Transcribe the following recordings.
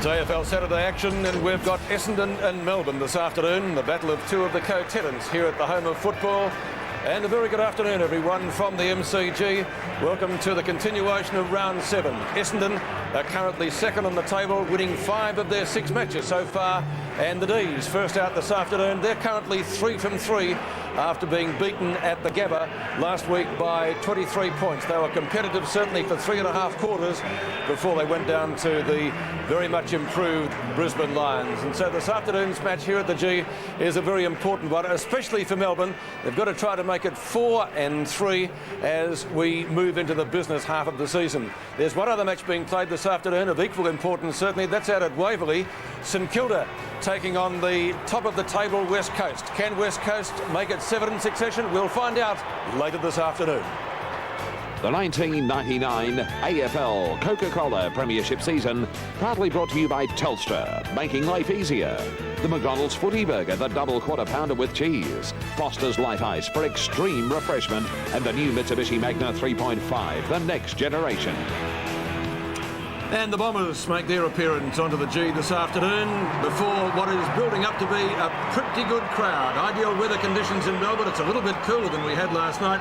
It's AFL Saturday action, and we've got Essendon and Melbourne this afternoon, the battle of two of the co-tenants here at the home of football. And a very good afternoon, everyone, from the MCG. Welcome to the continuation of round 7. Essendon are currently second on the table, winning 5 of their 6 matches so far. And the D's, first out this afternoon, they're currently 3 from 3 after being beaten at the Gabba last week by 23 points. They were competitive certainly for 3.5 quarters before they went down to the very much improved Brisbane Lions. And so this afternoon's match here at the G is a very important one, especially for Melbourne. They've got to try to make it 4 and 3 as we move into the business half of the season. There's one other match being played this afternoon of equal importance, certainly. That's out at Waverley. St Kilda taking on the top of the table West Coast. Can West Coast make it 7 in succession? We'll find out later this afternoon. The 1999 AFL Coca-Cola Premiership season, proudly brought to you by Telstra, making life easier. The McDonald's Footy Burger, the double quarter pounder with cheese. Foster's Light Ice for extreme refreshment. And the new Mitsubishi Magna 3.5, the next generation. And the Bombers make their appearance onto the G this afternoon before what is building up to be a pretty good crowd. Ideal weather conditions in Melbourne. It's a little bit cooler than we had last night.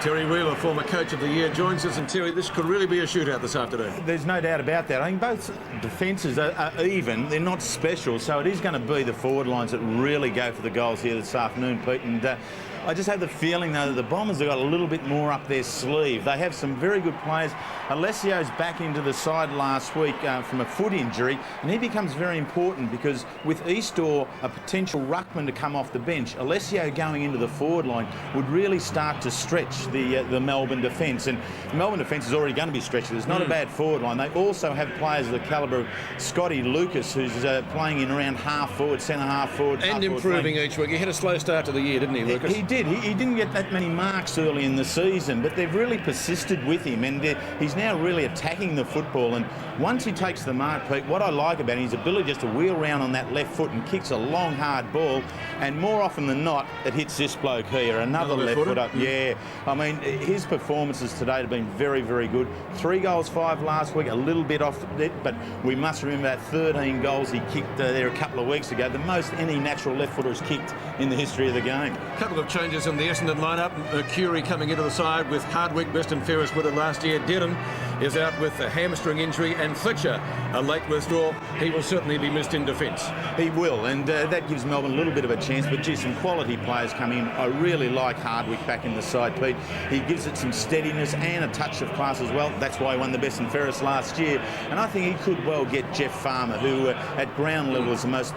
Terry Wheeler, former coach of the year, joins us. And Terry, this could really be a shootout this afternoon. There's no doubt about that. I think both defences are even. They're not special, so it is going to be the forward lines that really go for the goals here this afternoon, Pete. And I just have the feeling, though, that the Bombers have got a little bit more up their sleeve. They have some very good players. Alessio's back into the side last week from a foot injury, and he becomes very important because with Eastor, a potential ruckman to come off the bench, Alessio going into the forward line would really start to stretch the Melbourne defence. And the Melbourne defence is already going to be stretched. It's not a bad forward line. They also have players of the calibre of Scotty Lucas, who's playing in around half forward, centre half forward. And improving each week. He had a slow start to the year, didn't he, Lucas? He did. He didn't get that many marks early in the season, but they've really persisted with him, and he's now really attacking the football. And once he takes the mark, Pete, what I like about him is his ability just to wheel round on that left foot and kicks a long, hard ball, and more often than not, it hits this bloke here, another left foot up. Yeah, I mean, his performances today have been very, very good. 3 goals, 5 last week, a little bit off it, but we must remember that 13 goals he kicked there a couple of weeks ago, the most any natural left footer has kicked in the history of the game. A couple of changes in the Essendon lineup. Curie coming into the side with Hardwick, best and fairest with it last year. Darren is out with a hamstring injury, and Fletcher, a late withdrawal. He will certainly be missed in defence. He will, and that gives Melbourne a little bit of a chance, but gee, some quality players come in. I really like Hardwick back in the side, Pete. He gives it some steadiness and a touch of class as well. That's why he won the best and fairest last year. And I think he could well get Jeff Farmer, who at ground level is the most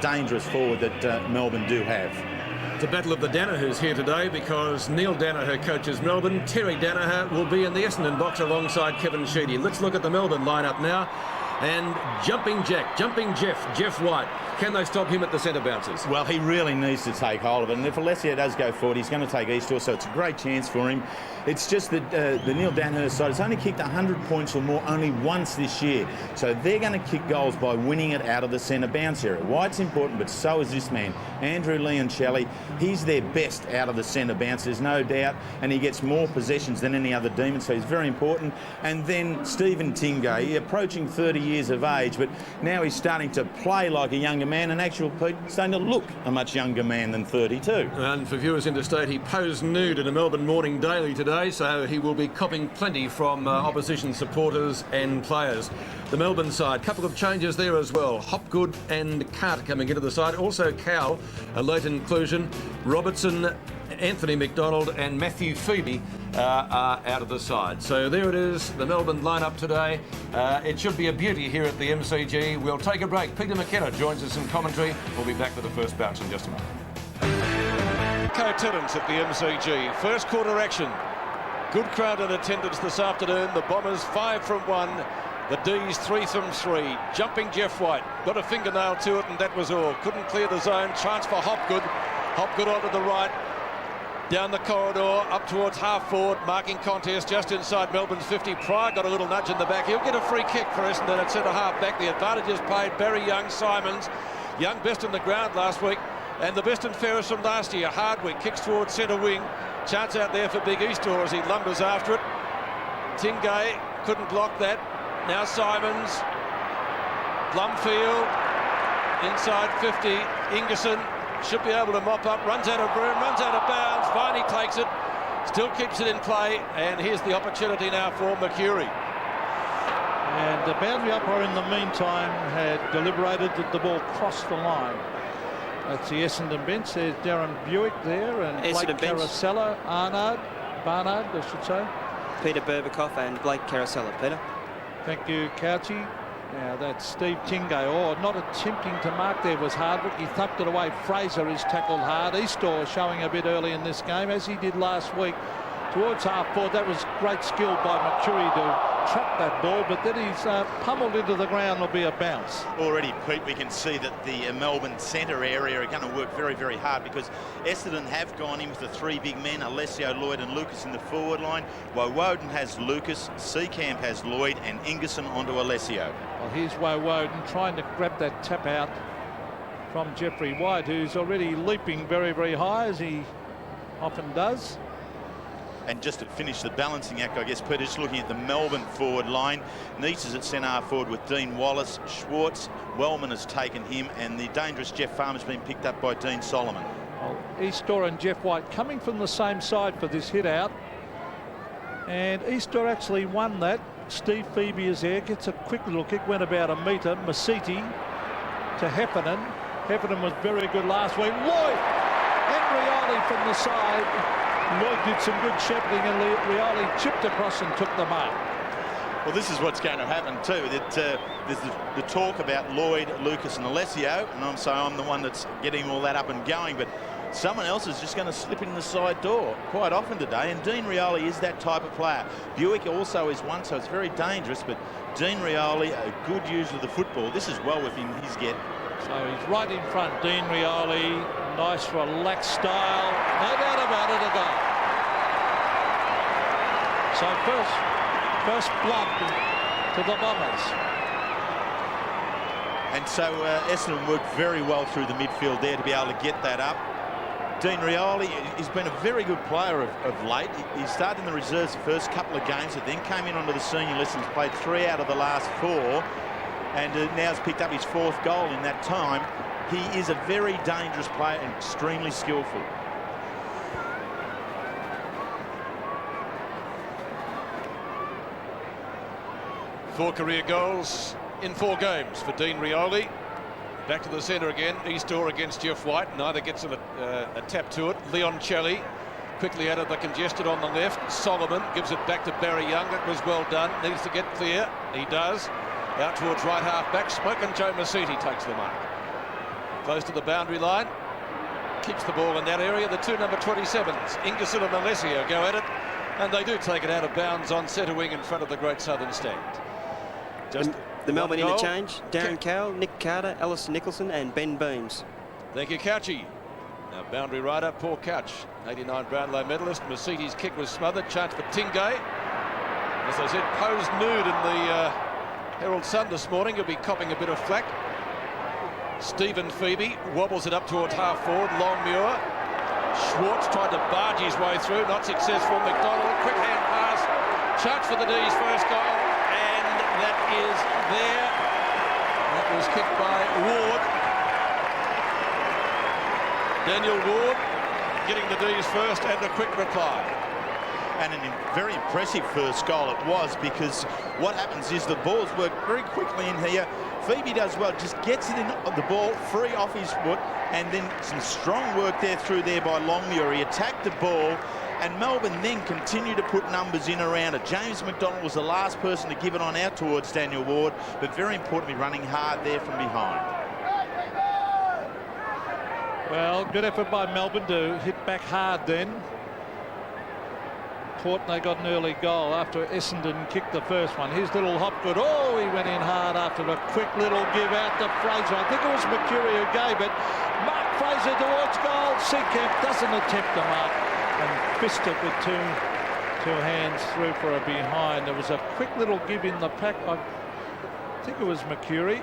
dangerous forward that Melbourne do have. It's a battle of the Danahers here today because Neil Danaher coaches Melbourne. Terry Danaher will be in the Essendon box alongside Kevin Sheedy. Let's look at the Melbourne lineup now. And jumping Jack, jumping Jeff White. Can they stop him at the centre bounces? Well, he really needs to take hold of it. And if Alessio does go forward, he's going to take Eastor, so it's a great chance for him. It's just that the Neil Danaher side has only kicked 100 points or more only once this year. So they're going to kick goals by winning it out of the centre bounce area. White's important, but so is this man, Andrew Leoncelli. He's their best out of the centre bounce, there's no doubt. And he gets more possessions than any other demon, so he's very important. And then Stephen Tingay, approaching 30 years of age, but now he's starting to play like a younger man, and actual Pete starting to look a much younger man than 32. And for viewers interstate, he posed nude in a Melbourne Morning Daily today, so he will be copping plenty from opposition supporters and players. The Melbourne side, couple of changes there as well. Hopgood and Carter coming into the side. Also Kowal, a late inclusion. Robertson, Anthony McDonald and Matthew Phoebe are out of the side. So there it is, the Melbourne lineup today. It should be a beauty here at the MCG. We'll take a break. Peter McKenna joins us in commentary. We'll be back with the first bounce in just a moment. Co-tenants at the MCG. First quarter action. Good crowd in attendance this afternoon. The Bombers 5 from 1. The D's 3 from 3. Jumping Jeff White. Got a fingernail to it and that was all. Couldn't clear the zone. Chance for Hopgood. Hopgood onto the right. Down the corridor, up towards half forward, marking contest just inside Melbourne's 50. Pryor got a little nudge in the back. He'll get a free kick for Essendon at centre half back. The advantage is paid. Barry Young, Simons. Young best in the ground last week, and the best and fairest from last year. Hardwick kicks towards centre wing. Chance out there for Big Eastor as he lumbers after it. Tingay couldn't block that. Now Simons. Blumfield, inside 50, Ingerson should be able to mop up, runs out of room, runs out of bounds, Viney takes it, still keeps it in play, and here's the opportunity now for Mercury. And the boundary umpire in the meantime had deliberated that the ball crossed the line. That's the Essendon bench. There's Darren Buick there, and Blake Carosella, Barnard, I should say. Peter Berbakoff and Blake Carosella. Peter. Thank you, Couchy. Now that's Steve Tingay. Oh, not attempting to mark there was Hardwick. He thumped it away. Fraser is tackled hard. Eastor showing a bit early in this game, as he did last week. Towards half forward, that was great skill by McCurry to trap that ball, but then he's pummeled into the ground. Will be a bounce. Already, Pete, we can see that the Melbourne centre area are going to work very, very hard, because Essendon have gone in with the three big men, Alessio, Lloyd and Lucas in the forward line. Woden has Lucas, Seacamp has Lloyd, and Ingerson onto Alessio. Well, here's Woden trying to grab that tap out from Jeffrey White, who's already leaping very, very high, as he often does. And just to finish the balancing act, I guess, Peter, just looking at the Melbourne forward line, Neitz is at centre forward with Dean Wallace, Schwarz, Wellman has taken him, and the dangerous Jeff Farmer's been picked up by Dean Solomon. Well, Eastor and Jeff White coming from the same side for this hit out, and Eastor actually won that. Steve Phoebe is there, gets a quick little kick, went about a metre. Masiti to Heffernan. Heffernan was very good last week. Lloyd and Rioli from the side. Lloyd did some good shepherding, and Rioli chipped across and took the mark. Well, this is what's going to happen too. There's the talk about Lloyd, Lucas and Alessio, and I'm the one that's getting all that up and going, but someone else is just going to slip in the side door quite often today, and Dean Rioli is that type of player. Buick also is one, so it's very dangerous, but Dean Rioli, a good user of the football. This is well within his get. So he's right in front, Dean Rioli. Nice relaxed style, no doubt about it, a goal. So first blood to the Bombers. And so Essendon worked very well through the midfield there to be able to get that up. Dean Rioli has been a very good player of late. He started in the reserves the first couple of games, and then came in onto the senior list and played 3 out of the last 4, and now has picked up his 4th goal in that time. He is a very dangerous player and extremely skillful. Four career goals in 4 games for Dean Rioli. Back to the centre again. Eastor against Jeff White. Neither gets a tap to it. Leon Chelly quickly out of the congested on the left. Solomon gives it back to Barry Young. It was well done. Needs to get clear. He does. Out towards right half back. Smoke, and Joe Masiti takes the mark. Close to the boundary line. Keeps the ball in that area. The 2 number 27s, Ingerson and Alessio, go at it. And they do take it out of bounds on centre wing in front of the Great Southern Stand. Just the Melbourne interchange, Darren Kowal, Nick Carter, Alison Nicholson and Ben Beams. Thank you, Couchy. Now boundary rider, Paul Couch, 89 Brownlow medalist. Masiti's kick was smothered. Chance for Tingay. As I said, posed nude in the Herald Sun this morning. He'll be copping a bit of flack. Stephen Phoebe wobbles it up towards half forward. Longmuir. Schwarz tried to barge his way through, not successful. McDonald, quick hand pass. Chance for the D's first goal, and that is there. That was kicked by Ward. Daniel Ward getting the D's first and a quick reply. And a very impressive first goal it was, because what happens is the balls work very quickly in here. Phoebe does well, just gets it in the ball free off his foot, and then some strong work there through there by Longmuir. He attacked the ball, and Melbourne then continued to put numbers in around it. James McDonald was the last person to give it on out towards Daniel Ward, but very importantly running hard there from behind. Well, good effort by Melbourne to hit back hard then. And they got an early goal after Essendon kicked the first one. His little Hopgood, oh, he went in hard after a quick little give out to Fraser. I think it was Mercury who gave it. Mark Fraser towards goal. Seacamp doesn't attempt to mark and fist it with two hands through for a behind. There was a quick little give in the pack. I think it was Mercury.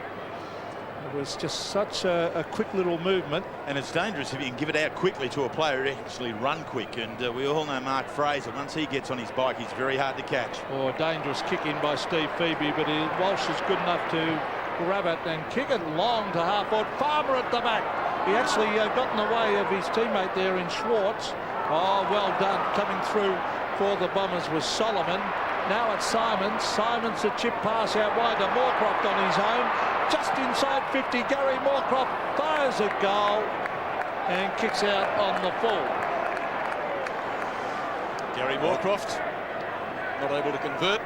It was just such a quick little movement. And it's dangerous if you can give it out quickly to a player who actually run quick. And we all know Mark Fraser, once he gets on his bike, he's very hard to catch. Or a dangerous kick in by Steve Phoebe, but Walsh is good enough to grab it and kick it long to half forward. Farmer at the back. He actually got in the way of his teammate there in Schwarz. Oh, well done. Coming through for the Bombers was Solomon. Now it's Simons. Simons, a chip pass out wide to Moorcroft on his own. Just inside 50, Gary Moorcroft fires a goal and kicks out on the full. Gary Moorcroft not able to convert.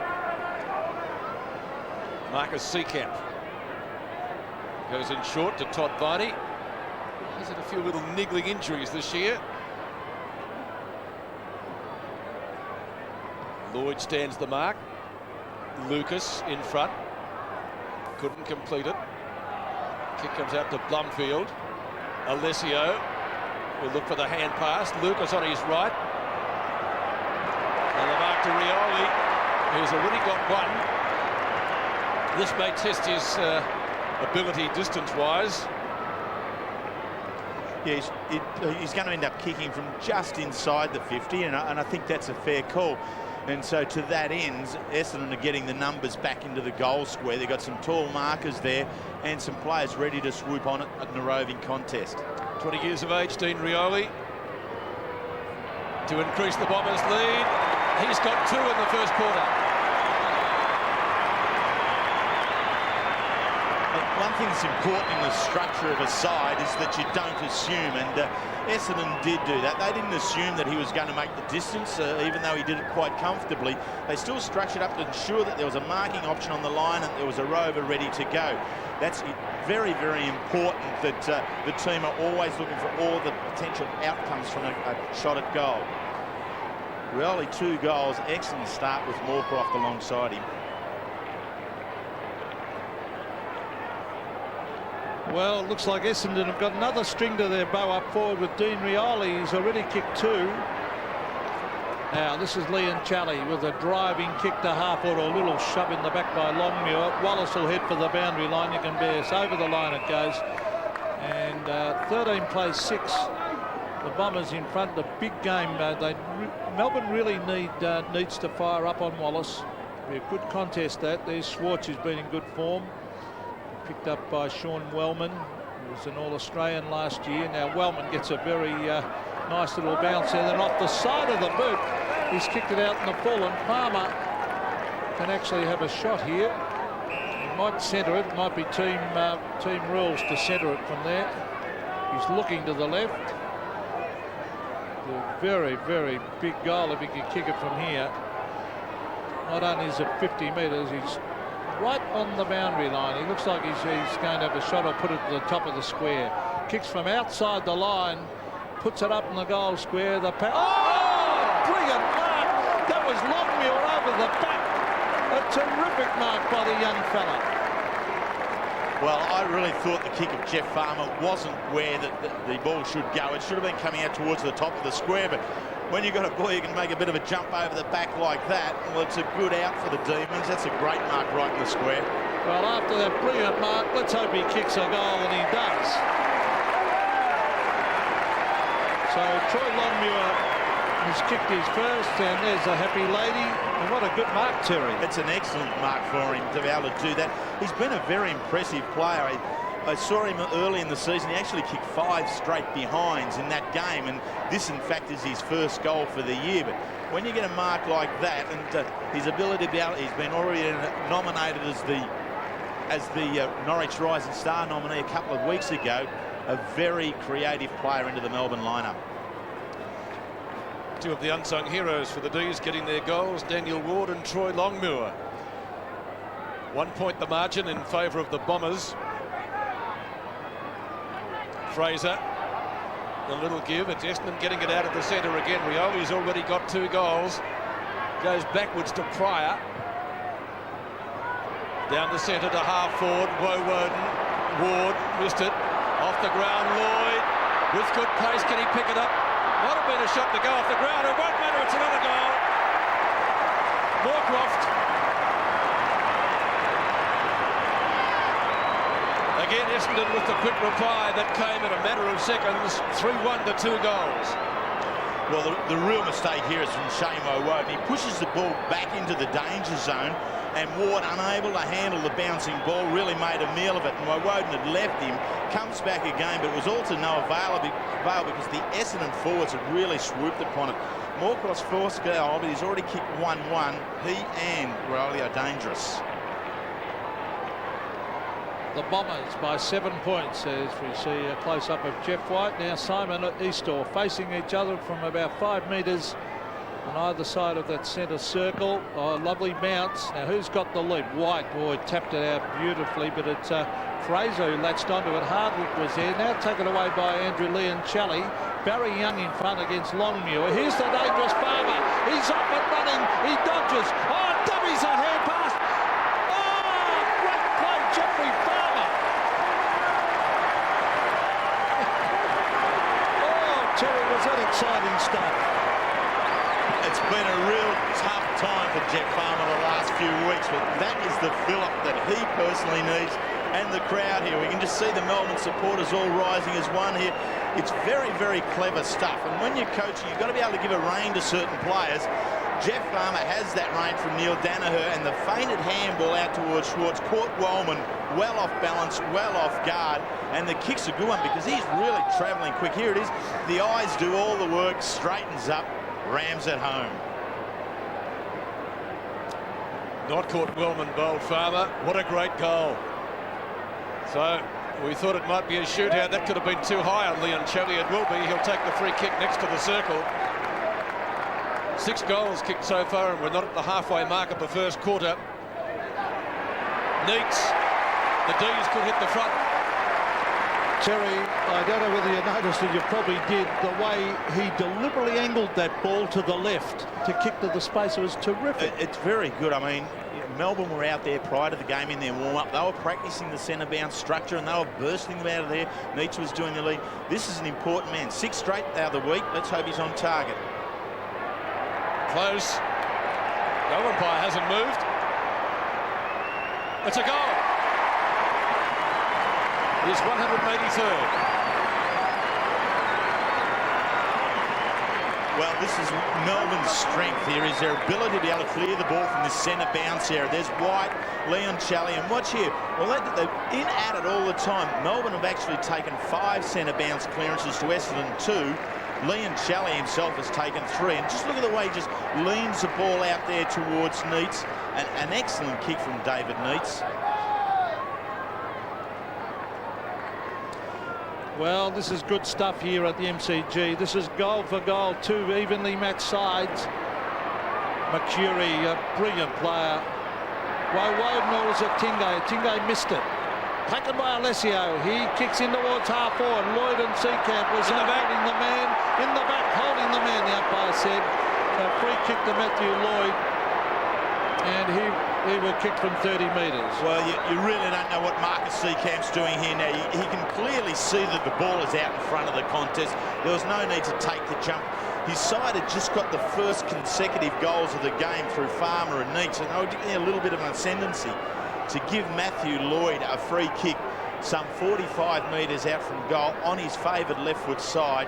Marcus Seekamp goes in short to Todd Viney. He's had a few little niggling injuries this year. Lloyd stands the mark. Lucas in front. Couldn't complete it. Kick comes out to Blumfield. Alessio will look for the hand pass. Lucas on his right. And the mark to Rioli, who's already got one. This may test his ability distance-wise. Yeah, he's going to end up kicking from just inside the 50, and I think that's a fair call. And so to that end, Essendon are getting the numbers back into the goal square. They've got some tall markers there and some players ready to swoop on it in a roving contest. 20 years of age, Dean Rioli, to increase the Bombers' lead. He's got 2 in the first quarter. One thing that's important in the structure of a side is that you don't assume, and Essendon did do that. They didn't assume that he was going to make the distance, even though he did it quite comfortably. They still structured up to ensure that there was a marking option on the line and there was a rover ready to go. That's very, very important that the team are always looking for all the potential outcomes from a shot at goal. Really 2 goals, excellent start with Moorcroft alongside him. Well, it looks like Essendon have got another string to their bow up forward with Dean Rioli. He's already kicked 2. Now, this is Liam Challey with a driving kick to half forward, a little shove in the back by Longmuir. Wallace will head for the boundary line. You can bear over the line it goes. And 13 plays 6. The Bombers in front. The big game. Melbourne really need Neitz to fire up on Wallace. Be a good contest that. There's Schwarz, who's been in good form. Picked up by Sean Wellman, who was an All-Australian last year. Now Wellman gets a very nice little bounce there. Then off the side of the boot, he's kicked it out in the full, and Palmer can actually have a shot here. He might centre it. Might be team rules to centre it from there. He's looking to the left. A very, very big goal if he can kick it from here. Not only is it 50 metres, he's right on the boundary line. He looks like he's going to have a shot or put it to the top of the square. Kicks from outside the line, puts it up in the goal square. Oh, brilliant mark. That was Longmuir over the back. A terrific mark by the young fella. Well, I really thought the kick of Jeff Farmer wasn't where the ball should go. It should have been coming out towards the top of the square, but when you've got a boy who can make a bit of a jump over the back like that, well, it's a good out for the Demons. That's a great mark right in the square. Well, after that brilliant mark, let's hope he kicks a goal, and he does. So Troy Longmuir has kicked his first, and there's a happy lady. And what a good mark, Terry. It's an excellent mark for him to be able to do that. He's been a very impressive player. I saw him early in the season. He actually kicked 5 straight behinds in that game, and this, in fact, is his first goal for the year. But when you get a mark like that, and his ability to be able, he's been already nominated as the Norwich Rising Star nominee a couple of weeks ago. A very creative player into the Melbourne lineup. 2 of the unsung heroes for the D's getting their goals, Daniel Ward and Troy Longmuir. 1 point the margin in favour of the Bombers. Fraser, the little give. It's Essendon getting it out of the centre again. Rioli's already got 2 goals. Goes backwards to Pryor. Down the centre to half forward. Woden. Ward missed it. Off the ground, Lloyd. With good pace, can he pick it up? Might have been a shot to go off the ground. It won't matter, it's another goal. Moorcroft. Again, Essendon with the quick reply that came in a matter of seconds. 3-1 to 2 goals. Well, the real mistake here is from Shane Woden. He pushes the ball back into the danger zone, and Ward, unable to handle the bouncing ball, really made a meal of it. And Woden had left him, comes back again, but it was all to no avail because the Essendon forwards had really swooped upon it. Moorcross forced goal, but he's already kicked 1-1. He and Raulio dangerous. The Bombers by 7 points as we see a close-up of Jeff White. Now Simon Eastor facing each other from about 5 metres on either side of that centre circle. Oh, lovely bounce. Now who's got the lead? White, boy, tapped it out beautifully, but it's Fraser who latched onto it. Hardwick was there. Now taken away by Andrew Leon-Chally. Barry Young in front against Longmuir. Here's the dangerous Farmer. He's up and running. He dodges. Oh, dummies a hand pass. Oh, great play, Jeffrey Farmer. Oh, Terry, was that exciting stuff? It's been a real tough time for Jeff Farmer the last few weeks, but that is the fill-up that he personally needs, and the crowd here. We can just see the Melbourne supporters all rising as one here. It's very, very clever stuff, and when you're coaching, you've got to be able to give a rein to certain players. Jeff Farmer has that rein from Neil Danaher, and the feinted handball out towards Schwarz caught Wellman well off balance, well off guard, and the kick's a good one because he's really travelling quick. Here it is. The eyes do all the work, straightens up. Rams at home. Not caught Wellman, bowled Farmer. What a great goal. So we thought it might be a shootout. That could have been too high on Leon-Chally. It will be. He'll take the free kick next to the circle. 6 goals kicked so far, and we're not at the halfway mark of the first quarter. Neitz. The D's could hit the front. Terry, I don't know whether you noticed it, you probably did, the way he deliberately angled that ball to the left to kick to the space. It was terrific. It's very good. I mean, Melbourne were out there prior to the game in their warm-up. They were practicing the centre bounce structure and they were bursting them out of there. Neitz was doing the lead. This is an important man. 6 straight the other week. Let's hope he's on target. Close. No umpire hasn't moved. It's a goal. He's 183rd. Well, this is Melbourne's strength here, is their ability to be able to clear the ball from the centre bounce area. There's White, Leon-Chally, and watch here. Well, they're in at it all the time. Melbourne have actually taken 5 centre bounce clearances to Essendon 2. Leon-Chally himself has taken 3. And just look at the way he just leans the ball out there towards Neitz. An excellent kick from David Neitz. Well, this is good stuff here at the MCG. This is goal for goal, 2 evenly matched sides. Mercury, a brilliant player. Woden orders at Tingay. Tingay missed it. Taken by Alessio. He kicks in towards half forward. Lloyd and Seacamp was in the back, holding the man. In the back, holding the man, the umpire said. A free kick to Matthew Lloyd. And he will kick from 30 metres. Well, you really don't know what Marcus Seacamp's doing here now. He can clearly see that the ball is out in front of the contest. There was no need to take the jump. His side had just got the first consecutive goals of the game through Farmer and Neitz, and they were getting a little bit of an ascendancy. To give Matthew Lloyd a free kick some 45 metres out from goal on his favoured left foot side,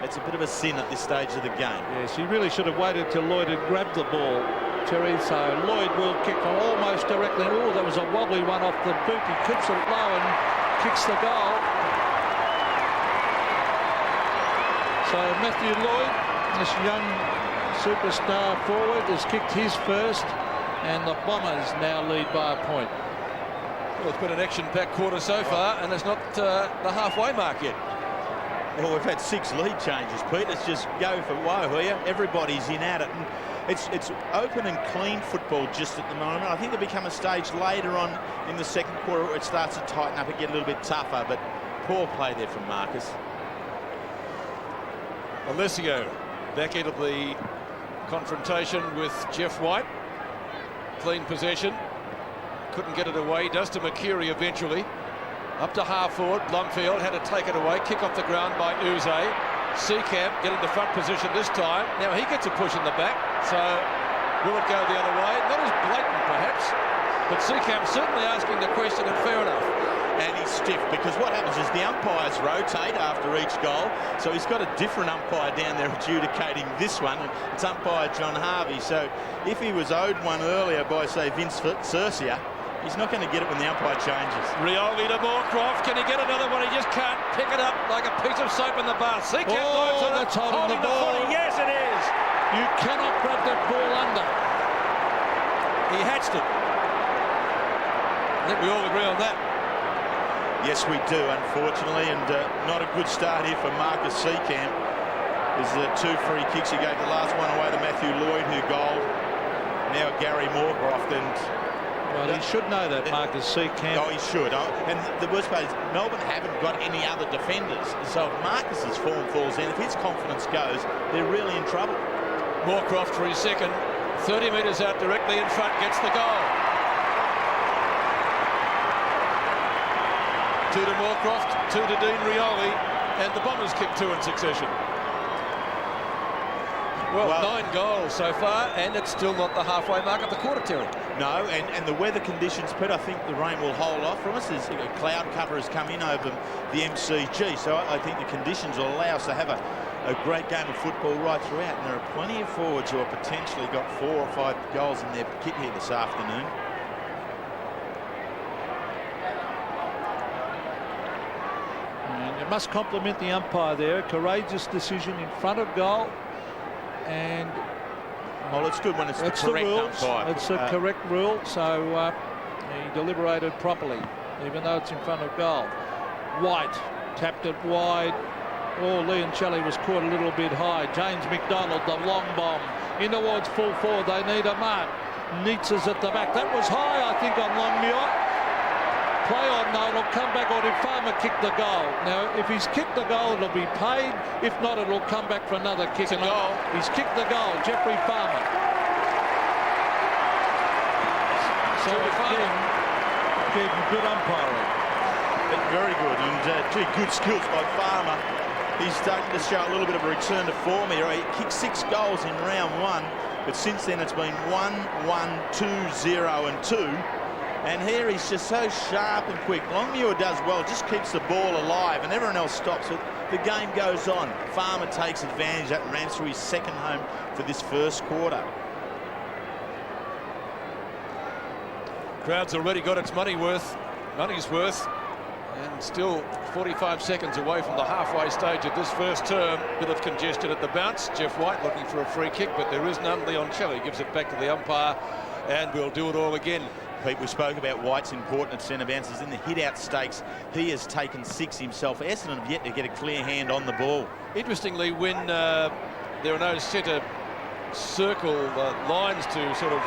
it's a bit of a sin at this stage of the game. Yes, he really should have waited till Lloyd had grabbed the ball, Terry. So Lloyd will kick from almost directly. Oh, there was a wobbly one off the boot. He keeps it low and kicks the goal. So Matthew Lloyd, this young superstar forward, has kicked his first, and the Bombers now lead by a point. Well, it's been an action-packed quarter so far, and it's not the halfway mark yet. Well, we've had 6 lead changes, Pete. Let's just go for woe here. Everybody's in at it. And it's open and clean football just at the moment. I think there'll become a stage later on in the second quarter where it starts to tighten up and get a little bit tougher, but poor play there from Marcus. Alessio back into the confrontation with Jeff White. Clean possession. Couldn't get it away. Does to Mercury eventually. Up to half forward. Blomfield had to take it away. Kick off the ground by Uze. Seacamp get into front position this time. Now he gets a push in the back. So will it go the other way? Not as blatant perhaps. But Seacamp certainly asking the question, and fair enough. and he's stiff, because what happens is the umpires rotate after each goal, so he's got a different umpire down there adjudicating this one. It's umpire John Harvey, so if he was owed one earlier by, say, Vince Cercia, he's not going to get it when the umpire changes. Rioli to Moorcroft. Can he get another one? He just can't pick it up like a piece of soap in the bar. That's holding the ball. Yes, it is. You cannot grab that ball under. He hatched it. I think we all agree on that. Yes, we do, unfortunately, and not a good start here for Marcus Seacamp. There's 2 free kicks. He gave the last one away to Matthew Lloyd, who goaled. Now Gary Moorcroft, and well, he should know that, Marcus Seacamp. Oh, he should. And the worst part is Melbourne haven't got any other defenders. So if Marcus's form falls in, if his confidence goes, they're really in trouble. Moorcroft for his second. 30 metres out directly in front, gets the goal. 2 to Moorcroft, 2 to Dean Rioli, and the Bombers kick 2 in succession. Well, 9 goals so far, and it's still not the halfway mark of the quarter, Terry. No, and the weather conditions, Pete, I think the rain will hold off from us. There's a cloud cover has come in over the MCG, so I think the conditions will allow us to have a great game of football right throughout. And there are plenty of forwards who have potentially got 4 or 5 goals in their kit here this afternoon. And you must compliment the umpire there. A courageous decision in front of goal. And well, it's good when it's the correct umpire. It's a correct rule, so he deliberated properly, even though it's in front of goal. White tapped it wide. Oh, Leoncelli was caught a little bit high. James McDonald, the long bomb, in towards full forward. They need a mark. Neitz is at the back. That was high, I think, on Longmuir. Play on, no, it'll come back, or did Farmer kick the goal? Now, if he's kicked the goal, it'll be paid. If not, it'll come back for another kick. And goal. He's kicked the goal, Jeffrey Farmer. So again, good umpiring. Very good, and good skills by Farmer. He's starting to show a little bit of a return to form here. He kicked 6 goals in round 1, but since then it's been 1, 1, 2, 0 and 2. And here he's just so sharp and quick. Longmuir does well, just keeps the ball alive, and everyone else stops it. The game goes on. Farmer takes advantage and ran through his second home for this first quarter. Crowd's already got its money's worth, and still 45 seconds away from the halfway stage of this first term. Bit of congestion at the bounce. Jeff White looking for a free kick, but there is none. Leoncelli gives it back to the umpire, and we'll do it all again. Pete, we spoke about White's important at centre bounces in the hit-out stakes. He has taken 6 himself. Essendon have yet to get a clear hand on the ball. Interestingly, when there are no centre circle lines to sort of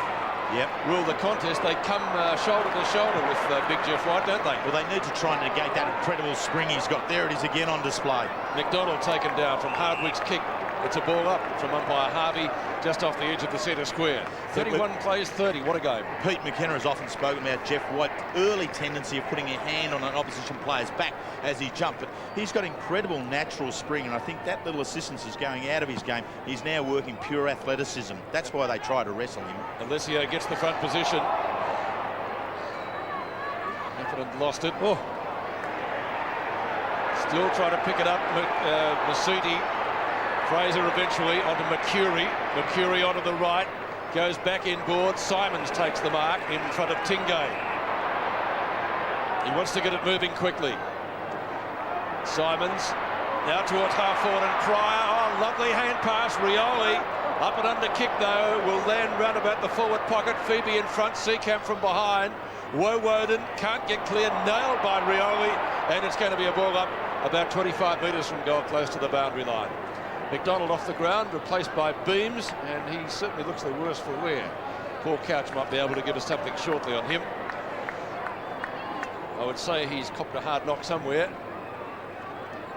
rule the contest, they come shoulder to shoulder with big Jeff White, don't they? Well, they need to try and negate that incredible spring he's got. There it is again on display. McDonald taken down from Hardwick's kick. It's a ball up from umpire Harvey, just off the edge of the centre square. 31 plays 30. What a game. Pete McKenna has often spoken about Jeff White's early tendency of putting a hand on an opposition player's back as he jumped, but he's got incredible natural spring, and I think that little assistance is going out of his game. He's now working pure athleticism. That's why they try to wrestle him. Alessio gets the front position. Essendon lost it. Oh. Still trying to pick it up. Masudi. Fraser eventually onto Mercury. Mercury onto the right. Goes back inboard. Simons takes the mark in front of Tingay. He wants to get it moving quickly. Simons now towards half forward and Pryor. Oh, lovely hand pass. Rioli up and under kick though. Will land round about the forward pocket. Phoebe in front. Seacamp from behind. Woden can't get clear. Nailed by Rioli. And it's going to be a ball up about 25 metres from goal, close to the boundary line. McDonald off the ground, replaced by Beams, and he certainly looks the worse for wear. Paul Couch might be able to give us something shortly on him. I would say he's copped a hard knock somewhere.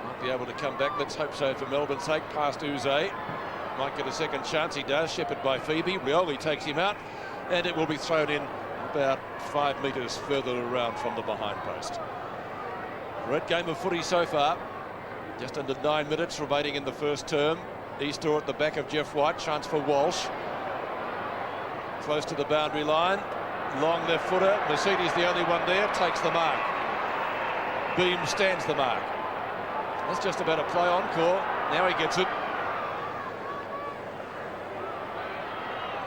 Might be able to come back. Let's hope so for Melbourne's sake. Past Uze. Might get a second chance. He does. Shepherd by Phoebe. Rioli takes him out, and it will be thrown in about 5 metres further around from the behind post. Great game of footy so far. Just under 9 minutes remaining in the first term. Easter at the back of Jeff White. Chance for Walsh. Close to the boundary line. Long left footer. Mercedes the only one there. Takes the mark. beam stands the mark. That's just about a play encore. Now he gets it.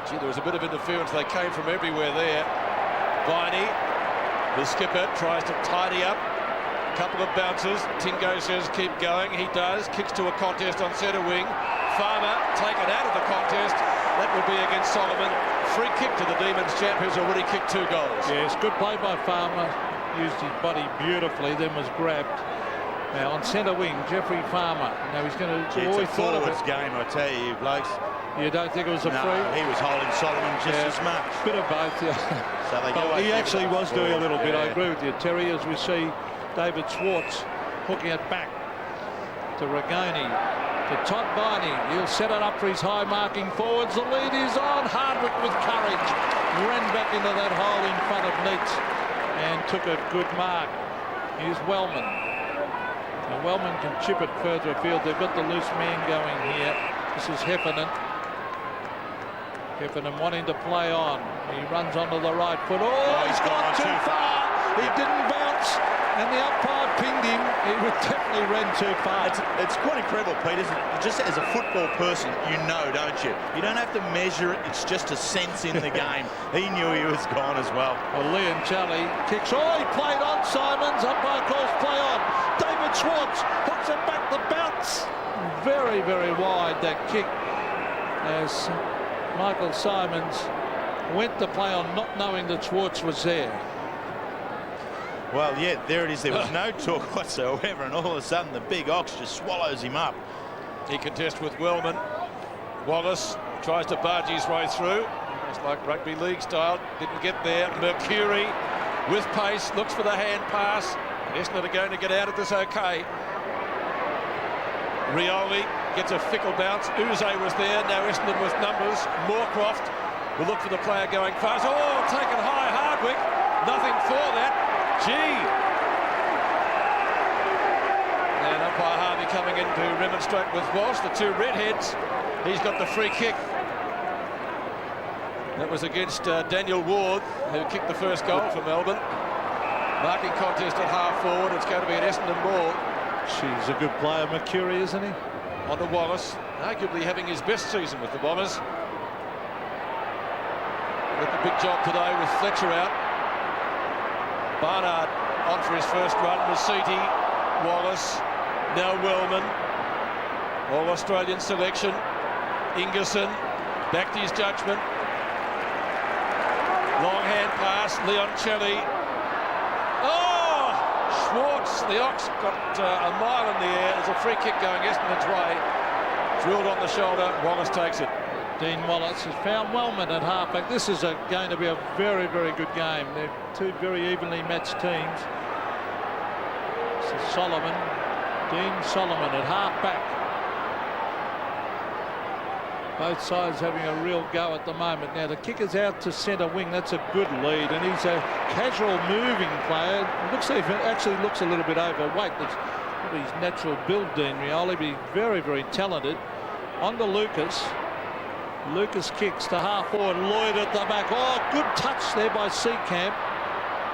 Gee, there was a bit of interference. They came from everywhere there. Viney, the skipper, tries to tidy up. A couple of bounces. Tingay says keep going. He does. Kicks to a contest on centre wing. Farmer taken out of the contest. That would be against Solomon. Free kick to the Demons champ, who's already kicked 2 goals. Yes, good play by Farmer. Used his body beautifully, then was grabbed. Now on centre wing, Jeffrey Farmer. Now he's going to. It's a forwards game, I tell you, blokes. You don't think it was a No, free? he was holding Solomon just as much. Bit of both, yeah. So they Oh, he actually was doing a little bit. I Yeah. agree with you, Terry, as we see David Schwarz hooking it back to Regani, to Todd Viney. He'll set it up for his high marking forwards. The lead is on. Hardwick with courage ran back into that hole in front of Neitz and took a good mark. Here's Wellman. Now Wellman can chip it further afield. They've got the loose man going here. This is Heffernan. Heffernan wanting to play on. He runs onto the right foot. Oh, he's gone too far. He didn't bounce, and the umpire pinged him. He definitely ran too far. It's quite incredible, Pete, isn't it? Just as a football person, you know, don't you? You don't have to measure it. It's just a sense in the game. He knew he was gone as well. Well, Liam Charlie kicks. Oh, he played on Simons. Umpire calls play on. David Schwarz hooks it back. The bounce. Very, very wide, that kick, as Michael Simons went to play on, not knowing that Schwarz was there. Well, yeah, there it is. There was no talk whatsoever, and all of a sudden the big ox just swallows him up. He contests with Wellman. Wallace tries to barge his way through. It's like rugby league style. Didn't get there. Mercury with pace, looks for the hand pass. Essendon are going to get out of this okay. Rioli gets a fickle bounce. Uze was there. Now Essendon with numbers. Moorcroft will look for the player going fast. Oh, taken high, Hardwick. Nothing for that. Gee. And umpire Harvey coming in to remonstrate with Walsh. The 2 redheads. He's got the free kick. That was against Daniel Ward, who kicked the first goal for Melbourne. Marking contest at half forward. It's going to be an Essendon ball. She's a good player, Mercury, isn't he? On to Wallace, arguably having his best season with the Bombers. With the big job today with Fletcher out. Barnard on for his first run. Masiti, Wallace, now Wellman. All Australian selection. Ingerson back to his judgment. Long hand pass, Leoncelli. Oh! Schwarz, the Ox, got a mile in the air. There's a free kick going Essendon's way. Drilled on the shoulder. Wallace takes it. Dean Wallace has found Wellman at halfback. This is going to be a very, very good game. They're 2 very evenly matched teams. This is Solomon. Dean Solomon at halfback. Both sides having a real go at the moment. Now the kick is out to centre wing. That's a good lead, and he's a casual moving player. Looks like he actually looks a little bit overweight. That's probably his natural build, Dean Rioli. Be very, very talented. On to Lucas. Lucas kicks to half forward. Lloyd at the back. Oh, good touch there by Seacamp.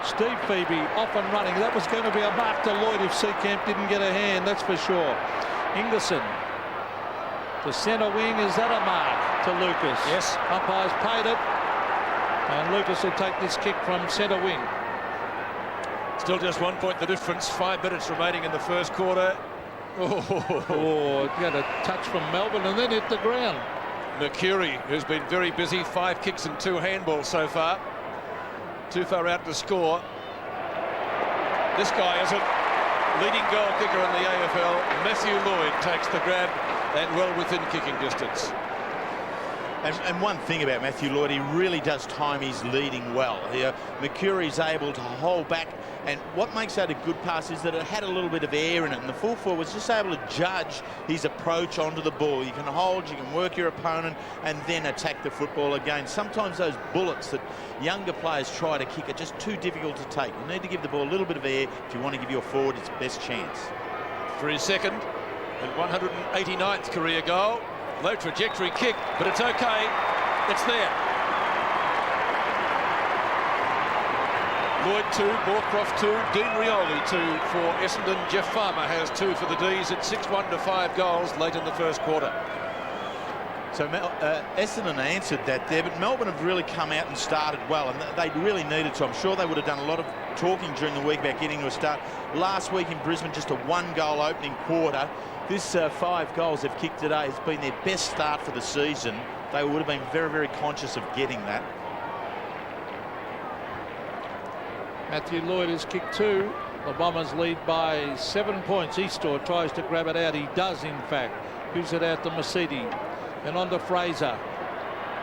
Steve Phoebe off and running. That was going to be a mark to Lloyd if Seacamp didn't get a hand, that's for sure. Ingerson. The centre wing, is that a mark to Lucas? Yes. Umpires paid it. And Lucas will take this kick from centre wing. Still just 1 point the difference. 5 minutes remaining in the first quarter. Oh, got a touch from Melbourne and then hit the ground. Mercury, who's been very busy. 5 kicks and 2 handballs so far. Too far out to score. This guy isn't. Leading goal kicker in the AFL, Matthew Lloyd, takes the grab and well within kicking distance. And one thing about Matthew Lloyd, he really does time his leading well. Mercury's able to hold back, and what makes that a good pass is that it had a little bit of air in it, and the full forward was just able to judge his approach onto the ball. You can hold, you can work your opponent, and then attack the football again. Sometimes those bullets that younger players try to kick are just too difficult to take. You need to give the ball a little bit of air if you want to give your forward its best chance. For his second and 189th career goal. Low trajectory kick, but it's okay. It's there. Lloyd 2, Moorcroft 2, Dean Rioli 2 for Essendon. Jeff Farmer has 2 for the D's. It's 6-1 to 5 goals late in the first quarter. So Essendon answered that there, but Melbourne have really come out and started well, and they really needed to. I'm sure they would have done a lot of talking during the week about getting to a start. Last week in Brisbane, just a 1-goal opening quarter. This 5 goals they've kicked today has been their best start for the season. They would have been very, very conscious of getting that. Matthew Lloyd has kicked 2. The Bombers lead by 7 points. Eastor tries to grab it out. He does, in fact. Gives it out to Mercedes. And on to Fraser.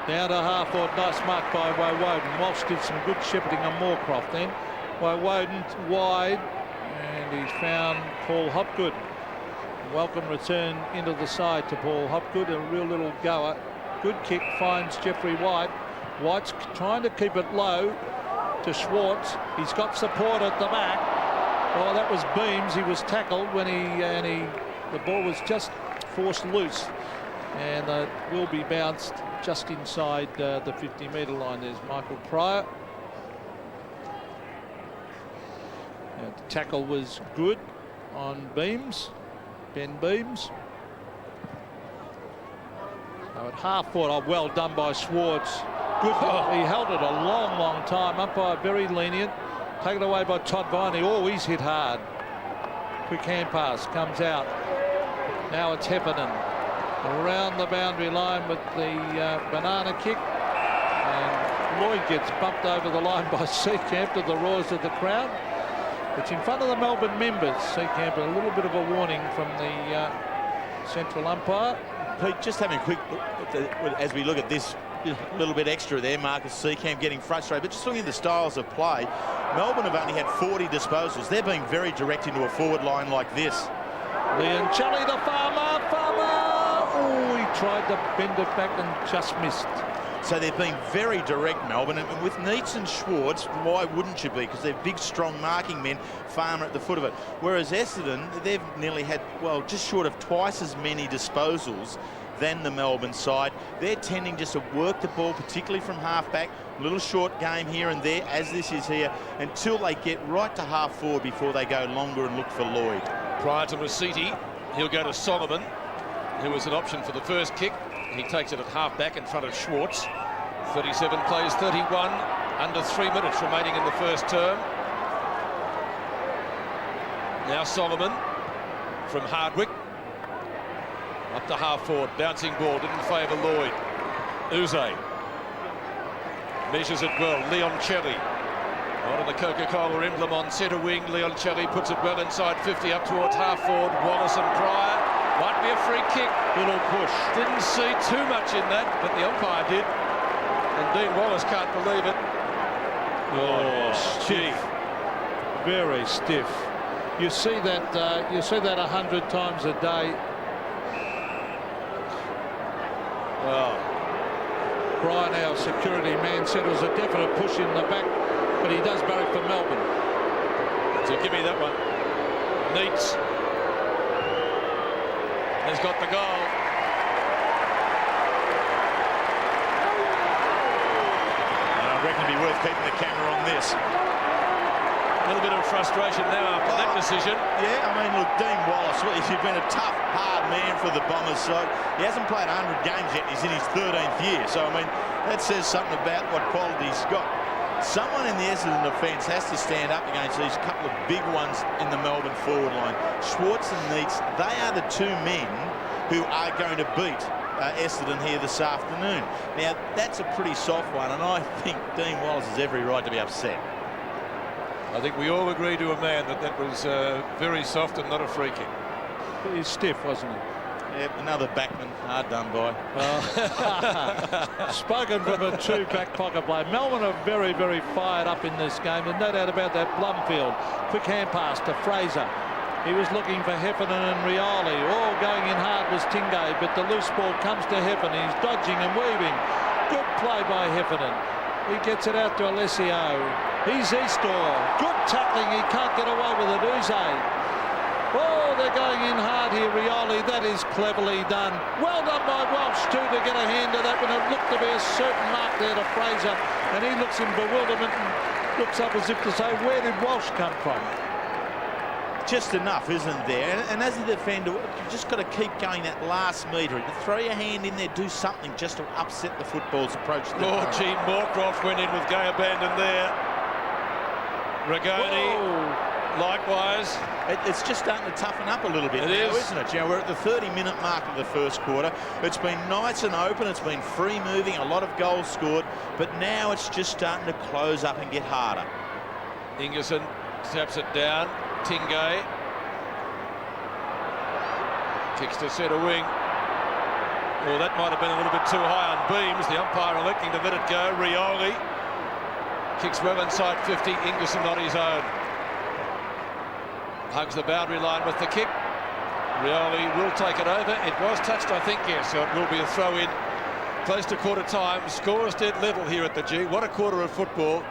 Down to half-forward. Nice mark by Woden. Walsh did some good shepherding on Moorcroft then. Woden wide. And he's found Paul Hopgood. Welcome return into the side to Paul Hopgood. A real little goer. Good kick. Finds Jeffrey White. White's trying to keep it low to Schwarz. He's got support at the back. Oh, that was Beams. He was tackled when the ball was just forced loose. And will be bounced just inside the 50-metre line. There's Michael Pryor. And the tackle was good on Beams, Ben Beams. So at half-forward, oh, well done by Schwarz. Good. He held it a long, long time. Umpire very lenient. Taken away by Todd Viney. Oh, he's hit hard. Quick hand pass comes out. Now it's Heffernan. Around the boundary line with the banana kick, and Lloyd gets bumped over the line by Seacamp to the roars of the crowd. It's in front of the Melbourne members. Seacamp, a little bit of a warning from the central umpire. Pete, just having a quick look as we look at this, a little bit extra there. Marcus Seacamp getting frustrated, but just looking at the styles of play, Melbourne have only had 40 disposals. They're being very direct into a forward line like this. Liancelli to Farmer. Oh, he tried to bend it back and just missed. So they've been very direct, Melbourne. And with Neitz and Schwarz, why wouldn't you be? Because they're big, strong marking men, Farmer at the foot of it. Whereas Essendon, they've nearly had, well, just short of twice as many disposals than the Melbourne side. They're tending just to work the ball, particularly from half-back. A little short game here and there, as this is here, until they get right to half-forward before they go longer and look for Lloyd. Prior to Mercedes, he'll go to Solomon, who was an option for the first kick. He takes it at half-back in front of Schwarz. 37 plays 31, under 3 minutes remaining in the first term. Now Solomon from Hardwick. Up to half-forward, bouncing ball, didn't favour Lloyd. Uze measures it well. Liancelli on the Coca-Cola emblem on centre wing. Liancelli puts it well inside 50 up towards half-forward. Wallace and Pryor. Might be a free kick. Little push. Didn't see too much in that, but the umpire did. And Dean Wallace can't believe it. Oh, stiff. Very stiff. You see that 100 times a day. Well, Brian, our security man, said it was a definite push in the back, but he does barrack for Melbourne. So give me that one. Neitz has got the goal. I reckon it'd be worth keeping the camera on this. A little bit of frustration now after that decision. Yeah, I mean, look, Dean Wallace, he's been a tough, hard man for the Bombers side. He hasn't played 100 games yet. He's in his 13th year. So, I mean, that says something about what quality he's got. Someone in the Essendon defence has to stand up against these couple of big ones in the Melbourne forward line. Schwarz and Neitz, they are the two men who are going to beat Essendon here this afternoon. Now, that's a pretty soft one, and I think Dean Wallace has every right to be upset. I think we all agree to a man that was very soft and not a free kick. He's stiff, wasn't he? Yep, another backman, hard done by. Spoken from a true back pocket play. Melbourne are very, very fired up in this game. There's no doubt about that. Blumfield, quick hand pass to Fraser. He was looking for Heffernan and Rioli. Oh, going in hard was Tingay, but the loose ball comes to Heffernan. He's dodging and weaving. Good play by Heffernan. He gets it out to Alessio. He's Eastor. Good tackling. He can't get away with it. Uze. Oh, they're going in hard here, Rioli. That is cleverly done. Well done by Welsh, too, to get a hand to that when it looked to be a certain mark there to Fraser. And he looks in bewilderment. And looks up as if to say, where did Walsh come from? Just enough, isn't there? And as a defender, you've just got to keep going that last metre. To throw your hand in there, do something just to upset the football's approach. Oh, gee, Moorcroft went in with gay abandon there. Rigoni, likewise. It's just starting to toughen up a little bit now, isn't it? You know, we're at the 30-minute mark of the first quarter. It's been nice and open. It's been free-moving, a lot of goals scored. But now it's just starting to close up and get harder. Ingerson taps it down. Tingay kicks to centre wing. Well, that might have been a little bit too high on beams. The umpire electing to let it go. Rioli kicks well inside 50. Ingerson not his own. Hugs the boundary line with the kick. Rioli will take it over. It was touched, I think, yes, so it will be a throw in. Close to quarter time. Scores dead level here at the G. What a quarter of football.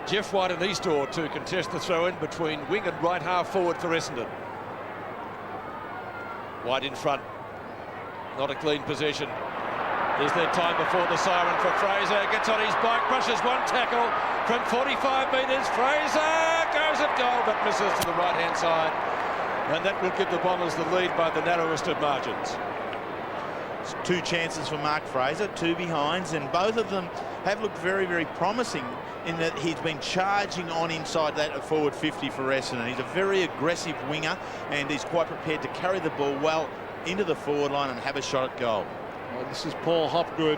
Jeff White and Eastor to contest the throw-in between wing and right half forward for Essendon. White in front. Not a clean possession. Is there time before the siren for Fraser? Gets on his bike, brushes one tackle from 45 metres. Fraser goes at goal but misses to the right-hand side. And that will give the Bombers the lead by the narrowest of margins. It's 2 chances for Mark Fraser, 2 behinds, and both of them have looked very, very promising in that he's been charging on inside that forward 50 for Essendon. He's a very aggressive winger and he's quite prepared to carry the ball well into the forward line and have a shot at goal. Oh, this is Paul Hopgood.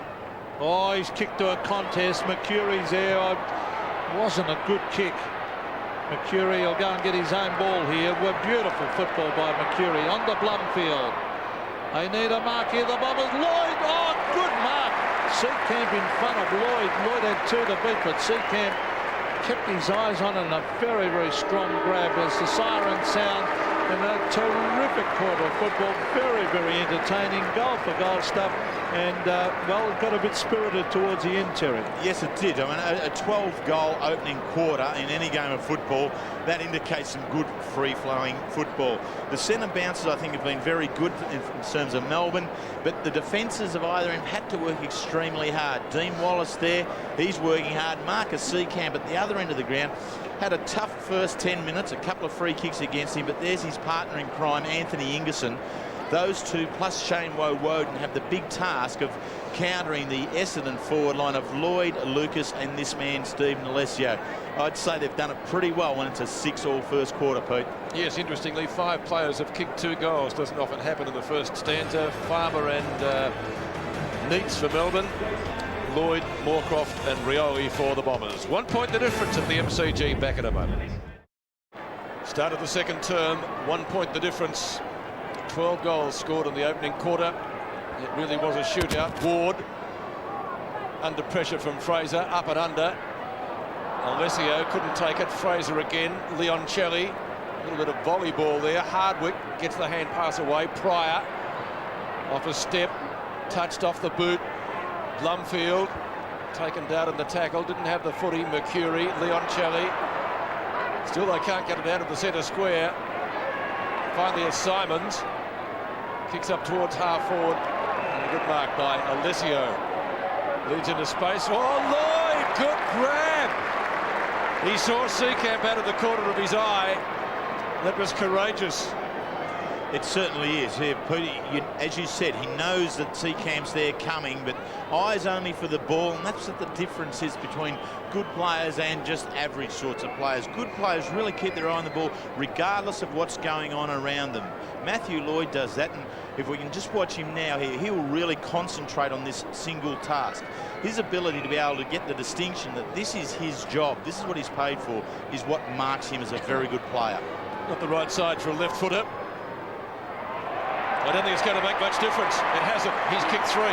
Oh, he's kicked to a contest. McCurry's there. Wasn't a good kick. McCurry will go and get his own ball here. Beautiful football by McCurry on the Blumfield. They need a mark here, the Bombers. Lloyd, oh, good mark. Seacamp in front of Lloyd. Lloyd had 2 to beat, but Seacamp kept his eyes on it in a very, very strong grab as the siren sound. And a terrific quarter of football. Very, very entertaining. Goal for goal stuff. And, well, it got a bit spirited towards the end, Terry. Yes, it did. I mean, a 12-goal opening quarter in any game of football, that indicates some good free-flowing football. The centre bounces, I think, have been very good in terms of Melbourne, but the defences of either end had to work extremely hard. Dean Wallace there, he's working hard. Marcus Seacamp at the other end of the ground had a tough first 10 minutes, a couple of free kicks against him, but there's his partner in crime, Anthony Ingerson. Those 2 plus Shane Woden have the big task of countering the Essendon forward line of Lloyd, Lucas and this man Stephen Alessio. I'd say they've done it pretty well when it's a 6-all first quarter, Pete. Yes, interestingly, 5 players have kicked 2 goals. Doesn't often happen in the first stanza. Farmer and Neitz for Melbourne. Lloyd, Moorcroft and Rioli for the Bombers. 1 point the difference at the MCG. Back in a moment. Start of the second term, 1 point the difference. 12 goals scored in the opening quarter. It really was a shootout. Ward under pressure from Fraser, up and under. Alessio couldn't take it. Fraser again. Leoncelli, a little bit of volleyball there. Hardwick gets the hand pass away. Pryor off a step, touched off the boot. Blumfield taken down in the tackle, didn't have the footy. Mercury, Leoncelli. Still they can't get it out of the centre square. Finally it's Simons. Kicks up towards half forward. And a good mark by Alessio. Leads into space. Oh, Lloyd! Good grab! He saw Seacamp out of the corner of his eye. That was courageous. It certainly is. Here, Pete, as you said, he knows that Seacamp's there coming, but eyes only for the ball, and that's what the difference is between good players and just average sorts of players. Good players really keep their eye on the ball regardless of what's going on around them. Matthew Lloyd does that, and if we can just watch him now here, he will really concentrate on this single task. His ability to be able to get the distinction that this is his job, this is what he's paid for, is what marks him as a very good player. Not the right side for a left footer. I don't think it's going to make much difference. It hasn't. He's kicked 3.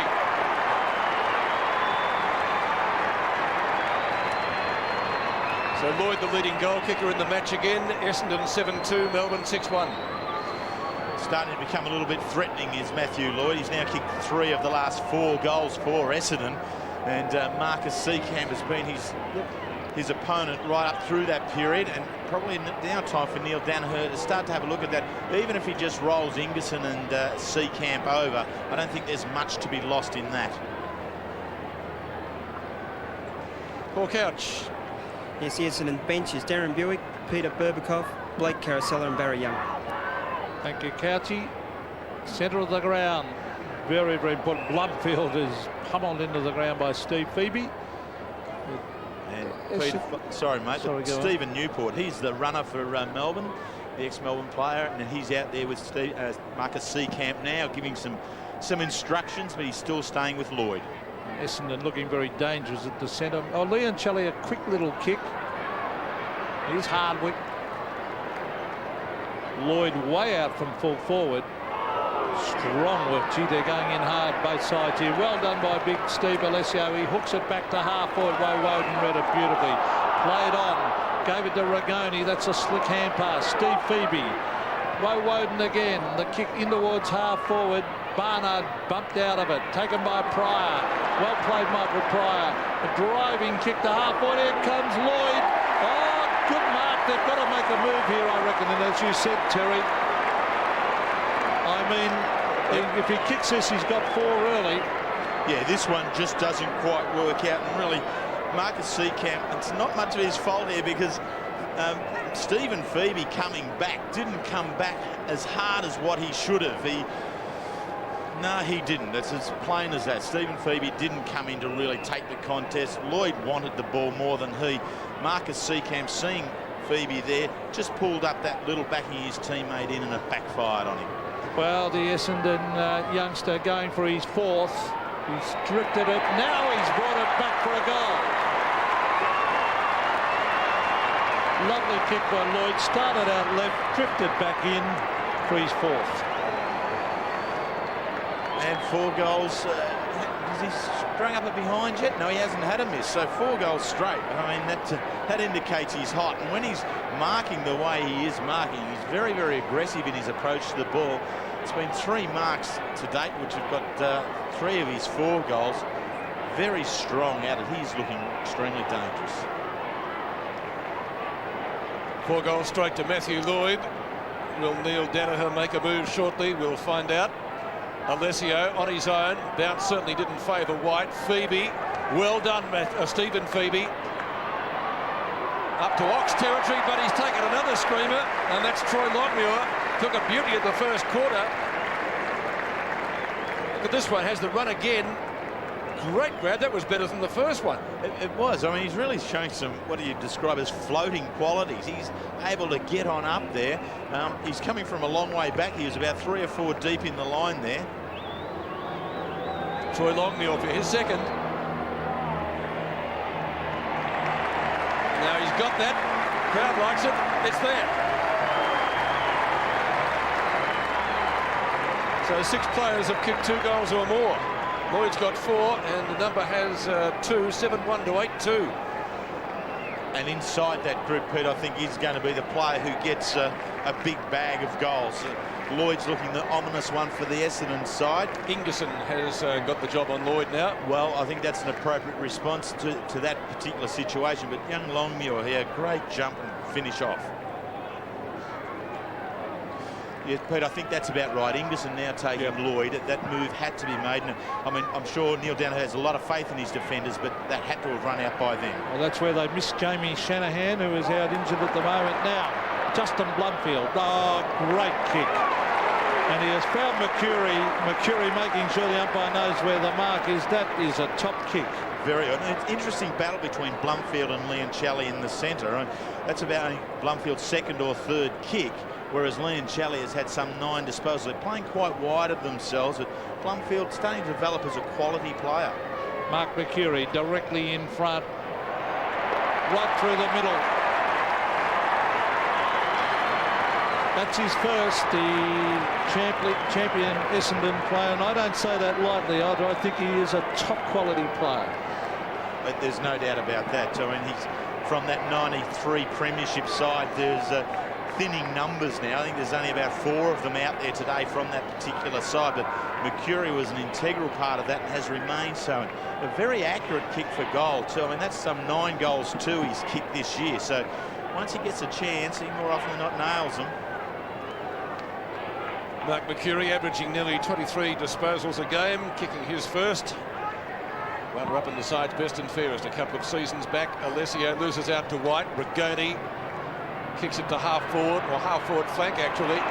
So Lloyd, the leading goal kicker in the match again. Essendon 7-2, Melbourne 6-1. Starting to become a little bit threatening is Matthew Lloyd. He's now kicked 3 of the last 4 goals for Essendon. And Marcus Seacamp has been his opponent right up through that period, and probably now time for Neil Danaher to start to have a look at that. Even if he just rolls Ingerson and Seacamp over, I don't think there's much to be lost in that. Paul Couch Yes, the Essendon bench is Darren Buick, Peter Berbikoff, Blake Carosella and Barry Young. Thank you, Couchy. Centre of the ground. Very, very important. Bloodfield is pummeled into the ground by Steve Phoebe. And Peter, sorry, mate. Stephen Newport, he's the runner for Melbourne, the ex-Melbourne player, and he's out there with Marcus Seacamp now, giving some instructions, but he's still staying with Lloyd. Essendon looking very dangerous at the centre. Oh, Leoncelli, a quick little kick. He's Hardwick. Lloyd way out from full forward. Strong work. Gee, they're going in hard both sides here. Well done by big Steve Alessio. He hooks it back to half forward. Woden read it beautifully. Played on. Gave it to Ragoni. That's a slick hand pass. Steve Phoebe. Woden again. The kick in towards half forward. Barnard bumped out of it. Taken by Pryor. Well played, Michael Pryor. A driving kick to half forward. Here comes Lloyd. Oh, good mark. They've got to make a move here, I reckon. And as you said, Terry, I mean, if he kicks this, he's got 4 early. Yeah, this one just doesn't quite work out. And really, Marcus Seacamp, it's not much of his fault here because Stephen Phoebe coming back didn't come back as hard as what he should have. No, he didn't. That's as plain as that. Stephen Phoebe didn't come in to really take the contest. Lloyd wanted the ball more than he. Marcus Seacamp, seeing Phoebe there, just pulled up that little backing his teammate in, and it backfired on him. Well, the Essendon youngster going for his 4th. He's drifted it. Now he's brought it back for a goal. Lovely kick by Lloyd. Started out left, drifted back in for his 4th. And 4 goals. Has he sprung up it behind yet? No, he hasn't had a miss. So 4 goals straight. I mean, that indicates he's hot. And when he's marking the way he is marking, he's very, very aggressive in his approach to the ball. It's been 3 marks to date, which have got 3 of his 4 goals. Very strong at it. He's looking extremely dangerous. 4 goals straight to Matthew Lloyd. Will Neil Danaher make a move shortly? We'll find out. Alessio on his own. Bounce certainly didn't favour White. Phoebe. Well done, Stephen Phoebe. Up to Ox territory, but he's taken another screamer, and that's Troy Longmuir. Took a beauty in the first quarter. Look at this one, has the run again. Great grab, that was better than the first one. It was. I mean, he's really showing some, what do you describe as floating qualities. He's able to get on up there. He's coming from a long way back. He was about 3 or 4 deep in the line there. Troy Longmuir for his second. Now he's got that. Crowd likes it. It's there. So 6 players have kicked 2 goals or more. Lloyd's got 4, and the number has 2, 7-1 to 8-2. And inside that group, Pete, I think he's going to be the player who gets a big bag of goals. Lloyd's looking the ominous one for the Essendon side. Ingerson has got the job on Lloyd now. Well, I think that's an appropriate response to that particular situation. But young Longmuir here, great jump and finish off. Yes, Pete, I think that's about right. Ingerson now taking Lloyd. That move had to be made. And I mean, I'm sure Neil Danaher has a lot of faith in his defenders, but that had to have run out by then. Well, that's where they missed Jamie Shanahan, who is out injured at the moment. Now, Justin Bloodfield. Oh, great kick. And he has found Mercury. Mercury making sure the umpire knows where the mark is. That is a top kick. Very good. It's an interesting battle between Blumfield and Leoncelli in the centre. I mean, that's about Blumfield's 2nd or 3rd kick, whereas Leoncelli has had some 9 disposals. They're playing quite wide of themselves, but Blumfield's starting to develop as a quality player. Mark Mercury directly in front, right through the middle. That's his first, the champion Essendon player, and I don't say that lightly. I think he is a top quality player. But there's no doubt about that. I mean, he's from that 93 premiership side. There's thinning numbers now. I think there's only about 4 of them out there today from that particular side, but Mercury was an integral part of that and has remained so. A very accurate kick for goal too. I mean, that's some 9 goals too he's kicked this year. So once he gets a chance, he more often than not nails them. Mark Mercury averaging nearly 23 disposals a game, kicking his first. Runner up in the side's best and fairest. A couple of seasons back, Alessio loses out to White. Rigoni kicks it to half forward, or half forward flank actually.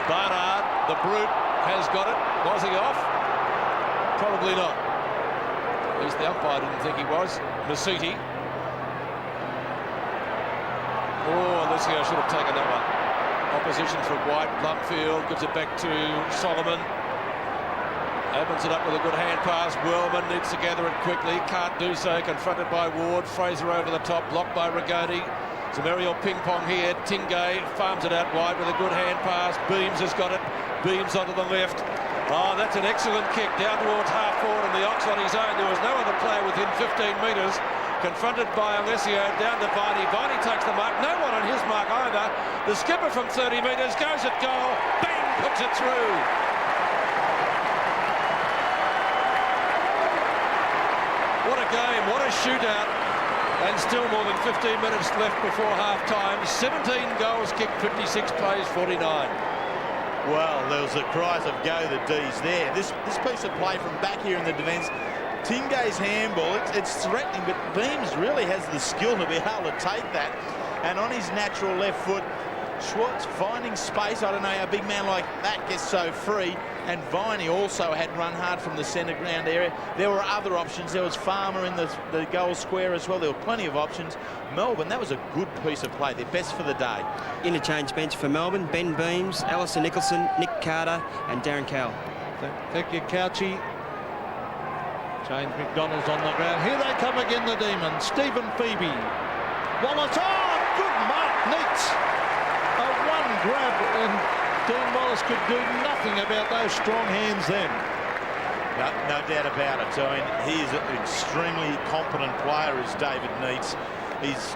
Barnard, the brute, has got it. Was he off? Probably not. At least the umpire didn't think he was. Masiti. Oh, Alessio should have taken that one. Opposition from White. Blumfield gives it back to Solomon. Opens it up with a good hand pass. Wellman needs to gather it quickly. Can't do so. Confronted by Ward. Fraser over the top. Blocked by Rigoni. Some aerial ping-pong here. Tingay farms it out wide with a good hand pass. Beams has got it. Beams onto the left. Oh, that's an excellent kick down towards half forward, and the Ox on his own. There was no other player within 15 metres. Confronted by Alessio, down to Viney. Viney takes the mark. No one on his mark either. The skipper from 30 metres goes at goal. Bang! Puts it through. What a game, what a shootout. And still more than 15 minutes left before half-time. 17 goals kicked, 56 plays, 49. Well, there was the cries of go the D's there. This piece of play from back here in the defence, Tingay's handball, it's threatening, but Beams really has the skill to be able to take that. And on his natural left foot, Schwarz finding space. I don't know how a big man like that gets so free. And Viney also had run hard from the centre ground area. There were other options. There was Farmer in the goal square as well. There were plenty of options. Melbourne, that was a good piece of play. Their best for the day. Interchange bench for Melbourne. Ben Beams, Alison Nicholson, Nick Carter and Darren Kowal. Thank you, Couchy. James McDonald's on the ground. Here they come again, the Demons. Stephen Phoebe. Wallace. Oh, good mark, Neitz. A one grab, and Dean Wallace could do nothing about those strong hands then. No doubt about it. I mean, he is an extremely competent player, is David Neitz.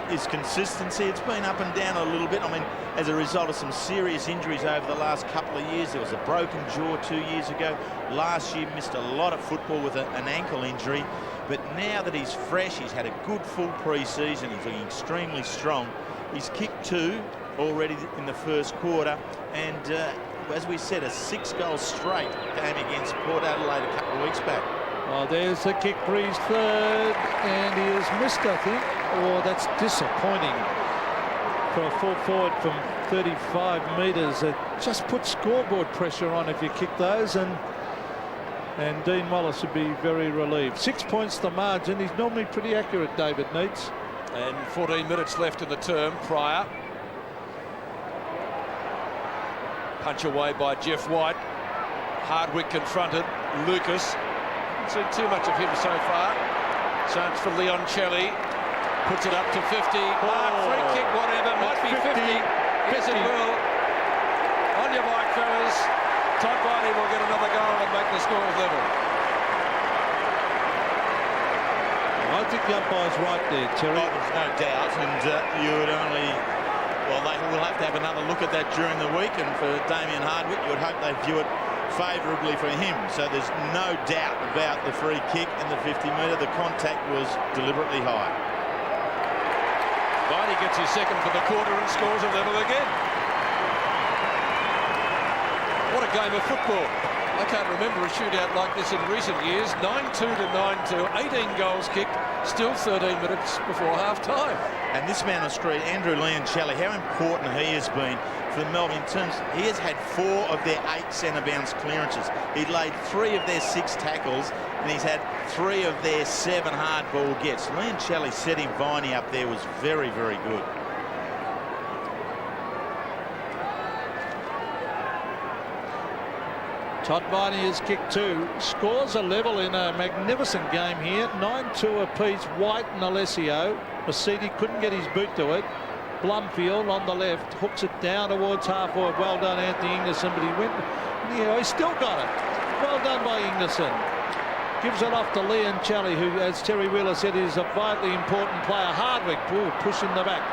His consistency, it's been up and down a little bit. I mean, as a result of some serious injuries over the last couple of years. There was a broken jaw 2 years ago. Last year missed a lot of football with an ankle injury. But now that he's fresh, he's had a good full pre-season. He's looking extremely strong. He's kicked 2 already in the first quarter. And as we said, a 6-goal straight game against Port Adelaide a couple of weeks back. Oh, there's the kick for his third, and he has missed, I think. Oh, that's disappointing for a full forward from 35 metres. It just puts scoreboard pressure on if you kick those, and Dean Wallace would be very relieved. 6 points the margin. He's normally pretty accurate, David Neitz. And 14 minutes left in the term. Pryor. Punch away by Jeff White. Hardwick confronted. Lucas. Seen too much of him so far. Chance for Leon Celli. Puts it up to 50. Free kick, whatever. Might be 50. Yes, it will. On your mark, fellas. Todd Viney will get another goal and make the score level. I think the umpire's right there, Terry. Oh, there's no doubt. And you would only... Well, they will have to have another look at that during the week. And for Damien Hardwick, you would hope they view it favourably for him. So there's no doubt about the free kick and the 50-metre. The contact was deliberately high. Viney gets his second for the quarter and scores a level again. What a game of football. I can't remember a shootout like this in recent years. 9-2 to 9-2, 18 goals kicked, still 13 minutes before half-time. And this man on the street, Andrew Leoncelli, how important he has been for Melbourne in terms, he has had 4 of their 8 centre bounce clearances. He laid 3 of their 6 tackles, and he's had 3 of their 7 hard ball gets. Leoncelli setting Viney up there was very, very good. Todd Viney has kicked 2, scores a level in a magnificent game here. 9-2 apiece. White and Alessio. Masiti couldn't get his boot to it. Blumfield on the left hooks it down towards half forward. Well done, Anthony Ingleson, but he went. Yeah, he still got it. Well done by Ingleson. Gives it off to Leoncelli, who, as Terry Wheeler said, is a vitally important player. Hardwick, push in the back.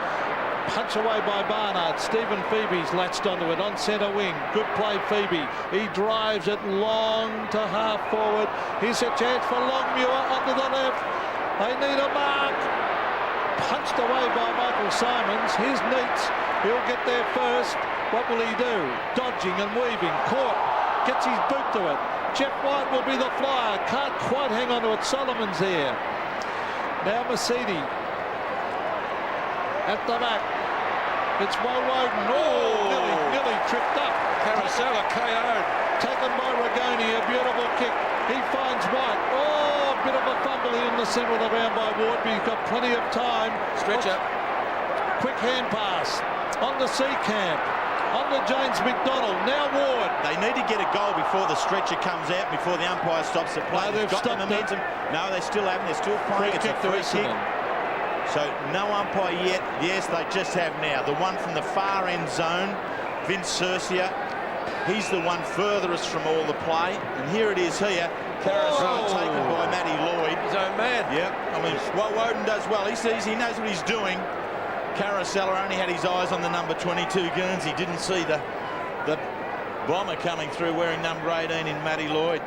Punch away by Barnard. Stephen Phoebe's latched onto it on centre wing. Good play, Phoebe. He drives it long to half forward. Here's a chance for Longmuir onto the left. They need a mark. Punched away by Michael Simons. Here's Neitz. He'll get there first. What will he do? Dodging and weaving. Caught. Gets his boot to it. Jeff White will be the flyer. Can't quite hang on to it. Solomon's there. Now Mercedes at the back. It's Woden. Oh, nearly tripped up. Carousel KO'd. Taken by Regoni, a beautiful kick. He finds White. Oh, a bit of a fumble in the centre of the ground by Ward, but he's got plenty of time. Stretcher. Quick hand pass on the Seacamp. On the James McDonald. Now Ward. They need to get a goal before the stretcher comes out, before the umpire stops the play. No, they've got the stopped momentum. No, they still haven't. They're still playing. It's a free kick. So no umpire yet. Yes, they just have now. The one from the far end zone, Vince Cercia. He's the one furthest from all the play. And here it is here. Carousel taken by Matty Lloyd. His own man. Yep. I mean, what Woden does well. He sees, he knows what he's doing. Carousel only had his eyes on the number 22 Guernsey. He didn't see the bomber coming through wearing number 18 in Matty Lloyd.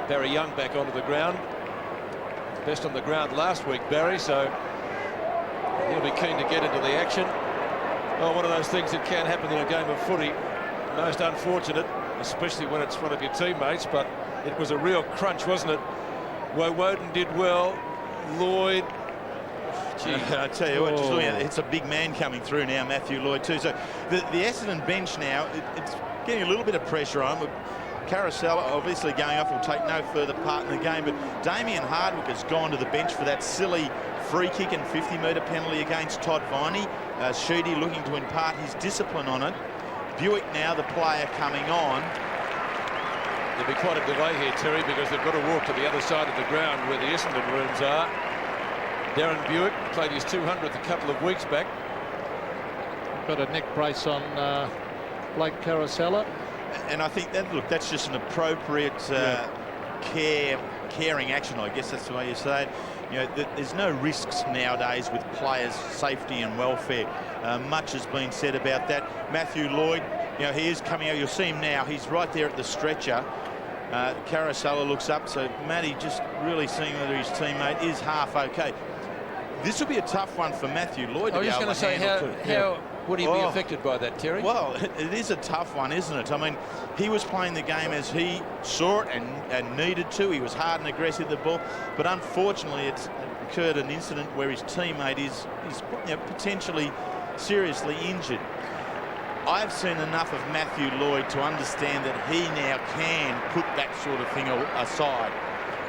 Barry Young back onto the ground. Best on the ground last week, Barry, so he'll be keen to get into the action. Oh, one of those things that can happen in a game of footy. Most unfortunate, especially when it's one of your teammates, but it was a real crunch, wasn't it? Woden did well. Lloyd, gee, I tell you what, just looking at it, it's a big man coming through now, Matthew Lloyd too. So the Essendon bench now, it's getting a little bit of pressure on. Carousel obviously going off will take no further part in the game, but Damien Hardwick has gone to the bench for that silly free kick and 50-metre penalty against Todd Viney. Sheedy looking to impart his discipline on it. Buick now the player coming on. There'll be quite a delay here, Terry, because they've got to walk to the other side of the ground where the Essendon rooms are. Darren Buick played his 200th a couple of weeks back. Got a neck brace on Blake Carousel. And I think that, look, that's just an appropriate caring action, I guess that's the way you say it. You know, there's no risks nowadays with players' safety and welfare. Much has been said about that. Matthew Lloyd, you know, he is coming out. You'll see him now. He's right there at the stretcher. Carousel looks up, so Matty just really seeing whether his teammate is half okay. This will be a tough one for Matthew Lloyd to be able to handle. How would he be affected by that, Terry? Well, it is a tough one, isn't it? I mean, he was playing the game as he saw it and needed to. He was hard and aggressive at the ball, but unfortunately it's occurred an incident where his teammate is you know, potentially seriously injured. I've seen enough of Matthew Lloyd to understand that he now can put that sort of thing aside.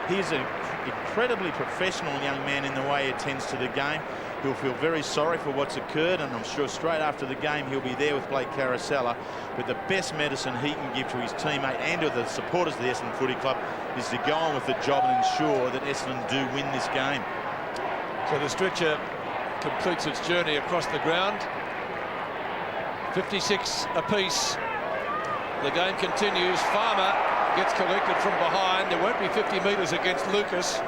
He's an incredibly professional young man in the way he attends to the game. He'll feel very sorry for what's occurred, and I'm sure straight after the game he'll be there with Blake Carousel. But the best medicine he can give to his teammate and to the supporters of the Essendon Footy Club is to go on with the job and ensure that Essendon do win this game. So the stretcher completes its journey across the ground. 56 apiece. The game continues. Farmer gets collected from behind. There won't be 50 metres against Lucas.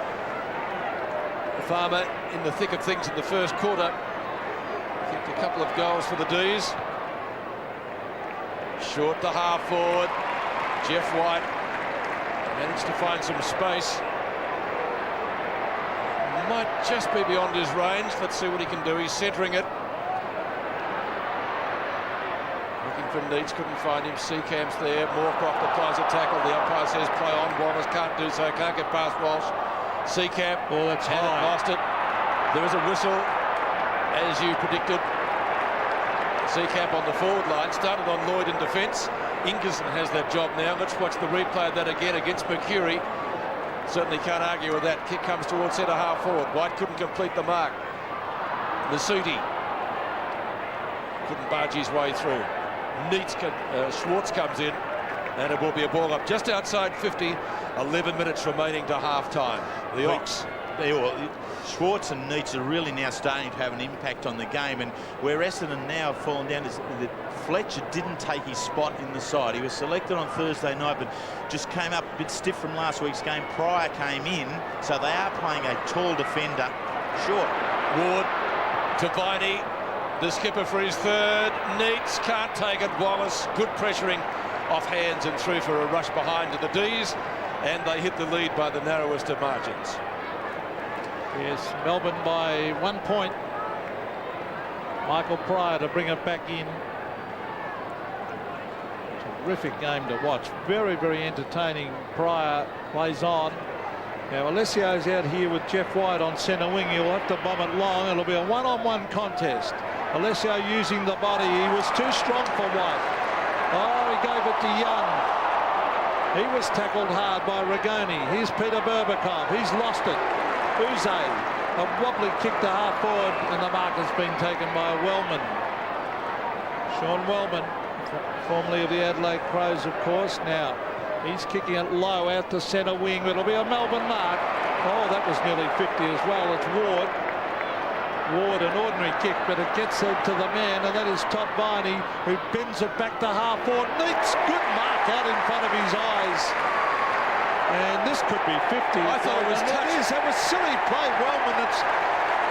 Farmer in the thick of things in the first quarter. Kicked a couple of goals for the D's. Short to half forward. Jeff White managed to find some space. Might just be beyond his range. Let's see what he can do. He's centering it. Looking for Neitz, couldn't find him. Seacamp's there. Moorcroft applies a tackle. The umpire says play on. Wallace can't do so. Can't get past Walsh. Seacamp. Oh, that's high. Lost it. There was a whistle, as you predicted. Seacamp on the forward line. Started on Lloyd in defence. Ingerson has that job now. Let's watch the replay of that again against Mercury. Certainly can't argue with that. Kick comes towards centre half forward. White couldn't complete the mark. Nasuti couldn't barge his way through. Neitz, Schwarz comes in, and it will be a ball up just outside 50. 11 minutes remaining to half-time. The Ox. Schwarz and Neitz are really now starting to have an impact on the game, and where Essendon now have fallen down is that Fletcher didn't take his spot in the side. He was selected on Thursday night, but just came up a bit stiff from last week's game. Pryor came in, so they are playing a tall defender. Short. Ward to Viney, the skipper for his third. Neitz can't take it. Wallace, good pressuring off hands and through for a rush behind to the D's, and they hit the lead by the narrowest of margins. Yes, Melbourne by 1 point. Michael Pryor to bring it back in. Terrific game to watch. Very, very entertaining. Pryor plays on. Now Alessio's out here with Jeff White on centre wing. He'll have to bomb it long. It'll be a one-on-one contest. Alessio using the body. He was too strong for White. Oh, he gave it to Young. He was tackled hard by Rigoni. Here's Peter Berbatov. He's lost it. Uze, a wobbly kick to half forward, and the mark has been taken by Wellman. Sean Wellman, formerly of the Adelaide Crows, of course. Now he's kicking it low out to centre wing. It'll be a Melbourne mark. Oh, that was nearly 50 as well. It's Ward. Ward, an ordinary kick, but it gets it to the man, and that is Todd Viney, who bends it back to half forward. Neitz, good mark out in front of his eyes. And this could be 50. I thought it was touch. That was silly play, Wellman.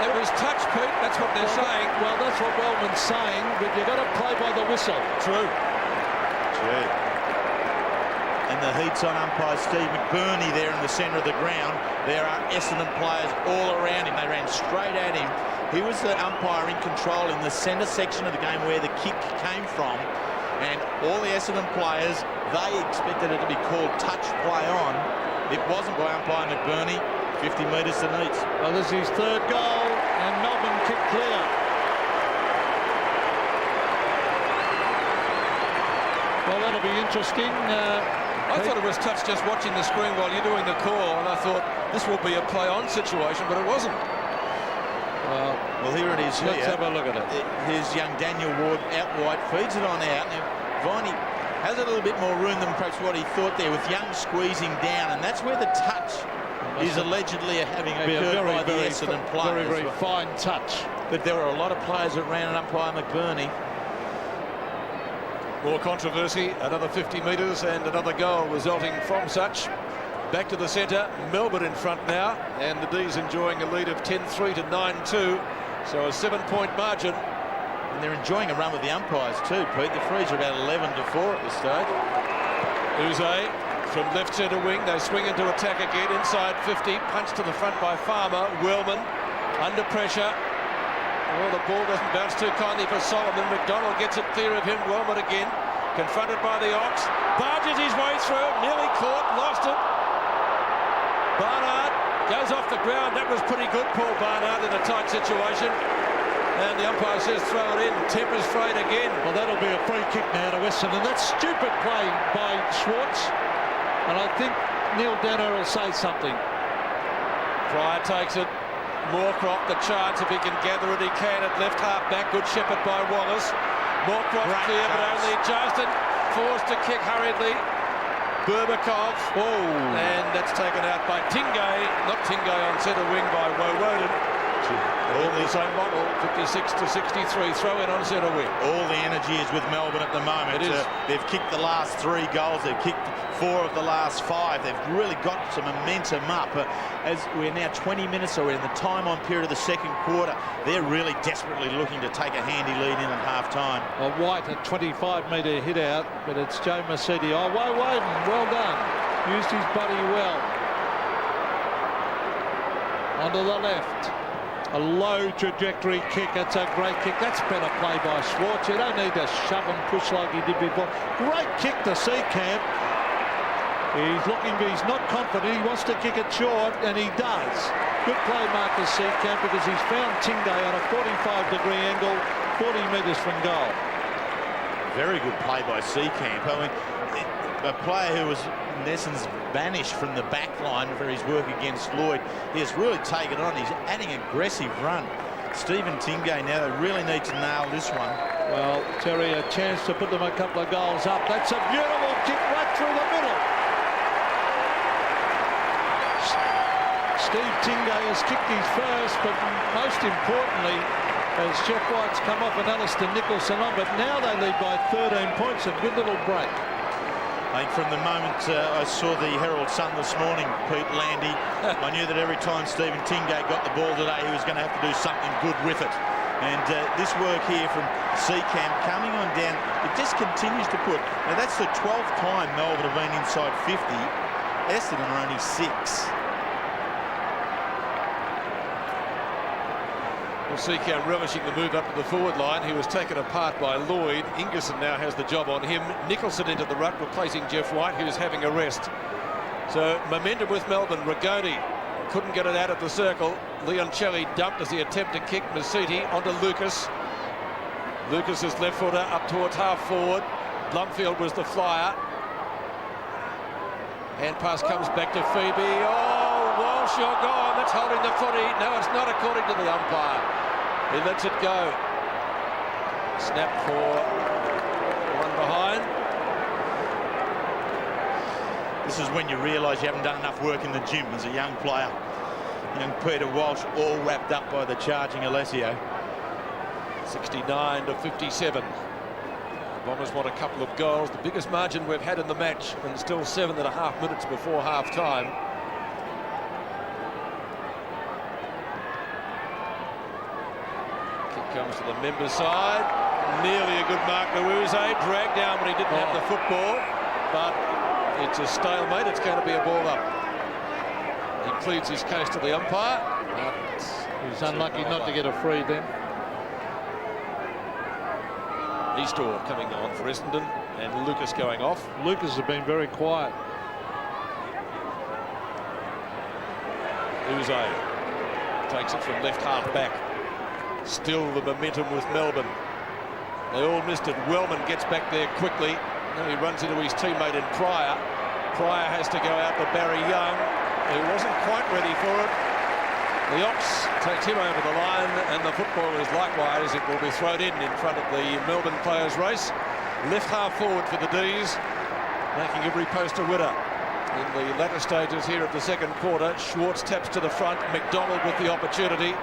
It was touch, Pete. That's what they're saying. Well, that's what Wellman's saying, but you've got to play by the whistle. True. Gee. And the heat's on umpire Steve McBurney there in the centre of the ground. There are Essendon players all around him. They ran straight at him. He was the umpire in control in the centre section of the game where the kick came from. And all the Essendon players, they expected it to be called touch play on. It wasn't by umpire McBurney. 50 metres to Neitz. Well, this is his third goal, and Melbourne kick clear. Well, that'll be interesting. I thought it was touch just watching the screen while you're doing the call, and I thought this will be a play-on situation, but it wasn't. Well, here it is. Let's have a look at it. Here's young Daniel Ward out wide, feeds it on out. Now, Viney has a little bit more room than perhaps what he thought there, with Young squeezing down, and that's where the touch is allegedly having occurred by the Essendon players. Very, very fine touch. But there were a lot of players that ran it up by McBurney. More controversy, another 50 metres and another goal resulting from such. Back to the centre, Melbourne in front now, and the D's enjoying a lead of 10-3 to 9-2, so a 7-point margin. And they're enjoying a run with the umpires too, Pete. The frees are about 11-4 at this stage. Uze from left centre wing, they swing into attack again, inside 50, punched to the front by Farmer. Wellman under pressure. Oh, the ball doesn't bounce too kindly for Solomon. McDonald gets it clear of him. Wellman again, confronted by the Ox, barges his way through, nearly caught, lost it. Barnard goes off the ground. That was pretty good, Paul Barnard, in a tight situation. And the umpire says throw it in. Tempers frayed again. Well, that'll be a free kick now to Essendon. And that's stupid play by Schwarz. And I think Neil Danner will say something. Pryor takes it. Moorcroft, the chance, if he can gather it, he can. At left half back, good shepherd by Wallace. Moorcroft clear, but only Justin forced to kick hurriedly. Berbatov, and that's taken out by Tingay, not Tingay on centre wing by Woden. All the same model, 56 to 63, throw in on centre wing. All the energy is with Melbourne at the moment. They've kicked the last 3 goals. They've kicked 4 of the last 5. They've really got some momentum up. As we're now 20 minutes, so we're in the time-on period of the second quarter, they're really desperately looking to take a handy lead in at half-time. Well, White, a 25-metre hit out, but it's Joe Mercedes. Oh, Woden, well done. Used his body well. Onto the left. A low trajectory kick. It's a great kick. That's better play by Schwarz. You don't need to shove and push like he did before. Great kick to Seacamp. He's looking, but he's not confident. He wants to kick it short, and he does. Good play, Marcus Seacamp, because he's found Tingay on a 45-degree angle, 40 metres from goal. Very good play by Seacamp. I mean, a player who was, in essence, banished from the back line for his work against Lloyd. He has really taken on. He's adding aggressive run. Stephen Tingay now, they really need to nail this one. Well, Terry, a chance to put them a couple of goals up. That's a beautiful kick right through the middle. Steve Tingay has kicked his first, but most importantly, as Jeff White's come off and Alistair Nicholson on, but now they lead by 13 points. A good little break. I think from the moment I saw the Herald Sun this morning, Pete Landy, I knew that every time Stephen Tingay got the ball today, he was going to have to do something good with it. And this work here from Seacamp coming on down, it just continues to put. Now that's the 12th time Melbourne have been inside 50. Essendon are only 6. Seacam relishing the move up to the forward line. He was taken apart by Lloyd. Ingerson now has the job on him. Nicholson into the ruck, replacing Jeff White, who's having a rest. So momentum with Melbourne. Rigoni couldn't get it out of the circle. Leoncelli dumped as he attempted to kick Masiti onto Lucas. Lucas's left footer up towards half forward. Blumfield was the flyer. Hand pass comes back to Phoebe. Oh, Walsh, you're gone. That's holding the footy. No, it's not, according to the umpire. He lets it go. Snap for one behind. This is when you realise you haven't done enough work in the gym as a young player. Young Peter Walsh all wrapped up by the charging Alessio. 69 to 57. Bombers want a couple of goals. The biggest margin we've had in the match, and still 7.5 minutes before half-time. Kick comes to the members' side. Nearly a good mark to Uze. Dragged down when he didn't have the football. But it's a stalemate. It's going to be a ball up. He pleads his case to the umpire. He's unlucky not to get a free then. Eastor coming on for Essendon, and Lucas going off. Lucas has been very quiet. Uze takes it from left half back. Still the momentum with Melbourne. They all missed it. Wellman gets back there quickly. Now he runs into his teammate in Pryor. Pryor has to go out to Barry Young, who wasn't quite ready for it. The Ox takes him over the line, and the football is likewise. It will be thrown in front of the Melbourne players' race. Left half forward for the D's, making every post a winner. In the latter stages here of the second quarter, Schwarz taps to the front. McDonald with the opportunity.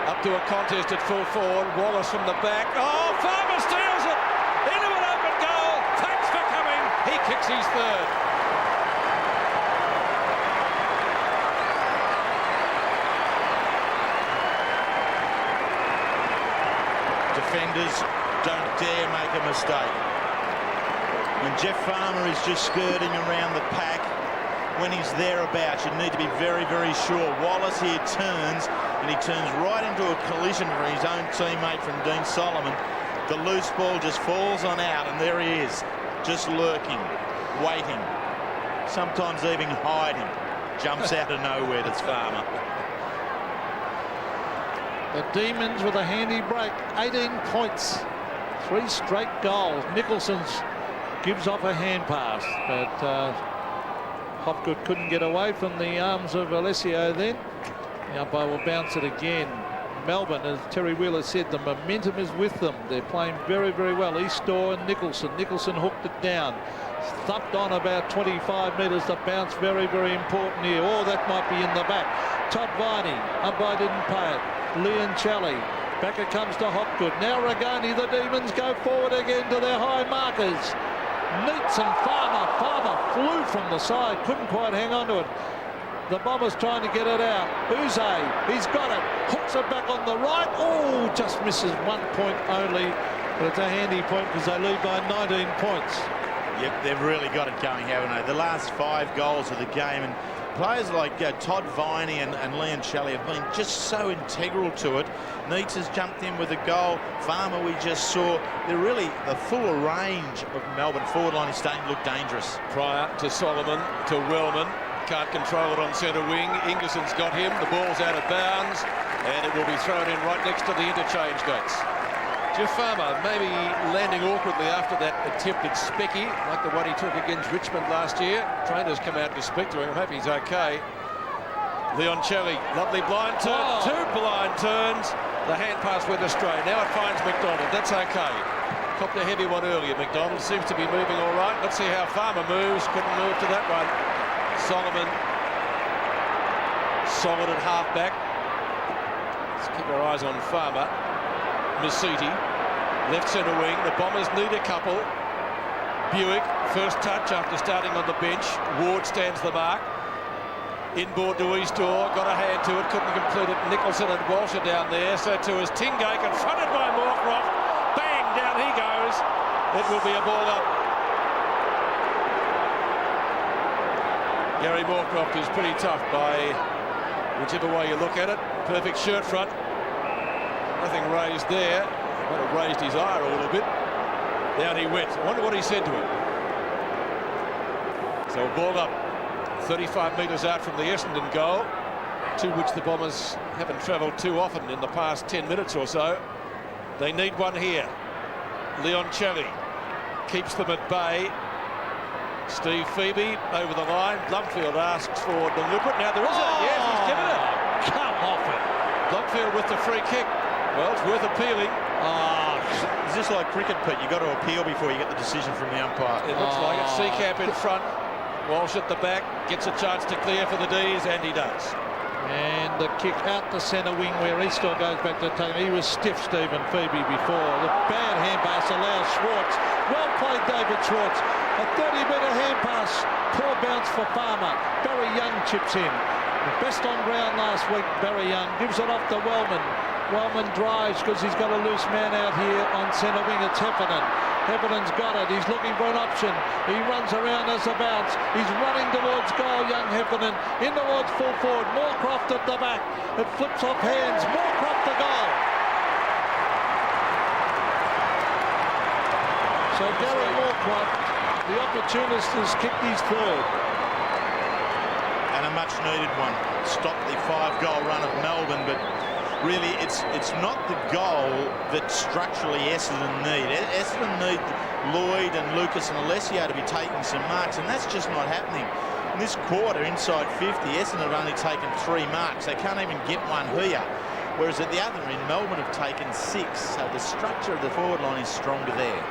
Up to a contest at full forward. Wallace from the back. Oh, Farmer steals it! Into an open goal. Thanks for coming. He kicks his third. Defenders don't dare make a mistake. When Jeff Farmer is just skirting around the pack, when he's thereabouts, you need to be very, very sure. Wallace here turns, and he turns right into a collision for his own teammate from Dean Solomon. The loose ball just falls on out, and there he is, just lurking, waiting, sometimes even hiding. Jumps out of nowhere, that's Farmer. The Demons with a handy break, 18 points, 3 straight goals. Nicholson's gives off a hand pass, but Hopgood couldn't get away from the arms of Alessio then. The umpire will bounce it again. Melbourne, as Terry Wheeler said, the momentum is with them. They're playing very, very well. Eastor and Nicholson. Nicholson hooked it down. Thumped on about 25 metres. The bounce very, very important here. Oh, that might be in the back. Todd Viney. Umpire didn't pay it. Leoncelli. Back it comes to Hopgood. Now Rigoni. The Demons go forward again to their high markers. Neitz and Farmer. Farmer flew from the side. Couldn't quite hang on to it. The Bombers trying to get it out. Uze, he's got it. Hooks it back on the right. Oh, just misses 1 point only. But it's a handy point because they lead by 19 points. Yep, they've really got it going, haven't they? The last 5 goals of the game, and players like Todd Viney and Leoncelli have been just so integral to it. Neitz has jumped in with a goal. Farmer, we just saw. They're really the full range of Melbourne forward line is starting to look dangerous. Pryor to Solomon to Wellman. Can't control it on centre wing. Ingerson's got him. The ball's out of bounds, and it will be thrown in right next to the interchange gates. Jeff Farmer maybe landing awkwardly after that attempted specky, like the one he took against Richmond last year. Trainers come out to speak to him. I hope he's okay. Leoncelli, lovely blind turn. Oh. 2 blind turns. The hand pass went astray. Now it finds McDonald. That's okay. Copped a heavy one earlier. McDonald seems to be moving all right. Let's see how Farmer moves. Couldn't move to that one. Solomon solid at half-back. Let's keep our eyes on Farmer. Masiti, left centre wing. The Bombers need a couple. Buick, first touch after starting on the bench. Ward stands the mark. Inboard to Eastor, got a hand to it, couldn't complete it. Nicholson and Walsh are down there. So too is Tingay, confronted by Moorcroft. Bang, down he goes. It will be a ball up. Gary Moorcroft is pretty tough by whichever way you look at it. Perfect shirt front. Nothing raised there. Might have raised his ire a little bit. Down he went. I wonder what he said to him. So a ball up 35 metres out from the Essendon goal, to which the Bombers haven't travelled too often in the past 10 minutes or so. They need one here. Lioncelli keeps them at bay. Steve Phoebe over the line. Blumfield asks for deliberate. Now there is a... Yes, he's given it. Come off it. Blumfield with the free kick. Well, it's worth appealing. Is this like cricket, Pete? You've got to appeal before you get the decision from the umpire. It looks like it. Seacamp in front. Walsh at the back. Gets a chance to clear for the D's, and he does. And the kick out the centre wing where he still goes back to take. He was stiff, Stephen Phoebe, before. The bad hand pass allows Schwarz. Well played, David Schwarz. A 30-metre hand pass. Poor bounce for Farmer. Barry Young chips in. The best on ground last week, Barry Young. Gives it off to Wellman. Wellman drives because he's got a loose man out here on centre wing. It's Heffernan. Heffernan got it. He's looking for an option. He runs around as a bounce. He's running towards goal, young Heffernan. In towards full forward. Moorcroft at the back. It flips off hands. Moorcroft to goal. So Gary Moorcroft, the opportunist, has kicked his third. And a much needed one. Stopped the 5-goal run of Melbourne, but really it's not the goal that structurally Essendon need. Essendon need Lloyd and Lucas and Alessio to be taking some marks, and that's just not happening. In this quarter, inside 50, Essendon have only taken 3 marks. They can't even get one here. Whereas at the other end, Melbourne have taken 6. So the structure of the forward line is stronger there.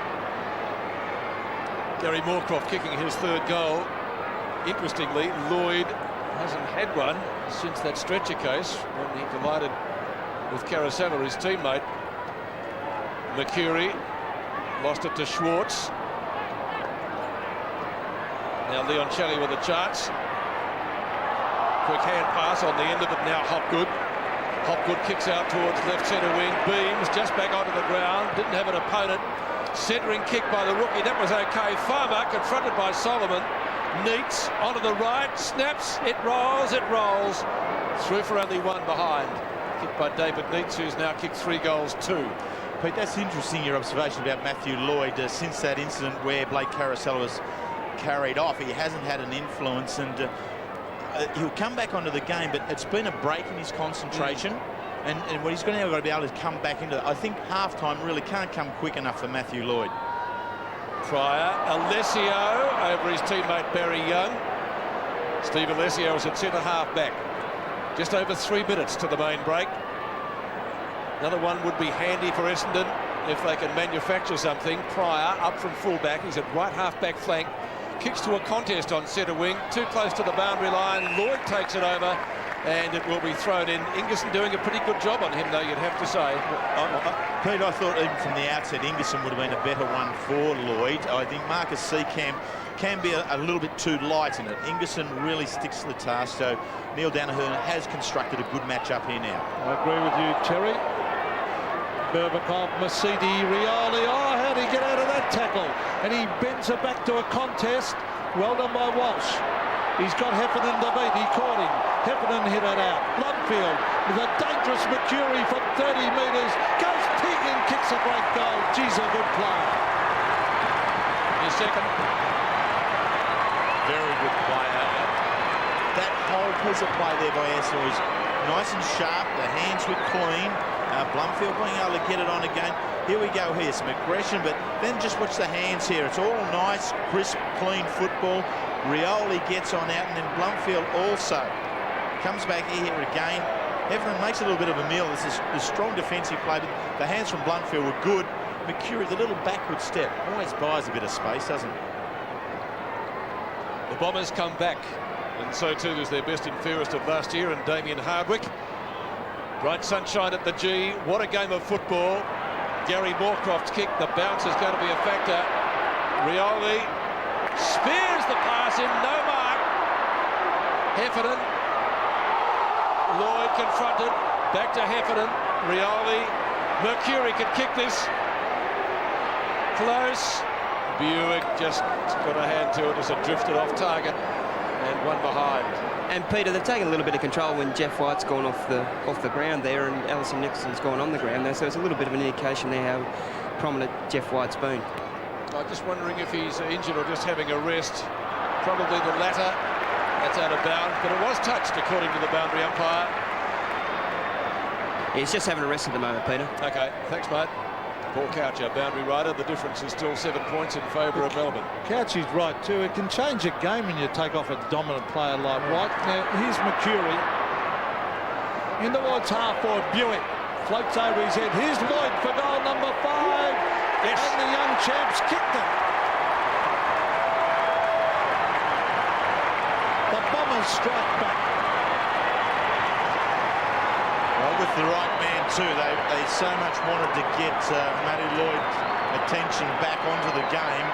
Gary Moorcroft kicking his third goal. Interestingly, Lloyd hasn't had one since that stretcher case when he collided with Carousel, his teammate. Mercury lost it to Schwarz. Now Lioncelli with a chance. Quick hand pass on the end of it now. Hopgood. Hopgood kicks out towards left centre wing. Beams just back onto the ground. Didn't have an opponent. Centering kick by the rookie. That was okay. Farmer confronted by Solomon. Neitz onto the right. Snaps. It rolls. It rolls. Through for only one behind. Kicked by David Neitz, who's now kicked 3 goals too. Pete, that's interesting, your observation about Matthew Lloyd. Since that incident where Blake Carousel was carried off, he hasn't had an influence, and he'll come back onto the game, but it's been a break in his concentration. And what he's going to be able to come back into, I think half-time really can't come quick enough for Matthew Lloyd. Pryor, Alessio over his teammate Barry Young. Steve Alessio is at centre half back. Just over 3 minutes to the main break. Another one would be handy for Essendon if they can manufacture something. Pryor up from full-back. He's at right half-back flank. Kicks to a contest on centre wing. Too close to the boundary line. Lloyd takes it over, and it will be thrown in. Ingerson doing a pretty good job on him, though, you'd have to say. Pete, I thought even from the outset, Ingerson would have been a better one for Lloyd. I think Marcus Seacamp can be a little bit too light in it. Ingerson really sticks to the task, so Neil Danaher has constructed a good match up here now. I agree with you, Terry. Berbatov, Masidi, Rioli. Oh, how did he get out of that tackle? And he bends it back to a contest. Well done by Walsh. He's got Heffernan to beat. He caught him. Heffernan hit it out. Bloodfield with a dangerous Mercury from 30 metres. Goes pig and kicks a great goal. Geez, a good play. His second. Very good play. That whole piece of play there by Essendon was nice and sharp. The hands were clean. Blumfield being able to get it on again. Here we go here, some aggression, but then just watch the hands here. It's all nice, crisp, clean football. Rioli gets on out, and then Blumfield also comes back here again. Heffernan makes a little bit of a meal. This is a strong defensive play, but the hands from Blumfield were good. Mercury, the little backward step, always buys a bit of space, doesn't it? The Bombers come back, and so too is their best and fairest of last year, and Damien Hardwick. Bright sunshine at the G. What a game of football. Gary Moorcroft's kick. The bounce is going to be a factor. Rioli spears the pass in. No mark. Heffernan. Lloyd confronted. Back to Heffernan. Rioli. Mercury could kick this. Close. Buick just got a hand to it as it drifted off target. and one behind. And Peter, they've taken a little bit of control when Jeff White's gone off the ground there, and Alison Nicholson's gone on the ground there. So it's a little bit of an indication there how prominent Jeff White's been. I'm just wondering if he's injured or just having a rest. Probably the latter. That's out of bounds, but it was touched according to the boundary umpire. He's just having a rest at the moment, Peter. Okay, thanks, mate. Paul Couch, our boundary rider. The difference is still 7 points in favour of Melbourne. Couch is right too. It can change a game when you take off a dominant player like White. Now here's Mercury in towards half forward. Buick floats over his head. Here's Lloyd for goal number 5. Yes. And the young champs kicked it. The Bombers strike back. Well, with the right man too, they so much wanted to get Matty Lloyd's attention back onto the game,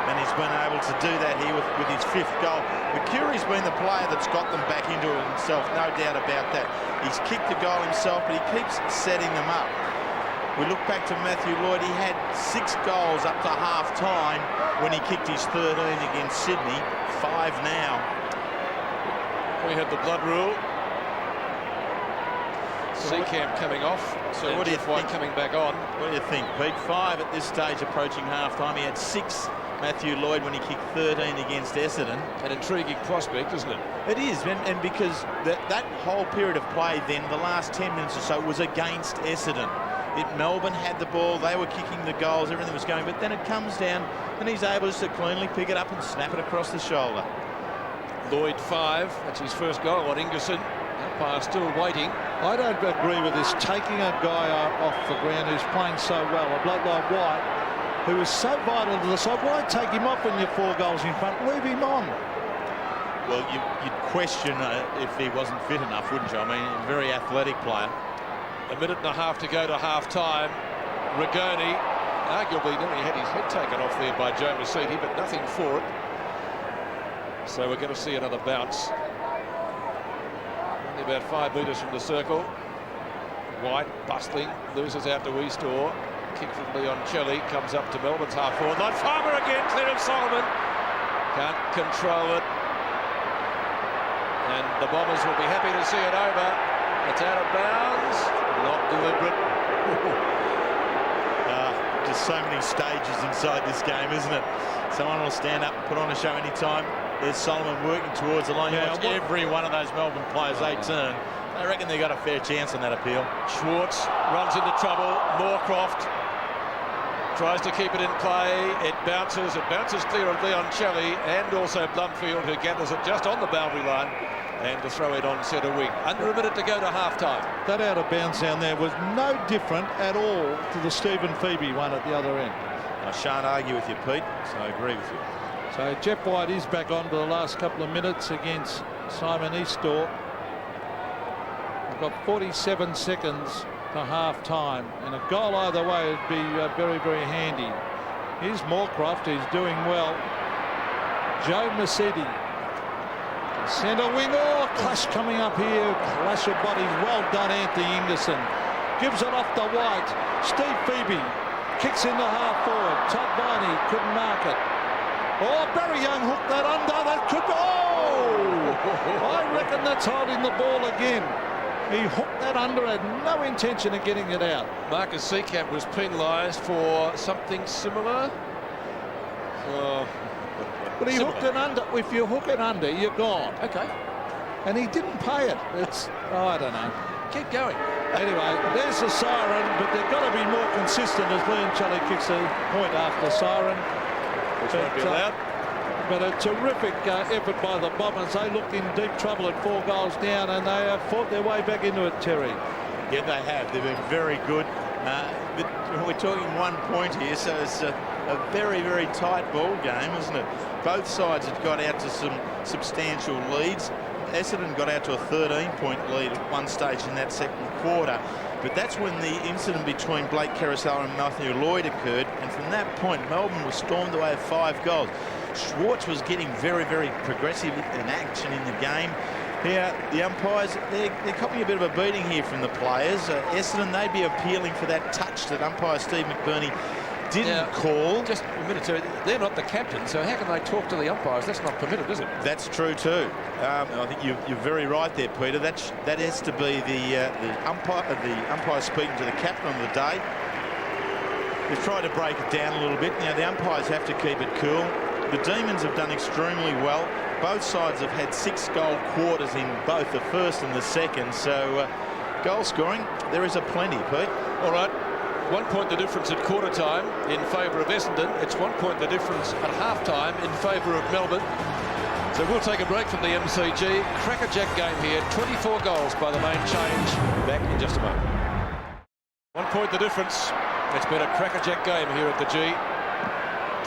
and he's been able to do that here with his 5th goal. Mercury's been the player that's got them back into it himself, no doubt about that. He's kicked the goal himself, but he keeps setting them up. We look back to Matthew Lloyd. He had 6 goals up to half-time when he kicked his 13 against Sydney. 5 now. We had the blood rule. Seacamp coming off. So what do you think? Coming back on. What do you think, Pete? 5 at this stage approaching half-time. He had 6, Matthew Lloyd, when he kicked 13 against Essendon. An intriguing prospect, isn't it? It is, and because that whole period of play then, the last 10 minutes or so, was against Essendon. Melbourne had the ball, they were kicking the goals, everything was going, but then it comes down and he's able just to cleanly pick it up and snap it across the shoulder. Lloyd 5, that's his first goal on Ingerson. Umpire still waiting. I don't agree with this, taking a guy off the ground who's playing so well. A bloke like White, who is so vital to the side. Why take him off when you're 4 goals in front? Leave him on. Well, you'd question if he wasn't fit enough, wouldn't you? I mean, a very athletic player. A minute and a half to go to half-time. Rigoni arguably nearly had his head taken off there by Joe Mercedes, but nothing for it. So we're going to see another bounce. Only about 5 metres from the circle. White bustling, loses out to Eastor. Kick from Leon Celli, comes up to Melbourne's half-forward line. Farmer again, clear of Solomon. Can't control it. And the Bombers will be happy to see it over. It's out of bounds. Not deliberate. Just so many stages inside this game, isn't it? Someone will stand up and put on a show anytime. There's Solomon working towards the line. Yeah, you watch every one of those Melbourne players, they turn. I reckon they got a fair chance on that appeal. Schwarz runs into trouble. Moorcroft tries to keep it in play. It bounces clear of Leon Celli and also Blumfield, who gathers it just on the boundary line. And to throw it on centre wing. Under a minute to go to half-time. That out of bounds down there was no different at all to the Stephen Phoebe one at the other end. I shan't argue with you, Pete, so I agree with you. So Jeff White is back on for the last couple of minutes against Simon Eastor. We've got 47 seconds to half-time, and a goal either way would be very, very handy. Here's Moorcroft, who's doing well. Joe Mercedes. Centre wing, clash coming up here, clash of bodies. Well done, Anthony Ingerson. Gives it off to White. Steve Phoebe kicks into half forward. Todd Viney couldn't mark it. Oh, Barry Young hooked that under. That could be. Oh! I reckon that's holding the ball again. He hooked that under, had no intention of getting it out. Marcus Seacamp was penalised for something similar. But he hooked it under. If you hook it under, you're gone. Okay. And he didn't pay it. It's, I don't know. Keep going. Anyway, there's the siren, but they've got to be more consistent as Leon Celli kicks a point after siren. Which won't be allowed. But a terrific effort by the Bombers. They looked in deep trouble at 4 goals down, and they have fought their way back into it, Terry. Yeah, they have. They've been very good. But we're talking 1 point here, so it's a very, very tight ball game, isn't it? Both sides have got out to some substantial leads. Essendon got out to a 13-point lead at one stage in that second quarter. But that's when the incident between Blake Carousel and Matthew Lloyd occurred. And from that point, Melbourne was stormed away with 5 goals. Schwarz was getting very, very progressive in action in the game. Here, the umpires, they're copying a bit of a beating here from the players. Essendon, they'd be appealing for that touch that umpire Steve McBurney didn't call. Just a minute, so they're not the captain, so how can they talk to the umpires? That's not permitted, is it? That's true too. I think you're very right there, Peter. That has to be the umpire speaking to the captain on the day. They've tried to break it down a little bit. Now the umpires have to keep it cool. The Demons have done extremely well. Both sides have had 6 goal quarters in both the first and the second. So goal scoring, there is a plenty, Pete. All right. 1 point the difference at quarter time in favour of Essendon. It's 1 point the difference at half time in favour of Melbourne. So we'll take a break from the MCG. Crackerjack game here. 24 goals by the main change. Back in just a moment. 1 point the difference. It's been a crackerjack game here at the G.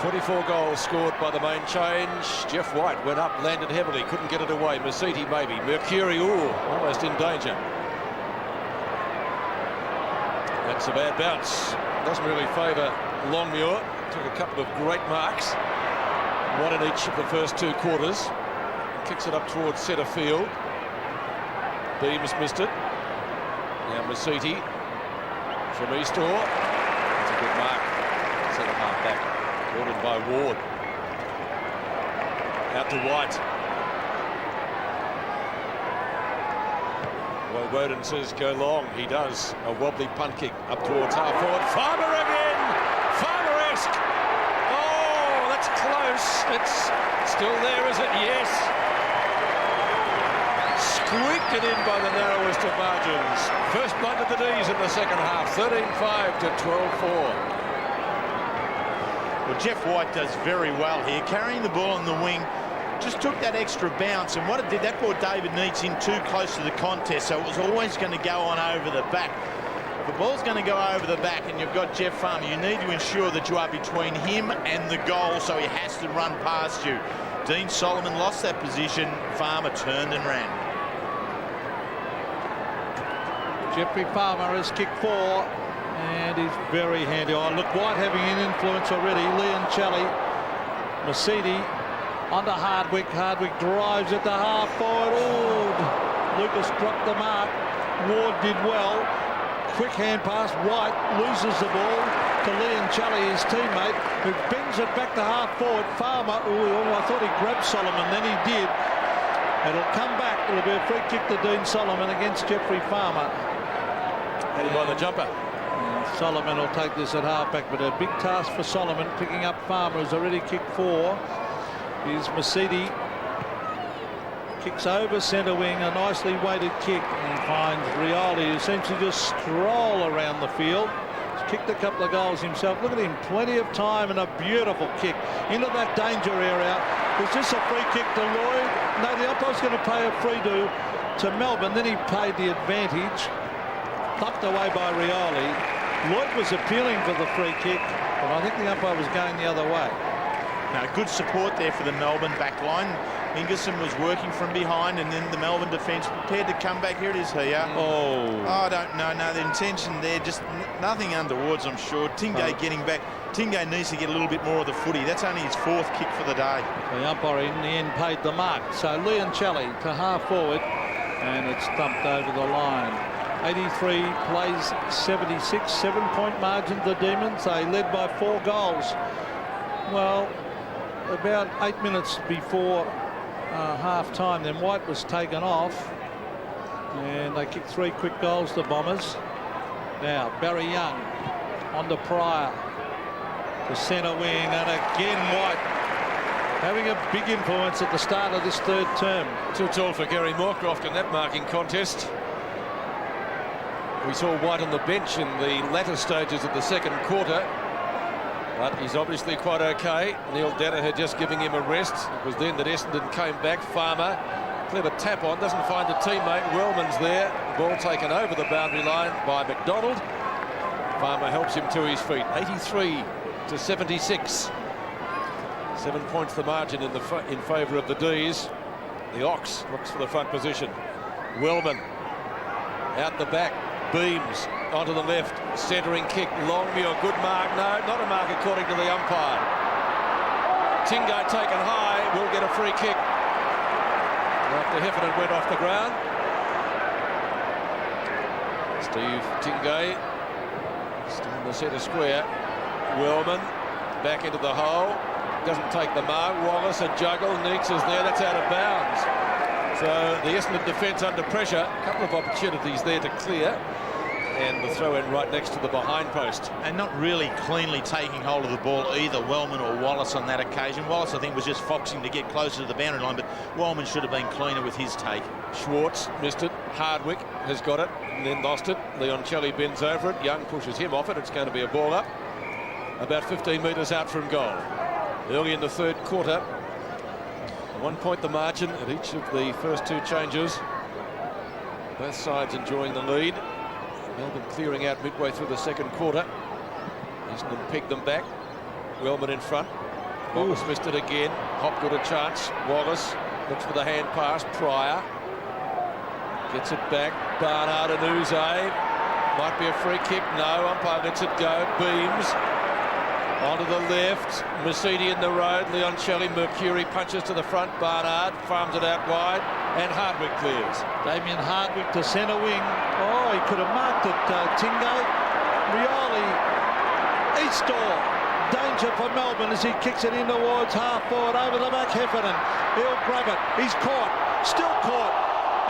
24 goals scored by the main change. Jeff White went up, landed heavily, couldn't get it away. Masiti maybe. Mercury, almost in danger. That's a bad bounce. Doesn't really favour Longmuir. Took a couple of great marks. 1 in each of the first 2 quarters. Kicks it up towards centre field. Beams missed it. Now Masiti from Eastor. That's a good mark. Centre half back. Brought in by Ward. Out to White. Well, Woden says go long. He does. A wobbly punt kick up towards half forward. Farmer again! Farmer-esque! Oh, that's close. It's still there, is it? Yes. Squeaked it in by the narrowest of margins. First blood of the D's in the second half. 13-5 to 12-4. Well, Jeff White does very well here, carrying the ball on the wing. Just took that extra bounce, and what it did, that brought David Neitz in too close to the contest, so it was always going to go on over the back. If the ball's going to go over the back and you've got Jeff Farmer, you need to ensure that you are between him and the goal, so he has to run past you. Dean Solomon lost that position. Farmer turned and ran. Jeffrey Farmer has kicked 4, and he's very handy. Oh, look, White having an influence already. Leon Challey, Masiti onto Hardwick. Hardwick drives at the half forward. Oh, Lucas dropped the mark. Ward did well. Quick hand pass. White loses the ball to Leon Challey, his teammate, who bends it back to half forward. Farmer, I thought he grabbed Solomon, then he did. It'll come back. It'll be a free kick to Dean Solomon against Jeffrey Farmer. Had him by the jumper. And Solomon will take this at halfback, but a big task for Solomon picking up Farmer, who's already kicked 4. Is Masiti. Kicks over centre wing, a nicely weighted kick, and finds Rioli, who seems to just stroll around the field. He's kicked a couple of goals himself. Look at him, plenty of time and a beautiful kick into that danger area. Is this a free kick to Lloyd? No, the umpire's going to pay a free to Melbourne. Then he paid the advantage. Plucked away by Rioli. Lloyd was appealing for the free kick, but I think the umpire was going the other way. Now, good support there for the Melbourne back line. Ingerson was working from behind, and then the Melbourne defence prepared to come back. Here it is here. Oh, I don't know. No, the intention there, just nothing underwards, I'm sure. Tingay getting back. Tingay needs to get a little bit more of the footy. That's only his 4th kick for the day. The umpire in the end paid the mark. So Leon Challey to half forward, and it's thumped over the line. 83 plays 76, 7-point margin to the Demons. They led by 4 goals. Well, about 8 minutes before half-time, then White was taken off, and they kicked 3 quick goals, the Bombers. Now, Barry Young on to Pryor, to centre wing, and again White having a big influence at the start of this 3rd term. Too tall for Gary Moorcroft in that marking contest. We saw White on the bench in the latter stages of the 2nd quarter, but he's obviously quite okay. Neil Danaher just giving him a rest. It was then that Essendon came back. Farmer, clever tap on, doesn't find a teammate. Wellman's there. The ball taken over the boundary line by McDonald. Farmer helps him to his feet. 83 to 76. 7 points the margin in favour of the D's. The Ox looks for the front position. Wellman out the back. Beams onto the left, centering kick. Longmuir, good mark. No, not a mark according to the umpire. Tingay taken high, will get a free kick after Heffernan went off the ground. Steve Tingay still in the centre square. Wellman back into the hole. Doesn't take the mark. Wallace a juggle. Neitz is there. That's out of bounds. So the Essendon defence under pressure. A couple of opportunities there to clear. And the throw in right next to the behind post. And not really cleanly taking hold of the ball either, Wellman or Wallace on that occasion. Wallace, I think, was just foxing to get closer to the boundary line, but Wellman should have been cleaner with his take. Schwarz missed it. Hardwick has got it and then lost it. Leoncelli bends over it. Young pushes him off it. It's going to be a ball up. About 15 metres out from goal. Early in the third quarter. 1 point the margin at each of the first two changes. Both sides enjoying the lead. Melbourne clearing out midway through the second quarter. Essendon picked them back. Wellman in front. Wallace missed it again. Hopgood a chance. Wallace looks for the hand pass. Pryor gets it back. Barnard and Uze. Might be a free kick. No, umpire lets it go. Beams onto the left. Mercedes in the road. Leoncelli. Mercury punches to the front. Barnard farms it out wide. And Hardwick clears. Damien Hardwick to centre wing. Oh, he could have marked it. Tingay. Rioli. Eastall. Danger for Melbourne as he kicks it in towards half forward over the back. Heffernan. He'll grab it. He's caught. Still caught.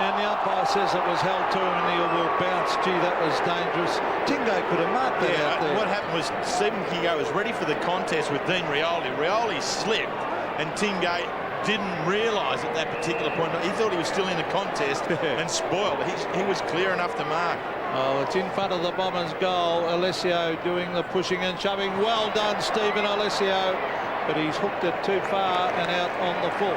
And the umpire says it was held to him and he will bounce. Gee, that was dangerous. Tingay could have marked that out there. What happened was Stephen Tingay was ready for the contest with Dean Rioli. Rioli slipped and Tingay didn't realise at that particular point. He thought he was still in the contest and spoiled. He was clear enough to mark. Oh, it's in front of the Bombers' goal. Alessio doing the pushing and shoving. Well done, Stephen Alessio. But he's hooked it too far and out on the full.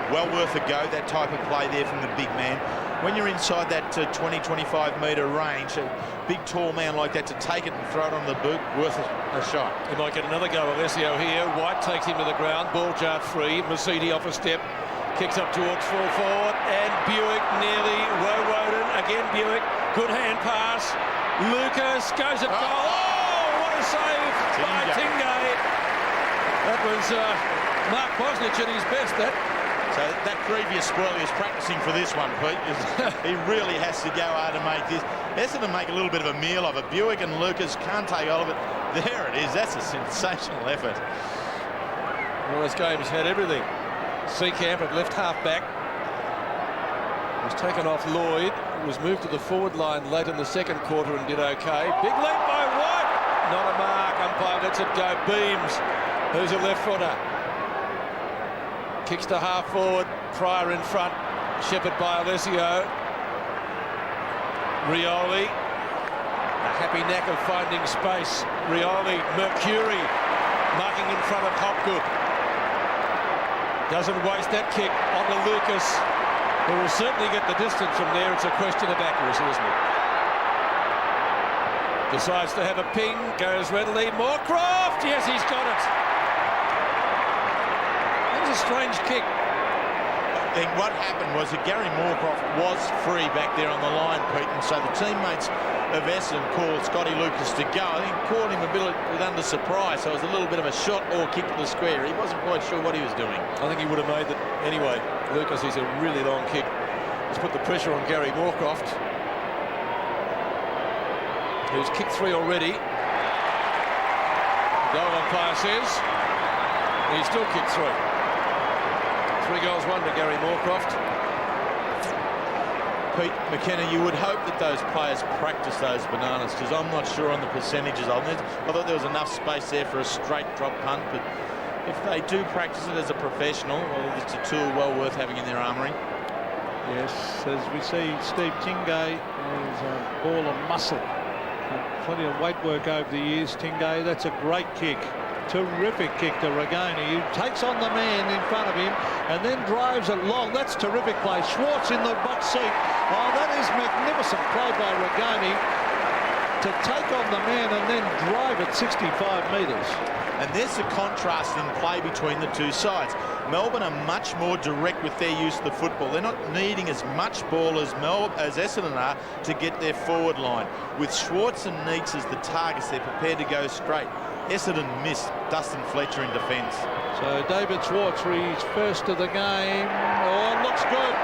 Well worth a go, that type of play there from the big man. When you're inside that 20-25 metre range, a big tall man like that to take it and throw it on the boot, worth a shot. He might get another go, Alessio here. White takes him to the ground. Ball jarred free. Mercedes off a step. Kicks up towards full forward. And Buick nearly Woden. Again Buick. Good hand pass. Lucas goes at goal. Oh, what a save by Tingay. That was Mark Bosnich at his best, that. So that previous spoil he was practicing for this one, Pete. He really has to go hard to make this. Essendon make a little bit of a meal of it. Buick and Lucas can't take all of it. There it is. That's a sensational effort. Well, this game's had everything. Seacamp at left half back was taken off Lloyd. Was moved to the forward line late in the second quarter and did okay. Big leap by White. Not a mark. Umpire lets it go. Beams. Who's a left footer? Kicks to half forward. Pryor in front. Shepherd by Alessio. Rioli. A happy knack of finding space. Rioli. Mercury marking in front of Hopgood. Doesn't waste that kick onto Lucas, who will certainly get the distance from there. It's a question of accuracy, isn't it? Decides to have a ping. Goes readily. Moorcroft. Yes, he's got it. A strange kick. I think what happened was that Gary Moorcroft was free back there on the line, Pete, and so the teammates of Essendon called Scotty Lucas to go. I think caught him a bit under surprise, so it was a little bit of a shot or kick to the square. He wasn't quite sure what he was doing. I think he would have made that anyway. Lucas is a really long kick. He's put the pressure on Gary Moorcroft, who's kicked 3 already. The goal umpire says he's still kicked 3. 3 goals, 1 to Gary Moorcroft. Pete McKenna, you would hope that those players practice those bananas, because I'm not sure on the percentages of it. I thought there was enough space there for a straight drop punt, but if they do practice it as a professional, well, it's a tool well worth having in their armoury. Yes, as we see, Steve Tingay is a ball of muscle. Plenty of weight work over the years. Tingay, that's a great kick. Terrific kick to Regani, who takes on the man in front of him and then drives it long. That's terrific play. Schwarz in the box seat. Oh, that is magnificent play by Regani to take on the man and then drive it 65 metres. And there's the contrast in play between the two sides. Melbourne are much more direct with their use of the football. They're not needing as much ball as Essendon are to get their forward line. With Schwarz and Neitz as the targets, they're prepared to go straight. Essendon missed Dustin Fletcher in defence. So David Schwarz, he's first of the game. Oh, looks good.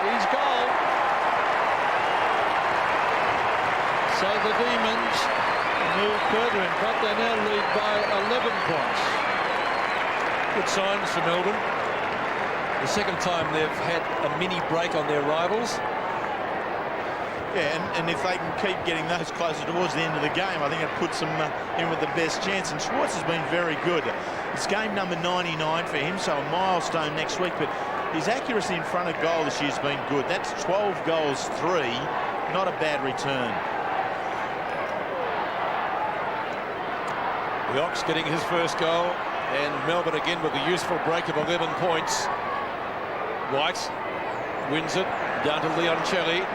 He's goal. So the Demons move further in front. They now lead by 11 points. Good signs for Melbourne. The second time they've had a mini break on their rivals. Yeah, and if they can keep getting those closer towards the end of the game, I think it puts them in with the best chance. And Schwarz has been very good. It's game number 99 for him, so a milestone next week. But his accuracy in front of goal this year has been good. That's 12 goals, 3. Not a bad return. The Ox getting his first goal, and Melbourne again with a useful break of 11 points. White wins it down to Leoncelli.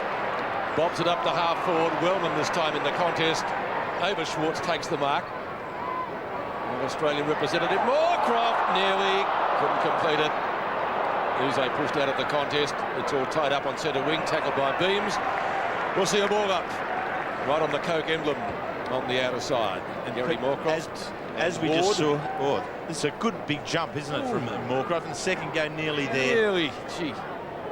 Bobs it up to half forward. Wellman this time in the contest. Over Schwarz takes the mark. And Australian representative Moorcroft nearly couldn't complete it. Uze pushed out of the contest. It's all tied up on centre wing, tackled by Beams. We'll see a ball up right on the Coke emblem on the outer side. And Gary Moorcroft. As we just saw, it's a good big jump, isn't it, from Moorcroft? And the second go nearly there. Nearly, gee.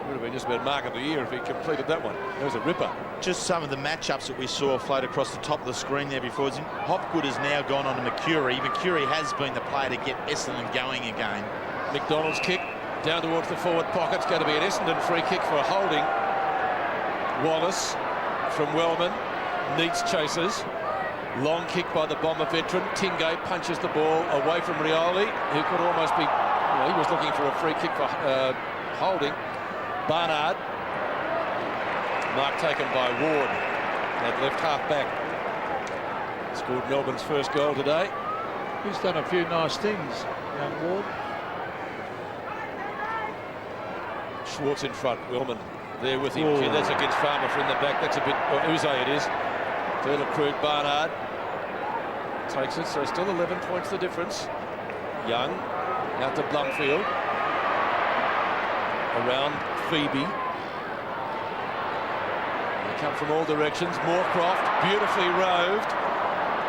Would have been just about mark of the year if he completed that one. That was a ripper. Just some of the matchups that we saw float across the top of the screen there before. Hopgood has now gone on to Mercury. Mercury has been the player to get Essendon going again. McDonald's kick down towards the forward pocket. It's going to be an Essendon free kick for a holding. Wallace from Wellman. Neitz chases. Long kick by the Bomber veteran. Tingay punches the ball away from Rioli, who could almost be... Well, he was looking for a free kick for holding. Barnard. Mark taken by Ward. That left half back. Scored Melbourne's first goal today. He's done a few nice things, young Ward. Schwarz in front. Wellman there with him. Gee, that's against Farmer in the back. That's a bit... Uze it is. Taylor Crude. Barnard takes it. So still 11 points the difference. Young out to Blumfield. Around Phoebe. They come from all directions. Moorcroft beautifully roved.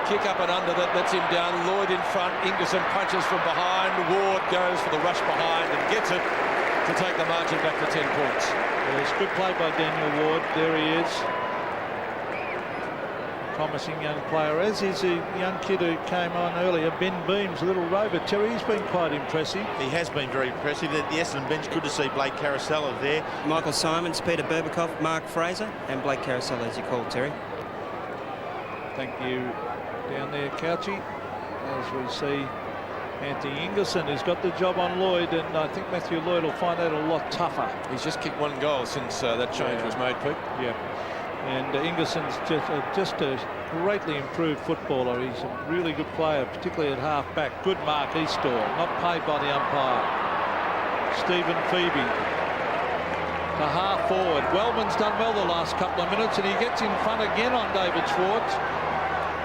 Kick up and under that lets him down. Lloyd in front. Ingerson punches from behind. Ward goes for the rush behind and gets it to take the margin back to 10 points. Well, it's good play by Daniel Ward. There he is. Promising young player, as is a young kid who came on earlier, Ben Beams, a little rover. Terry, he's been quite impressive. He has been very impressive. The Essendon bench, good to see Blake Carousella there. Michael Simons, Peter Berbakoff, Mark Fraser, and Blake Carousella, as you called, Terry. Thank you down there, Couchy. As we see Anthony Ingerson, who's got the job on Lloyd, and I think Matthew Lloyd will find that a lot tougher. He's just kicked one goal since that change was made, Pete. Yeah. And Ingerson's just a greatly improved footballer. He's a really good player, particularly at half-back. Good mark he scored, not paid by the umpire. Stephen Phoebe to half-forward. Wellman's done well the last couple of minutes, and he gets in front again on David Schwarz.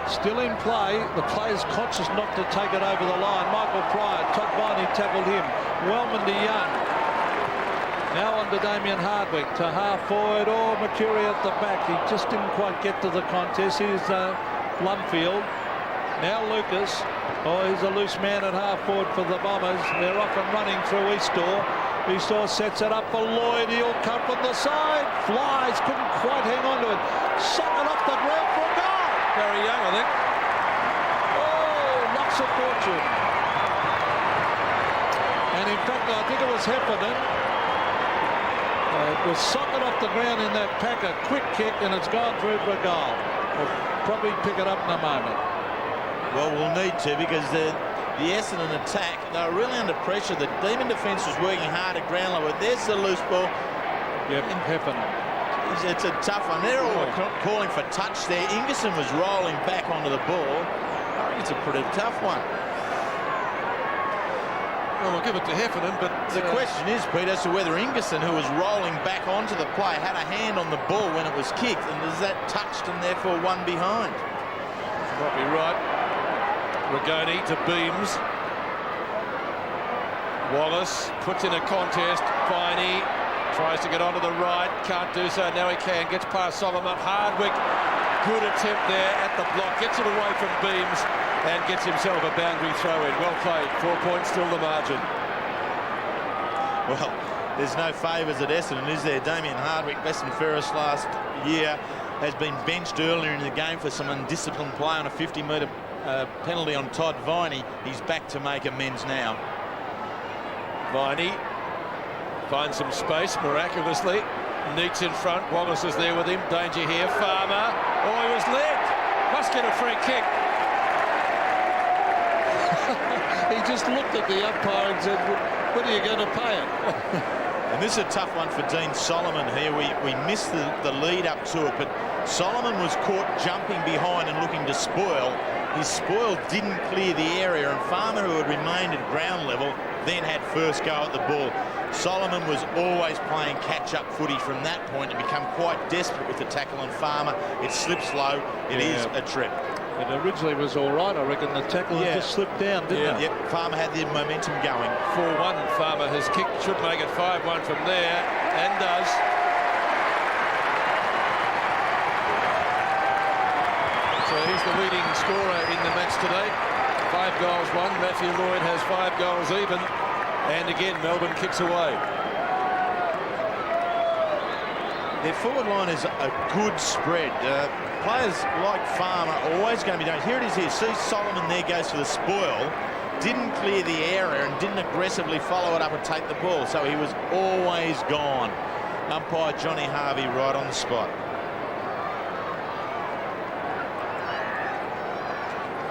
Still in play. The player's conscious not to take it over the line. Michael Pryor, Todd Viney tackled him. Wellman to Young. Now on to Damien Hardwick to half-forward. Mercury at the back. He just didn't quite get to the contest. Here's Blumfield. Now Lucas. He's a loose man at half-forward for the Bombers. They're off and running through Eastor. Eastor sets it up for Lloyd. He'll come from the side. Flies. Couldn't quite hang on to it. Socket off the ground for a goal. Very young, I think. Knocks of fortune. And in fact, I think it was Heffernan. It was socket off the ground in that pack, a quick kick, and it's gone through for a goal. We'll probably pick it up in a moment. Well, we'll need to, because the Essendon attack, they were really under pressure. The Demon defence was working hard at ground level. There's the loose ball. Yep, Heffernan. It's a tough one. They're all calling for touch there. Ingerson was rolling back onto the ball. I think it's a pretty tough one. Well, we'll give it to Heffernan, but the question is, Pete, as to whether Ingerson, who was rolling back onto the play, had a hand on the ball when it was kicked, and is that touched and therefore one behind? Might be right. Rigoni to Beams. Wallace puts in a contest. Viney tries to get onto the right, can't do so. Now he can. Gets past Solomon. Hardwick, good attempt there at the block. Gets it away from Beams and gets himself a boundary throw in. Well played. 4 points, still the margin. Well, there's no favours at Essendon, is there? Damien Hardwick, best and fairest last year. has been benched earlier in the game for some undisciplined play on a 50-metre penalty on Todd Viney. He's back to make amends now. Viney finds some space miraculously. Neitz in front. Wallace is there with him. Danger here. Farmer. Oh, he was led. Must get a free kick. He just looked at the umpire and said, "When are you going to pay it?" And this is a tough one for Dean Solomon here. We missed the lead up to it, but Solomon was caught jumping behind and looking to spoil. His spoil didn't clear the area, and Farmer, who had remained at ground level, then had first go at the ball. Solomon was always playing catch-up footy from that point and become quite desperate with the tackle on Farmer. It slips low. It is a trip. It originally was all right. I reckon the tackle just slipped down, didn't it? Yep, Farmer had the momentum going. 4-1. Farmer has kicked. Should make it 5-1 from there, and does. So he's the leading scorer in the match today. 5 goals won. Matthew Lloyd has 5 goals even. And again, Melbourne kicks away. Their forward line is a good spread. Players like Farmer are always going to be doing. Here it is here. See Solomon there goes for the spoil. Didn't clear the area and didn't aggressively follow it up and take the ball. So he was always gone. Umpire Johnny Harvey right on the spot.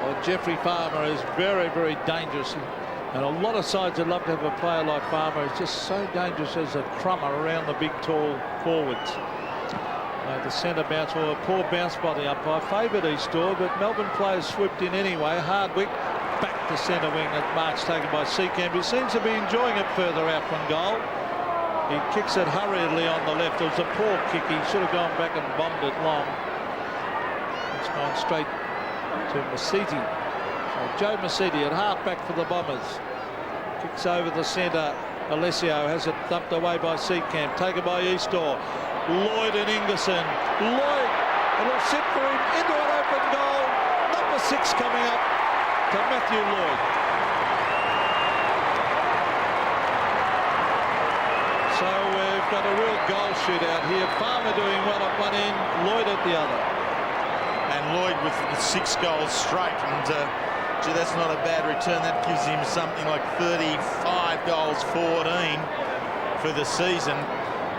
Well, Jeffrey Farmer is very, very dangerous. And a lot of sides would love to have a player like Farmer. He's just so dangerous as a crummer around the big, tall forwards. The centre bounce, or a poor bounce by the umpire, favoured Eastall, but Melbourne players swooped in anyway. Hardwick back to centre wing at march taken by Seacamp. He seems to be enjoying it further out from goal. He kicks it hurriedly on the left. It was a poor kick. He should have gone back and bombed it long. It's gone straight to Masiti. So Joe Masiti at half back for the Bombers. Kicks over the centre. Alessio has it dumped away by Seacamp. Taken by Eastall. Lloyd and Ingerson. Lloyd, it'll sit for him into an open goal. Number 6 coming up to Matthew Lloyd. So we've got a real goal shootout here. Farmer doing well at one end, Lloyd at the other. And Lloyd with 6 goals straight. And gee, that's not a bad return. That gives him something like 35 goals, 14 for the season.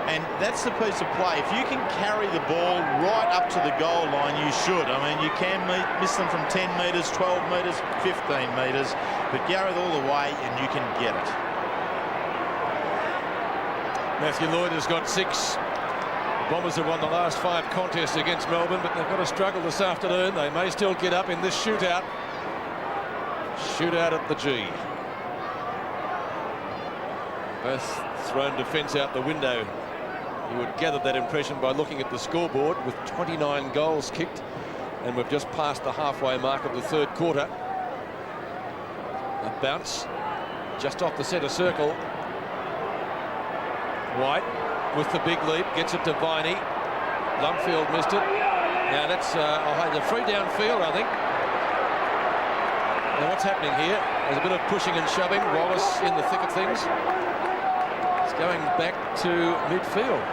And that's the piece of play. If you can carry the ball right up to the goal line, you should. I mean, you can miss them from 10 metres, 12 metres, 15 metres, but carry it all the way and you can get it. Matthew Lloyd has got 6. Bombers have won the last 5 contests against Melbourne, but they've got a struggle this afternoon. They may still get up in this shootout. Shootout at the G. Both thrown defence out the window. You would gather that impression by looking at the scoreboard with 29 goals kicked, and we've just passed the halfway mark of the 3rd quarter. A bounce just off the centre circle. White with the big leap gets it to Viney. Longfield missed it. Now that's the free downfield, I think. Now what's happening here? There's a bit of pushing and shoving. Wallace in the thick of things. It's going back to midfield.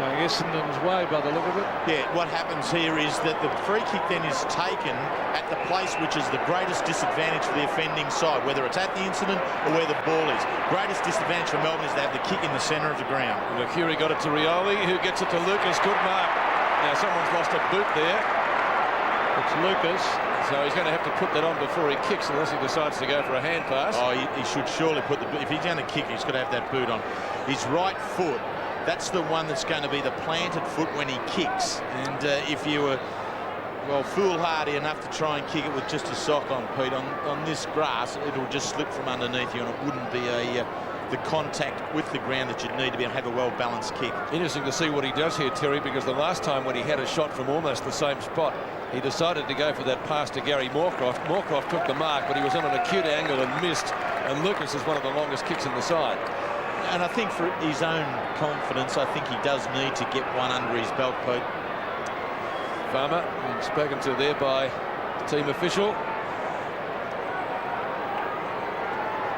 Going Essendon's way by the look of it. Yeah, what happens here is that the free kick then is taken at the place which is the greatest disadvantage for the offending side, whether it's at the incident or where the ball is. Greatest disadvantage for Melbourne is they have the kick in the centre of the ground. Mercury got it to Rioli, who gets it to Lucas. Good mark. Now someone's lost a boot there. It's Lucas. So he's going to have to put that on before he kicks, unless he decides to go for a hand pass. Oh, he should surely put the boot. If he's going to kick, he's got to have that boot on. His right foot, that's the one that's going to be the planted foot when he kicks. And if you were, well, foolhardy enough to try and kick it with just a sock on, Pete, on this grass, it'll just slip from underneath you and it wouldn't be the contact with the ground that you'd need to be able to have a well-balanced kick. Interesting to see what he does here, Terry, because the last time when he had a shot from almost the same spot, he decided to go for that pass to Gary Moorcroft. Moorcroft took the mark, but he was on an acute angle and missed. And Lucas is one of the longest kicks in the side. And I think for his own confidence, I think he does need to get one under his belt, Pete. Farmer, being spoken to there by the team official.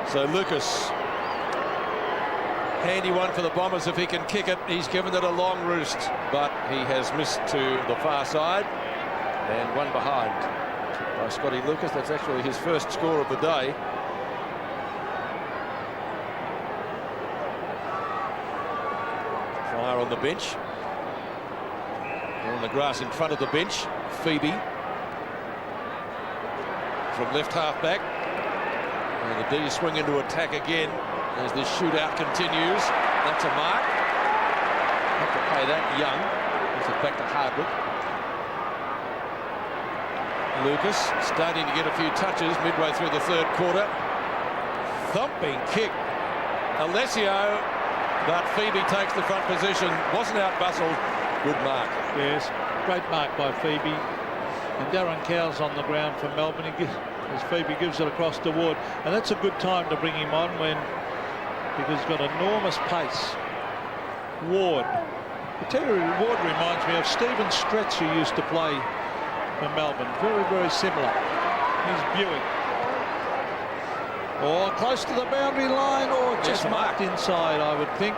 So Lucas Handy one for the Bombers if he can kick it. He's given it a long roost, but he has missed to the far side. And one behind by Scotty Lucas. That's actually his first score of the day. Fryer on the bench. On the grass in front of the bench. Phoebe. From left half back. And the D swing into attack again as this shootout continues. That's a mark. Have to play that young. Gives it back to Hardwick. Lucas starting to get a few touches midway through the third quarter. Thumping kick. Alessio, but Phoebe takes the front position. Wasn't out-bustled. Good mark. Yes, great mark by Phoebe. And Darren Cow's on the ground for Melbourne. As Phoebe gives it across to Ward. And that's a good time to bring him on because he's got enormous pace. Ward. I tell you, Ward reminds me of Stephen Stretch, who used to play for Melbourne. Very, very similar. He's Buick. Or close to the boundary line, or just marked inside, I would think.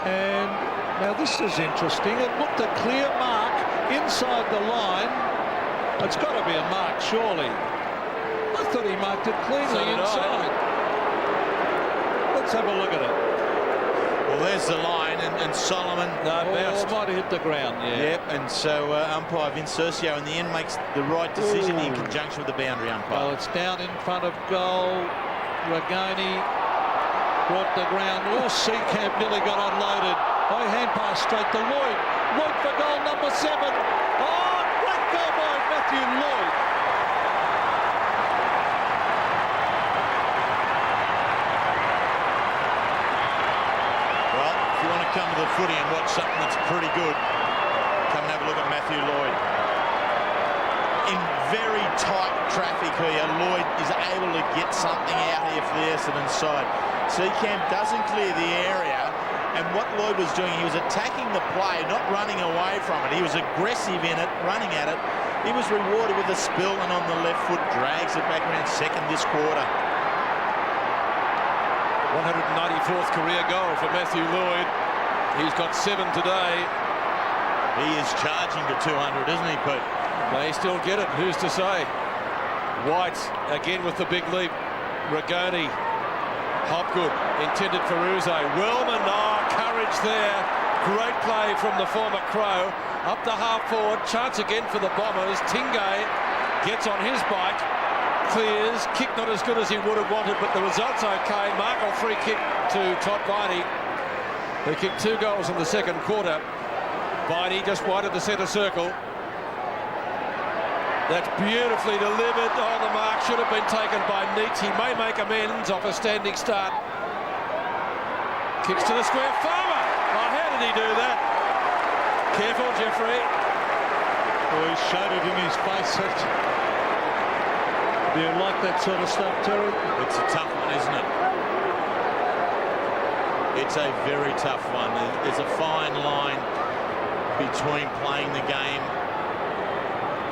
And now this is interesting. It looked a clear mark inside the line. It's got to be a mark, surely. I thought he marked it cleanly inside. Let's have a look at it. Well, there's the line, and Solomon bounced. Might have hit the ground, yeah. Yep, and so umpire Vince Curcio in the end makes the right decision in conjunction with the boundary umpire. Well, it's down in front of goal. Regani brought the ground. Oh, Seacamp nearly got unloaded. High hand pass straight to Lloyd. Lloyd for goal number 7. Oh, great goal by Matthew Lloyd. Come to the footy and watch something that's pretty good. Come and have a look at Matthew Lloyd. In very tight traffic here, Lloyd is able to get something out here for the Essendon side. Seacamp doesn't clear the area, and what Lloyd was doing, he was attacking the play, not running away from it. He was aggressive in it, running at it. He was rewarded with a spill, and on the left foot drags it back around second this quarter. 194th career goal for Matthew Lloyd. He's got 7 today. He is charging to 200, isn't he, Pete? May still get it. Who's to say? White again with the big leap. Regani. Hopgood intended for Uze. Wellman, courage there. Great play from the former Crow. Up the half forward. Chance again for the Bombers. Tingay gets on his bike. Clears. Kick not as good as he would have wanted, but the result's okay. Markle free kick to Todd Viney, who kicked 2 goals in the second quarter. Viney just wide of the centre circle. That's beautifully delivered. Oh, the mark should have been taken by Neitz. He may make amends off a standing start. Kicks to the square. Farmer! Oh, how did he do that? Careful, Jeffrey. Oh, he showed it in his face. Do you like that sort of stuff, Terry? It's a tough one, isn't it? It's a very tough one. There's a fine line between playing the game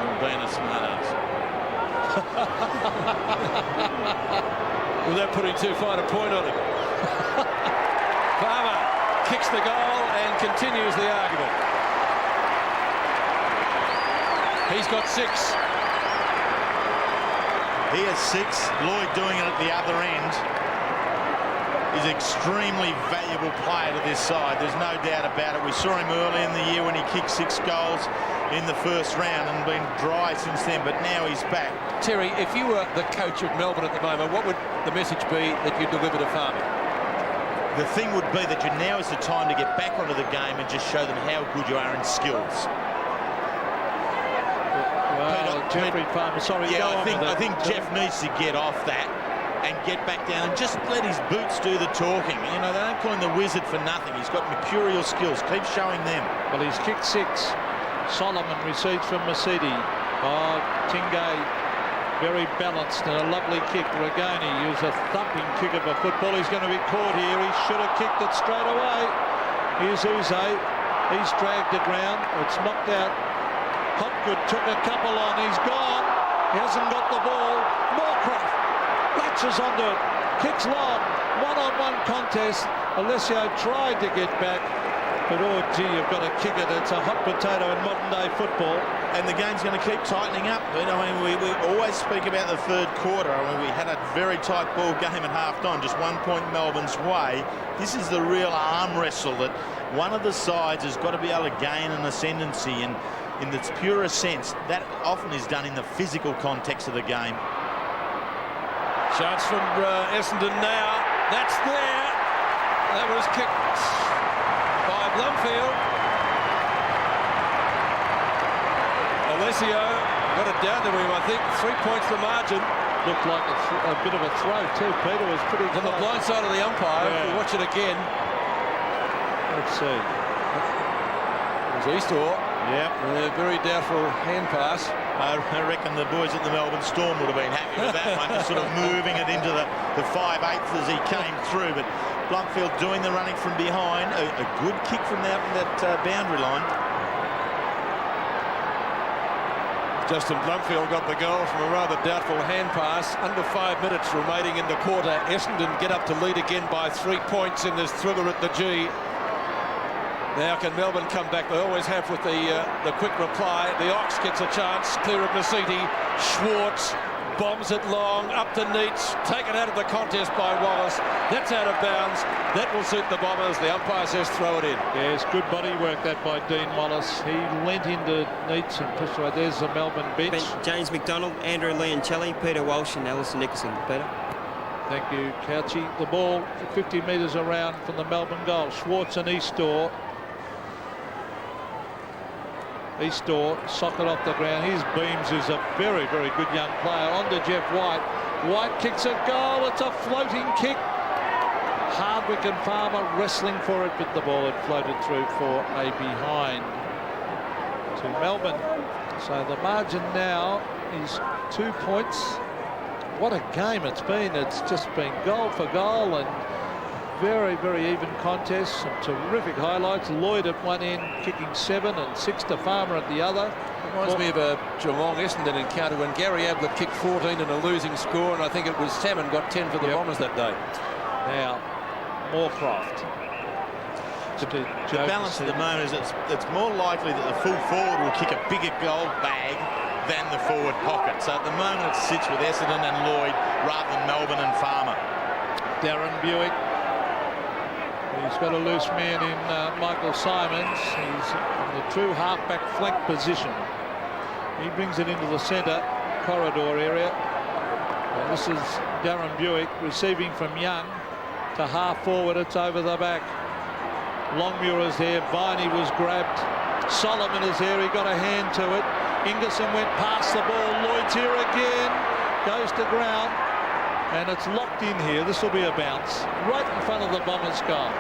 and being a smartass. Without putting too fine a point on it. Farmer kicks the goal and continues the argument. He's got 6. He has 6. Lloyd doing it at the other end. Is extremely valuable player to this side. There's no doubt about it. We saw him early in the year when he kicked 6 goals in the first round and been dry since then, but now he's back. Terry, if you were the coach of Melbourne at the moment, what would the message be that you deliver to Farmer? The thing would be that now is the time to get back onto the game and just show them how good you are in skills. Well, Jeffrey Farmer, sorry. Yeah, I think Jeff needs to get off that and get back down and just let his boots do the talking. You know, they don't call him the wizard for nothing. He's got mercurial skills. Keep showing them. Well, he's kicked 6. Solomon receives from Mercedes. Oh, Tingay, very balanced and a lovely kick. Regani used a thumping kick of a football. He's going to be caught here. He should have kicked it straight away. Here's Uze. He's dragged the ground. It's knocked out. Hopgood took a couple on. He's gone. He hasn't got the ball. Moorcroft. latches onto it, kicks long, one-on-one contest. Alessio tried to get back, but oh gee, you've got to kick it. It's a hot potato in modern-day football. And the game's going to keep tightening up. You know, I mean, we always speak about the third quarter. I mean, we had a very tight ball game at half-time, just 1 point Melbourne's way. This is the real arm wrestle that one of the sides has got to be able to gain an ascendancy, and in its purest sense, that often is done in the physical context of the game. Chance from Essendon now. That's there. That was kicked by Blumfield. Alessio got it down to him, I think. 3 points the margin. Looked like a bit of a throw too. Peter was pretty on the blind side of the umpire. Yeah. If we watch it again. Let's see. It was Eastor. Yeah. A very doubtful hand pass. I reckon the boys at the Melbourne Storm would have been happy with that one, just sort of moving it into the 5/8 as he came through. But Blumfield doing the running from behind. A good kick from that boundary line. Justin Blumfield got the goal from a rather doubtful hand pass. Under 5 minutes remaining in the quarter. Essendon get up to lead again by 3 points in this thriller at the G. Now can Melbourne come back? They always have with the quick reply. The Ox gets a chance, clear of Nasiti. Schwarz bombs it long, up to Neitz, taken out of the contest by Wallace. That's out of bounds. That will suit the Bombers. The umpire says throw it in. Yes, good body work that by Dean Wallace. He leant into Neitz and pushed away. There's the Melbourne bench. James McDonald, Andrew Leoncelli, Peter Walsh and Alison Nicholson. Peter. Thank you, Couchy. The ball 50 metres around from the Melbourne goal. Schwarz and Eastor. Eastor, socket off the ground. His Beams is a very, very good young player. On to Jeff White. White kicks a goal. It's a floating kick. Hardwick and Farmer wrestling for it, but the ball had floated through for a behind to Melbourne. So the margin now is 2 points. What a game it's been. It's just been goal for goal and very, very even contest. Some terrific highlights. Lloyd at one end kicking 7 and 6 to Farmer at the other. Reminds me of a Geelong Essendon encounter when Gary Ablett kicked 14 in a losing score, and I think it was Salmon got 10 for the Bombers that day. Now Moorcroft. The balance at the moment is it's more likely that the full forward will kick a bigger goal bag than the forward pocket. So at the moment it sits with Essendon and Lloyd rather than Melbourne and Farmer. Darren Buick. He's got a loose man in Michael Simons. He's in the true halfback flank position. He brings it into the centre corridor area. And this is Darren Buick receiving from Young to half forward. It's over the back. Longmuir is there. Viney was grabbed. Solomon is there. He got a hand to it. Ingerson went past the ball. Lloyd's here again. Goes to ground. And it's locked in here. This will be a bounce right in front of the Bombers goal.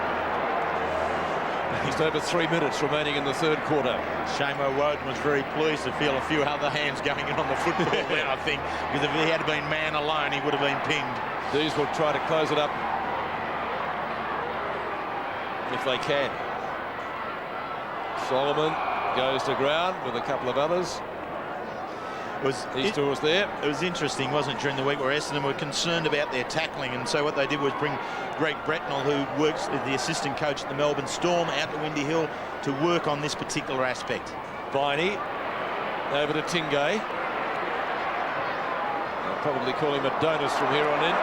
Just over 3 minutes remaining in the third quarter. Shamo Woden was very pleased to feel a few other hands going in on the football then, I think, because if he had been man alone, he would have been pinged. These will try to close it up if they can. Solomon goes to ground with a couple of others. Eastor was there. It was interesting, wasn't it, during the week where Essendon were concerned about their tackling, and so what they did was bring Greg Bretnell, who works as the assistant coach at the Melbourne Storm, out to Windy Hill to work on this particular aspect. Viney over to Tingay. They'll probably call him a donus from here on in.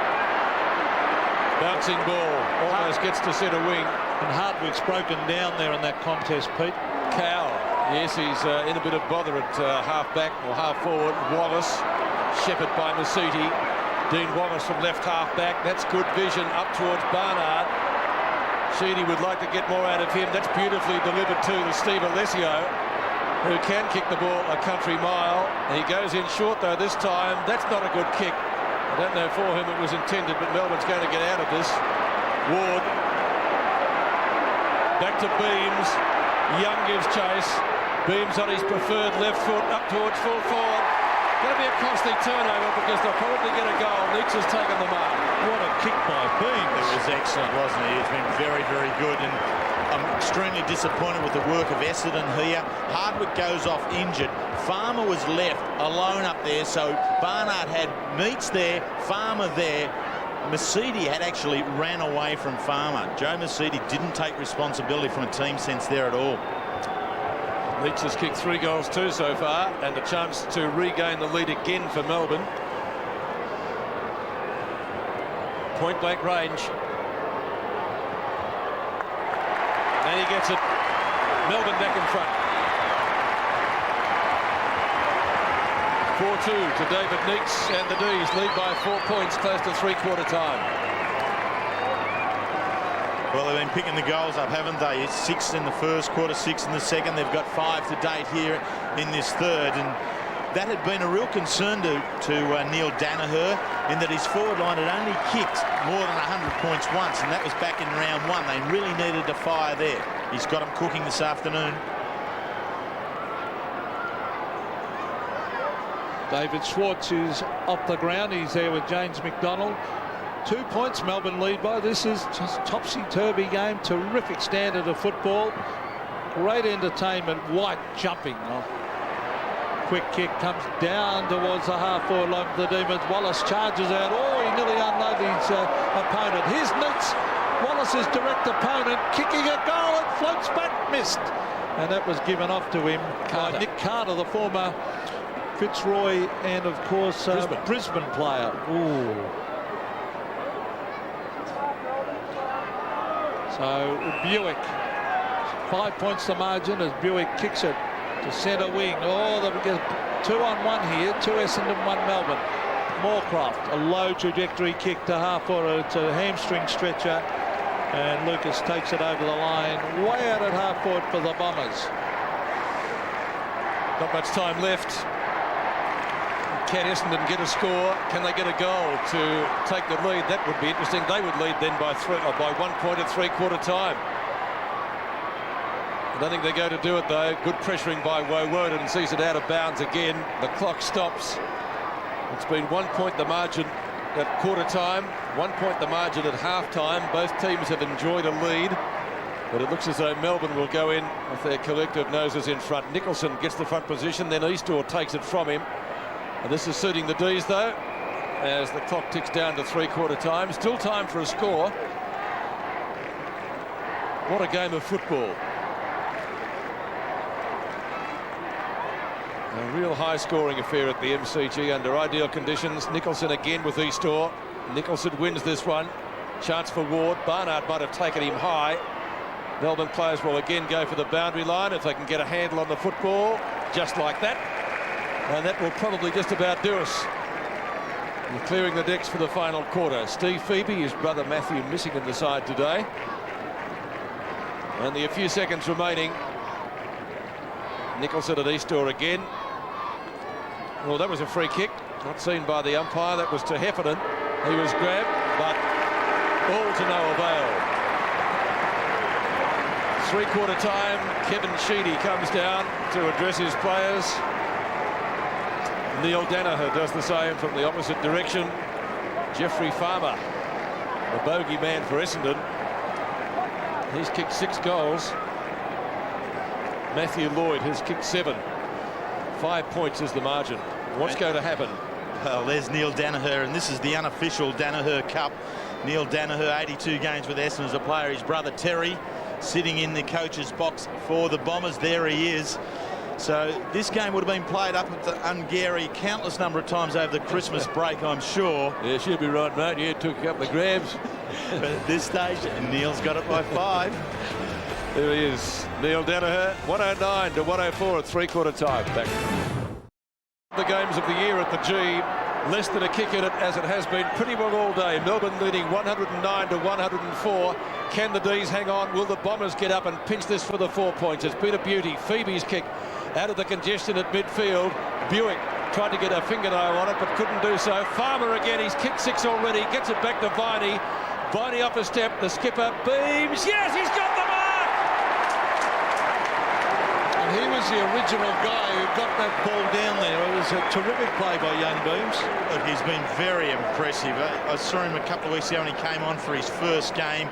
Bouncing ball, almost gets to centre wing. And Hardwick's broken down there in that contest, Pete. Kowal. Yes, he's in a bit of bother at half-back or half-forward. Wallace, shepherded by Nasiti. Dean Wallace from left half-back. That's good vision up towards Barnard. Sheedy would like to get more out of him. That's beautifully delivered to Steve Alessio, who can kick the ball a country mile. He goes in short, though, this time. That's not a good kick. I don't know for whom it was intended, but Melbourne's going to get out of this. Ward. Back to Beams. Young gives chase. Beams on his preferred left foot up towards full forward. Going to be a costly turnover because they'll probably get a goal. Neitz has taken the mark. What a kick by Beam. It was excellent, wasn't he? He's been very, very good, and I'm extremely disappointed with the work of Essendon here. Hardwick goes off injured. Farmer was left alone up there, so Barnard had Neitz there, Farmer there. Mercedes had actually ran away from Farmer. Joe Mercedes didn't take responsibility from a team sense there at all. Neitz has kicked 3 goals too so far, and a chance to regain the lead again for Melbourne. Point blank range. And he gets it. Melbourne back in front. 4-2 to David Neitz, and the D's lead by 4 points close to three-quarter time. Well, they've been picking the goals up, haven't they? It's 6 in the first quarter, 6 in the second. They've got 5 to date here in this third, and that had been a real concern to Neil Danaher, in that his forward line had only kicked more than 100 points once, and that was back in round 1. They really needed to fire there. He's got them cooking this afternoon. David Schwarz is off the ground. He's there with James McDonald. 2 points Melbourne lead by. This is just topsy-turvy game. Terrific standard of football. Great entertainment. White jumping. Quick kick comes down towards the half-forward line of the Demons. Wallace charges out. Oh, he nearly unloaded his opponent. Here's Neitz. Wallace's direct opponent kicking a goal. It floats back, missed. And that was given off to him by Nick Carter, the former Fitzroy and, of course, Brisbane player. Ooh. So Buick, 5 points the margin as Buick kicks it to centre wing. Oh, they've got 2-on-1 here, 2 Essendon, 1 Melbourne. Moorcroft, a low trajectory kick to half-forward. It's a hamstring stretcher, and Lucas takes it over the line, way out at half-forward for the Bombers. Not much time left. Can Essendon get a score? Can they get a goal to take the lead? That would be interesting. They would lead then by 1 point at three-quarter time. I don't think they're going to do it, though. Good pressuring by Woden, sees it out of bounds again. The clock stops. It's been 1 point the margin at quarter time, 1 point the margin at half time. Both teams have enjoyed a lead, but it looks as though Melbourne will go in with their collective noses in front. Nicholson gets the front position, then Eastor takes it from him. And this is suiting the D's, though, as the clock ticks down to three-quarter time. Still time for a score. What a game of football. A real high-scoring affair at the MCG under ideal conditions. Nicholson again with Eastor. Nicholson wins this one. Chance for Ward. Barnard might have taken him high. Melbourne players will again go for the boundary line if they can get a handle on the football, just like that. And that will probably just about do us. We're clearing the decks for the final quarter. Steve Phoebe, his brother Matthew, missing in the side today. Only a few seconds remaining. Nicholson at Eastor again. Well, that was a free kick, not seen by the umpire. That was to Heffernan. He was grabbed, but all to no avail. Three-quarter time, Kevin Sheedy comes down to address his players. Neil Danaher does the same from the opposite direction. Jeffrey Farmer, the bogey man for Essendon. He's kicked 6 goals. Matthew Lloyd has kicked 7. 5 points is the margin. What's going to happen? Well, there's Neil Danaher, and this is the unofficial Danaher Cup. Neil Danaher, 82 games with Essendon as a player. His brother Terry sitting in the coach's box for the Bombers. There he is. So this game would have been played up at the Ungary countless number of times over the Christmas break, I'm sure. Yeah, she'll be right, mate. Yeah, took a couple of grabs. But at this stage, Neil's got it by 5. There he is, Neil Danaher. 109 to 104 at three-quarter time. Back. The games of the year at the G. Less than a kick in it, as it has been pretty well all day. Melbourne leading 109 to 104. Can the D's hang on? Will the Bombers get up and pinch this for the 4 points? It's been a beauty. Phoebe's kick out of the congestion at midfield. Buick tried to get a fingernail on it, but couldn't do so. Farmer again. He's kicked 6 already. Gets it back to Viney. Viney up a step. The skipper beams. Yes, he's got the mark! And he was the original guy who got that ball down there. It was a terrific play by young Beams. Look, he's been very impressive. I saw him a couple of weeks ago when he came on for his first game,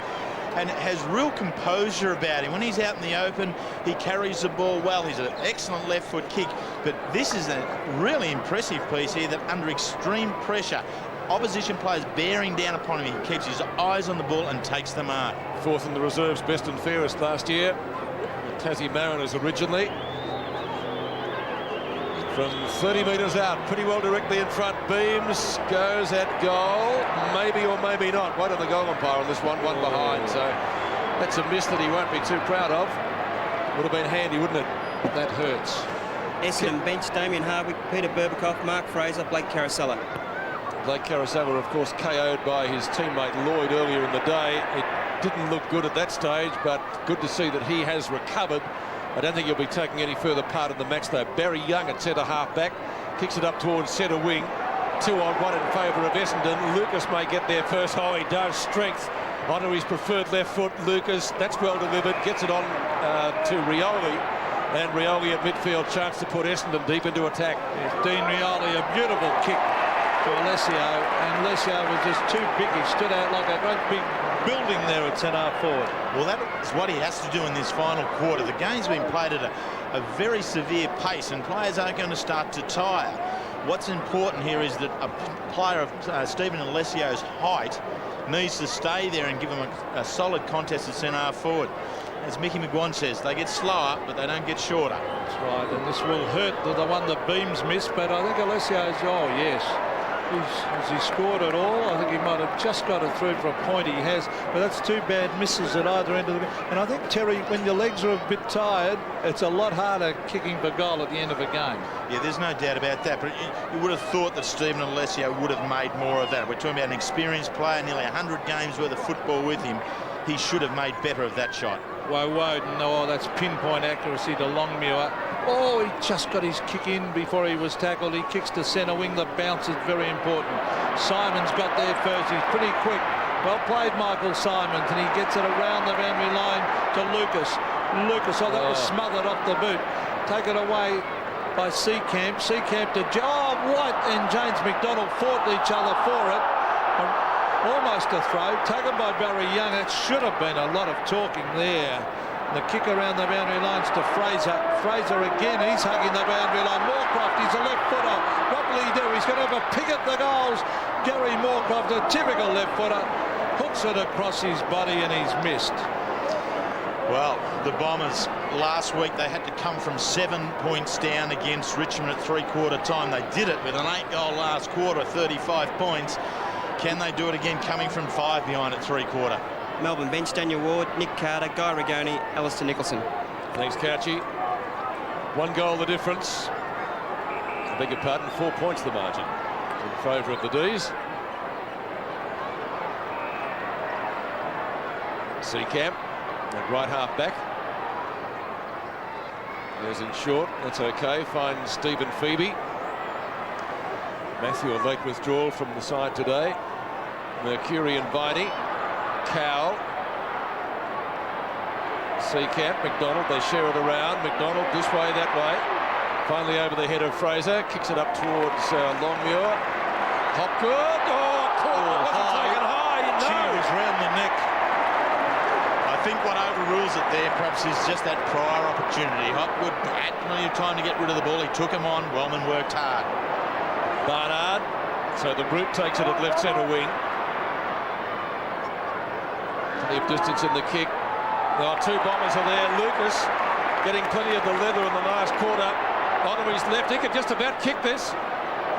and has real composure about him. When he's out in the open, he carries the ball well. He's an excellent left foot kick, but this is a really impressive piece here that under extreme pressure, opposition players bearing down upon him, he keeps his eyes on the ball and takes the mark. Fourth in the reserves, best and fairest last year. The Tassie Mariners originally. From 30 metres out, pretty well directly in front. Beams goes at goal. Maybe or maybe not. One on the goal umpire on this one behind. So that's a miss that he won't be too proud of. Would have been handy, wouldn't it? That hurts. Essendon bench, Damien Hardwick, Peter Berbakoff, Mark Fraser, Blake Carosella. Blake Carosella, of course, KO'd by his teammate Lloyd earlier in the day. It didn't look good at that stage, but good to see that he has recovered. I don't think he'll be taking any further part in the match, though. Barry Young at centre half back, kicks it up towards centre wing. 2-on-1 in favour of Essendon. Lucas may get there first. Oh, he does. Strength onto his preferred left foot. Lucas, that's well delivered. Gets it on to Rioli. And Rioli at midfield, chance to put Essendon deep into attack. Yes, Dean Rioli, a beautiful kick to Alessio, and Alessio was just too big. He stood out like a great big building there at centre forward. Well, that is what he has to do in this final quarter. The game's been played at a very severe pace, and players are going to start to tire. What's important here is that a player of Stephen Alessio's height needs to stay there and give him a solid contest at centre forward. As Mickey McGuan says, they get slower, but they don't get shorter. That's right, and this will hurt the one that Beams missed, but I think Alessio's, oh yes. Has he scored at all? I think he might have just got it through for a point. He has, but that's two bad misses at either end of the... And I think, Terry, when your legs are a bit tired, it's a lot harder kicking for goal at the end of a game. Yeah, there's no doubt about that, but you would have thought that Stephen Alessio would have made more of that. We're talking about an experienced player, nearly 100 games worth of football with him. He should have made better of that shot. Woden, oh, that's pinpoint accuracy to Longmuir. Oh, he just got his kick in before he was tackled. He kicks to centre wing. The bounce is very important. Simon's got there first. He's pretty quick. Well played, Michael Simons, and he gets it around the boundary line to Lucas. Oh, that was smothered off the boot. Taken away by Seacamp. Seacamp to White and James McDonald fought each other for it. Almost a throw, taken by Barry Young. It should have been a lot of talking there. The kick around the boundary lines to Fraser. Fraser again, he's hugging the boundary line. Moorcroft, he's a left footer. What will he do? He's going to have a pick at the goals. Gary Moorcroft, a typical left footer, hooks it across his body and he's missed. Well, the Bombers last week, they had to come from 7 points down against Richmond at three-quarter time. They did it with an 8-goal last quarter, 35 points. Can they do it again coming from 5 behind at three-quarter? Melbourne bench, Daniel Ward, Nick Carter, Guy Rigoni, Alistair Nicholson. Thanks, Couchy. 1 goal the difference. I beg your pardon, 4 points the margin in favour of the D's. Seacamp at right half back. There's in short, that's okay. Finds Stephen Phoebe. Matthew a late withdrawal from the side today. Mercury and Viney. Kowal. Seacamp, McDonald, they share it around. McDonald this way, that way. Finally over the head of Fraser. Kicks it up towards Longmuir. Hopgood. Oh, caught. Taken high. No. She was round the neck. I think what overrules it there perhaps is just that prior opportunity. Hopgood had plenty of time to get rid of the ball. He took him on. Wellman worked hard. Barnard. So the group takes it at left centre wing. Plenty of distance in the kick. Oh, 2 Bombers are there. Lucas getting plenty of the leather in the last quarter. Onto his left. He could just about kick this.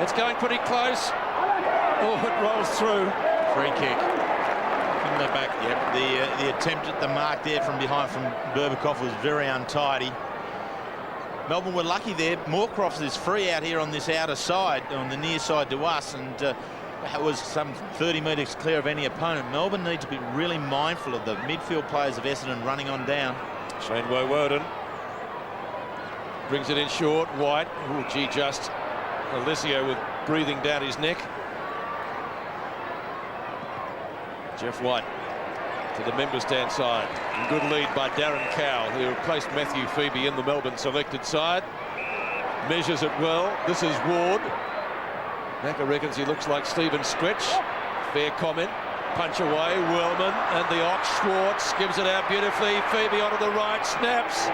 It's going pretty close. Oh, it rolls through. Free kick. In the back. Yep. The attempt at the mark there from behind from Berbakoff was very untidy. Melbourne were lucky there. Moorcroft is free out here on this outer side, on the near side to us, and that was some 30 metres clear of any opponent. Melbourne need to be really mindful of the midfield players of Essendon running on down. Shane Woden brings it in short. White. Oh, gee, just Alessio with breathing down his neck. Jeff White to the member stand side. Good lead by Darren Kowal, who replaced Matthew Phoebe in the Melbourne selected side. Measures it well. This is Ward. Macca reckons he looks like Stephen Stretch. Fair comment. Punch away, Wellman, and the Ox Schwarz gives it out beautifully. Phoebe onto the right, snaps.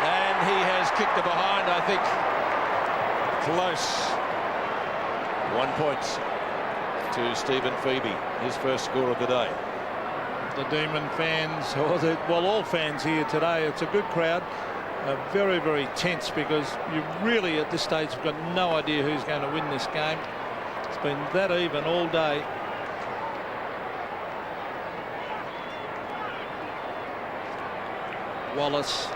And he has kicked it behind, I think. Close. 1 point to Stephen Phoebe, his first score of the day. The Demon fans, well, all fans here today, it's a good crowd. Very, very tense, because you really at this stage have got no idea who's going to win this game. It's been that even all day. Wallace,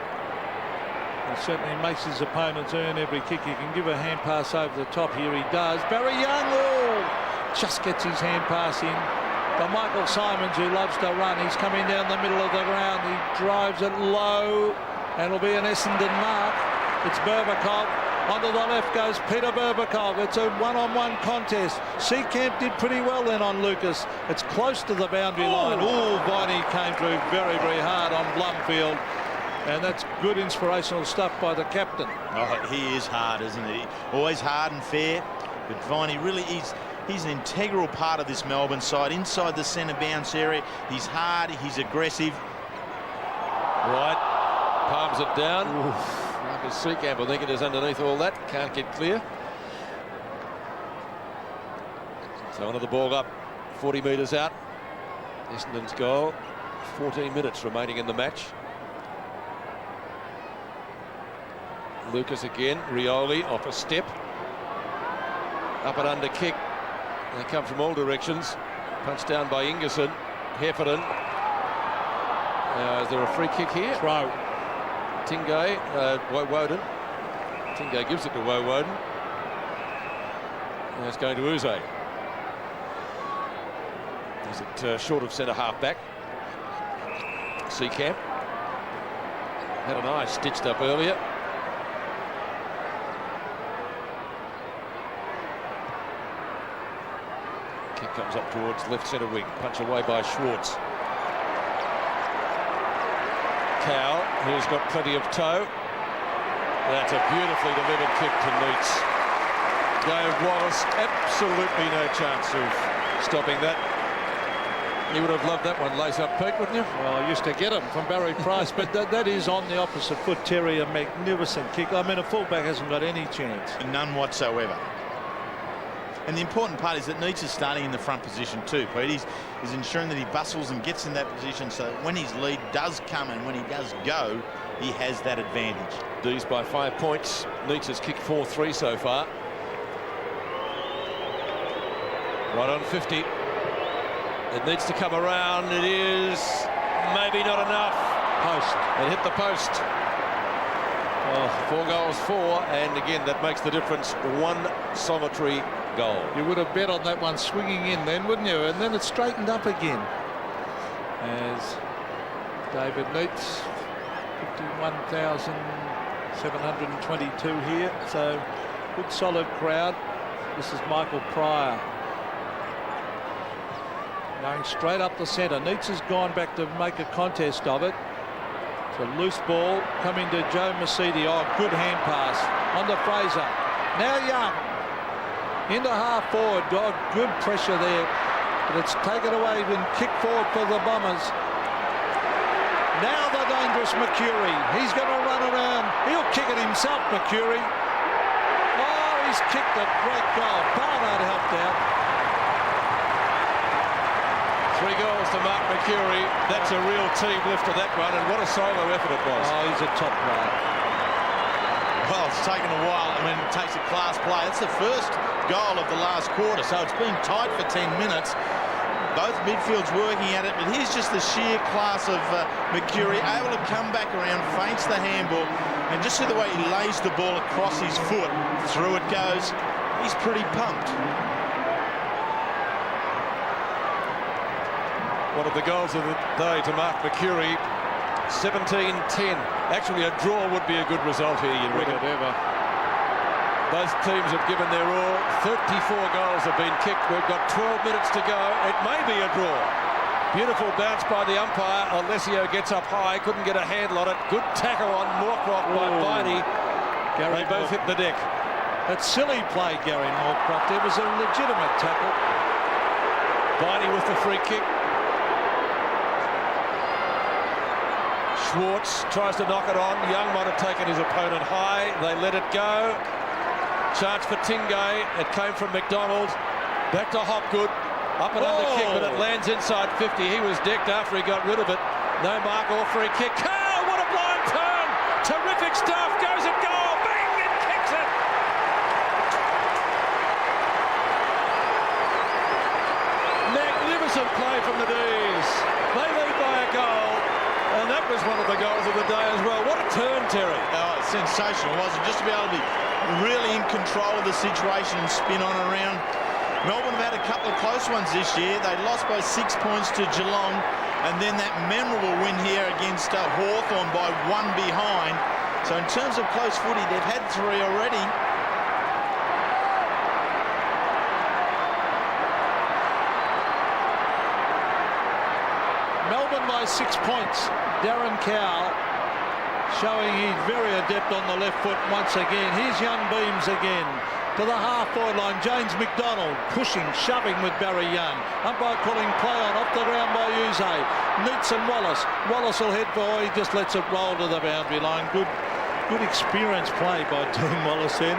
he certainly makes his opponents earn every kick. He can give a hand pass over the top here. He does. Barry Young, just gets his hand pass in. But Michael Simons, who loves to run, he's coming down the middle of the ground. He drives it low, and it'll be an Essendon mark. It's Burbakov. Onto the left goes Peter Burbakov. It's a one-on-one contest. Seacamp did pretty well then on Lucas. It's close to the boundary line. Oh, Viney came through very, very hard on Blumfield. And that's good inspirational stuff by the captain. Oh, he is hard, isn't he? Always hard and fair. But Viney really is. He's an integral part of this Melbourne side. Inside the centre bounce area, he's hard, he's aggressive. Right, palms it down. Marcus Seacamp, I think it is underneath all that. Can't get clear. So onto the ball up, 40 metres out. Essendon's goal. 14 minutes remaining in the match. Lucas again, Rioli off a step. Up and under kick. They come from all directions. Punched down by Ingerson. Heffernan. Is there a free kick here? Throw. Tingay, Woden. Tingay gives it to Woden. And it's going to Uze. Is it short of centre half back? Seacamp. Had an eye stitched up earlier. Kick comes up towards left centre wing. Punch away by Schwarz. Kowal, who's got plenty of toe. That's a beautifully delivered kick to Neitz. Gave Wallace absolutely no chance of stopping that. You would have loved that one, lace up, Pete, wouldn't you? Well, I used to get them from Barry Price, but that is on the opposite foot. Terry, a magnificent kick. I mean, a fullback hasn't got any chance. None whatsoever. And the important part is that Neitz is starting in the front position too, Pete. He's ensuring that he bustles and gets in that position, so that when his lead does come and when he does go, he has that advantage. D's by 5 points. Neitz has kicked 4-3 so far. Right on 50. It needs to come around. It is maybe not enough. Post. It hit the post. Oh, 4 goals, 4, and again that makes the difference. One solitary goal. You would have bet on that one swinging in then, wouldn't you? And then it straightened up again. As David Neitz, 51,722 here. So good solid crowd. This is Michael Pryor. Going straight up the centre. Neitz has gone back to make a contest of it. It's a loose ball coming to Joe Mercedes. Oh, good hand pass on to Fraser. Now Young into half forward. Oh, good pressure there, but it's taken away and kicked forward for the Bombers. Now the dangerous Mercury. He's going to run around. He'll kick it himself, Mercury. Oh, he's kicked a great goal. Barnard helped out. 3 goals to Mark Mercury. That's a real team lift to that one, and what a solo effort it was. Oh, he's a top player. Well, it's taken a while. I mean, it takes a class play. It's the first goal of the last quarter, so it's been tight for 10 minutes. Both midfields working at it, but here's just the sheer class of Mercury, able to come back around, feints the handball, and just see the way he lays the ball across his foot. Through it goes. He's pretty pumped. One of the goals of the day to Mark Mercury. 17-10. Actually, a draw would be a good result here, you reckon? Whatever. Both teams have given their all. 34 goals have been kicked. We've got 12 minutes to go. It may be a draw. Beautiful bounce by the umpire. Alessio gets up high, couldn't get a handle on it. Good tackle on Moorcroft by Viney. They both hit the deck. That's silly play, Gary Moorcroft. It was a legitimate tackle. Viney with the free kick. Schwarz tries to knock it on. Young might have taken his opponent high. They let it go. Chance for Tingay. It came from McDonald. Back to Hopgood. Up and under kick, but it lands inside 50. He was decked after he got rid of it. No mark or free kick. Kowal, what a blind turn! Terrific stuff. Goes at goal. Bang! And kicks it. Magnificent play from the D's. They lead by a goal. And that was one of the goals of the day as well. What a turn, Terry. Oh, it's sensational, wasn't it? Just to be able to be really in control of the situation and spin on around. Melbourne have had a couple of close ones this year. They lost by 6 points to Geelong, and then that memorable win here against Hawthorn by 1 behind. So in terms of close footy, they've had 3 already. Melbourne by 6 points. Darren Kowal showing he's very adept on the left foot once again. Here's young Beams again. To the half-forward line, James McDonald pushing, shoving with Barry Young. Umpire calling play on, off the ground by Uze. Neitz and Wallace. Wallace will head for, he just lets it roll to the boundary line. Good experienced play by Team Wallace then.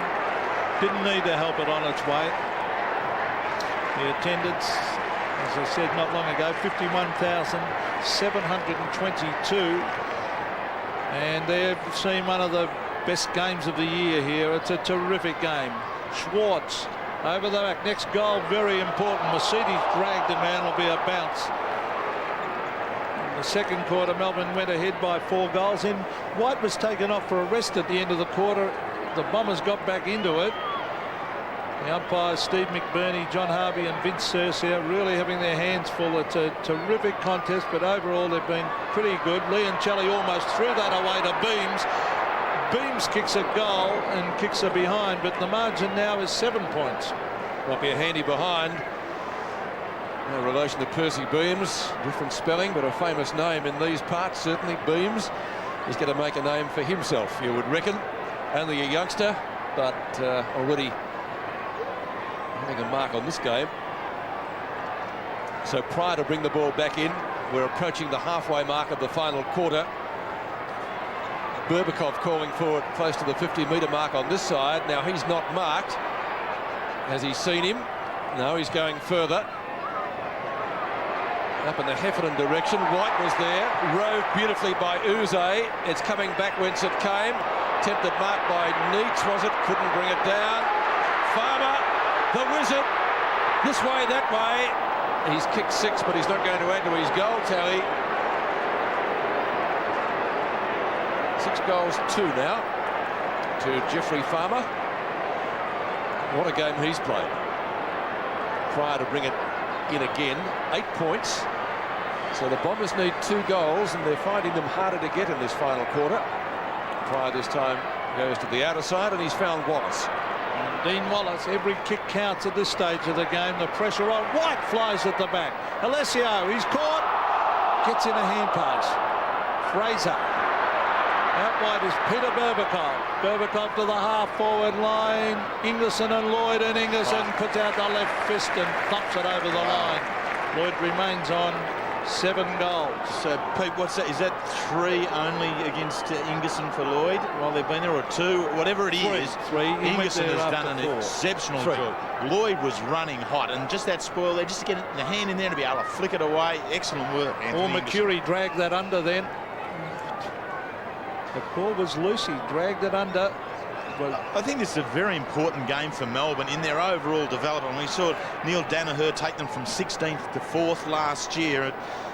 Didn't need to help it on its way. The attendance, as I said not long ago, 51,722. And they've seen one of the best games of the year here. It's a terrific game. Schwarz over the back. Next goal, very important. Mercedes dragged him around. Will be a bounce. In the second quarter, Melbourne went ahead by 4 goals. In White was taken off for a rest at the end of the quarter. The Bombers got back into it. The umpires, Steve McBurney, John Harvey and Vince Cercia, really having their hands full. It's a terrific contest, but overall they've been pretty good. Leoncelli almost threw that away to Beams. Beams kicks a goal and kicks a behind, but the margin now is 7 points. Might be a handy behind. No relation to Percy Beams. Different spelling, but a famous name in these parts. Certainly Beams is going to make a name for himself, you would reckon. Only a youngster, but already having a mark on this game. So Pryor to bring the ball back in. We're approaching the halfway mark of the final quarter. Berbikov calling for it close to the 50-metre mark on this side. Now he's not marked. Has he seen him? No, he's going further. Up in the Heffernan direction. White was there. Roved beautifully by Uze. It's coming back whence it came. Tempted mark by Neitz, was it? Couldn't bring it down. Farmer, the wizard. This way, that way. He's kicked 6, but he's not going to add to his goal tally. 6 goals, 2 now to Jeffrey Farmer. What a game he's played. Pryor to bring it in again. 8 points. So the Bombers need 2 goals, and they're finding them harder to get in this final quarter. Pryor this time goes to the outer side, and he's found Wallace. And Dean Wallace, every kick counts at this stage of the game. The pressure on. White flies at the back. Alessio, he's caught. Gets in a hand pass. Fraser. Out wide is Peter Berbikov. Berbikov to the half-forward line. Ingleson and Lloyd, and Ingleson puts out the left fist and thumps it over the line. Lloyd remains on 7 goals. So, Pete, what's that? Is that 3 only against Ingleson for Lloyd while they've been there, or 2? Whatever it is, 3. Ingleson has done an exceptional 3. job. Lloyd was running hot, and just that spoil there, just to get the hand in there to be able to flick it away. Excellent work, Anthony. Or McCurry dragged that under then. The call was loose. He dragged it under. Well, I think this is a very important game for Melbourne in their overall development. We saw Neil Danaher take them from 16th to 4th last year.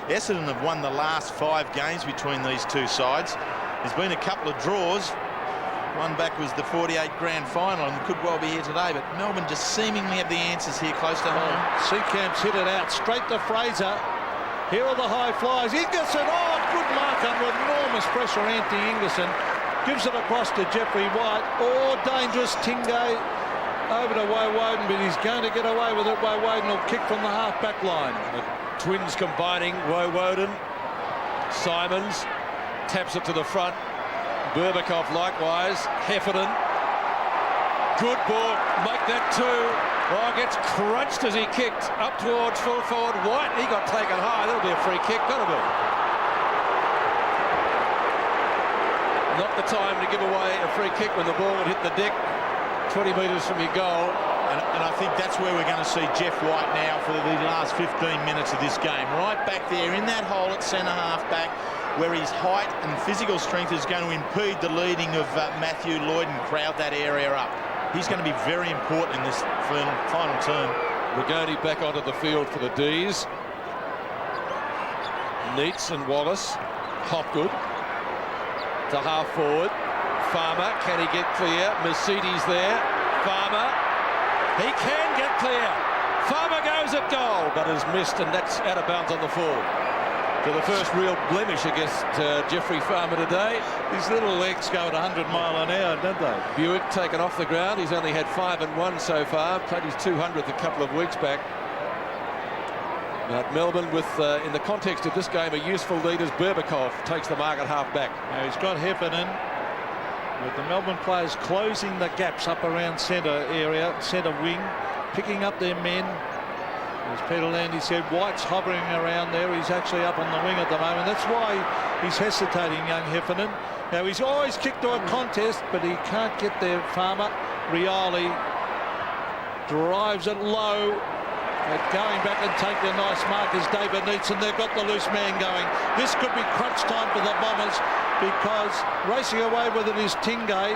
Essendon have won the last 5 games between these 2 sides. There's been a couple of draws. One back was the 48 grand final, and could well be here today, but Melbourne just seemingly have the answers here close to home. Seacamp's hit it out straight to Fraser. Here are the high flies. Ingleson, good mark under enormous pressure. Anthony Ingleson gives it across to Jeffrey White. Dangerous. Tingay over to Woden, but he's going to get away with it. Woden will kick from the half-back line. A twins combining. Woden, Simons taps it to the front. Berbikoff likewise. Heffernan. Good ball. Make that 2. Oh, gets crunched as he kicked up towards full forward. White, he got taken high. That'll be a free kick. Gotta be. Not the time to give away a free kick when the ball would hit the deck 20 metres from your goal. And I think that's where we're going to see Jeff White now for the last 15 minutes of this game. Right back there in that hole at centre half back, where his height and physical strength is going to impede the leading of Matthew Lloyd and crowd that area up. He's going to be very important in this final term. Rigoni back onto the field for the D's. Neitz and Wallace. Hopgood to half forward. Farmer, can he get clear? Mercedes there. Farmer, he can get clear. Farmer goes at goal, but has missed, and that's out of bounds on the full. So the first real blemish against Jeffrey Farmer today. His little legs go at 100 mile an hour, don't they? Buick taken off the ground. He's only had 5 and 1 so far. Played his 200th a couple of weeks back. But Melbourne, with in the context of this game, a useful lead as Berbikoff takes the mark at half back. Now he's got Heffernan, with the Melbourne players closing the gaps up around centre area, centre wing, picking up their men. As Peter Landy said, White's hovering around there. He's actually up on the wing at the moment. That's why he's hesitating, young Heffernan. Now, he's always kicked to a contest, but he can't get there. Farmer, Rioli drives it low. They're going back and take their nice mark as David Neitz, and they've got the loose man going. This could be crunch time for the Bombers, because racing away with it is Tingay.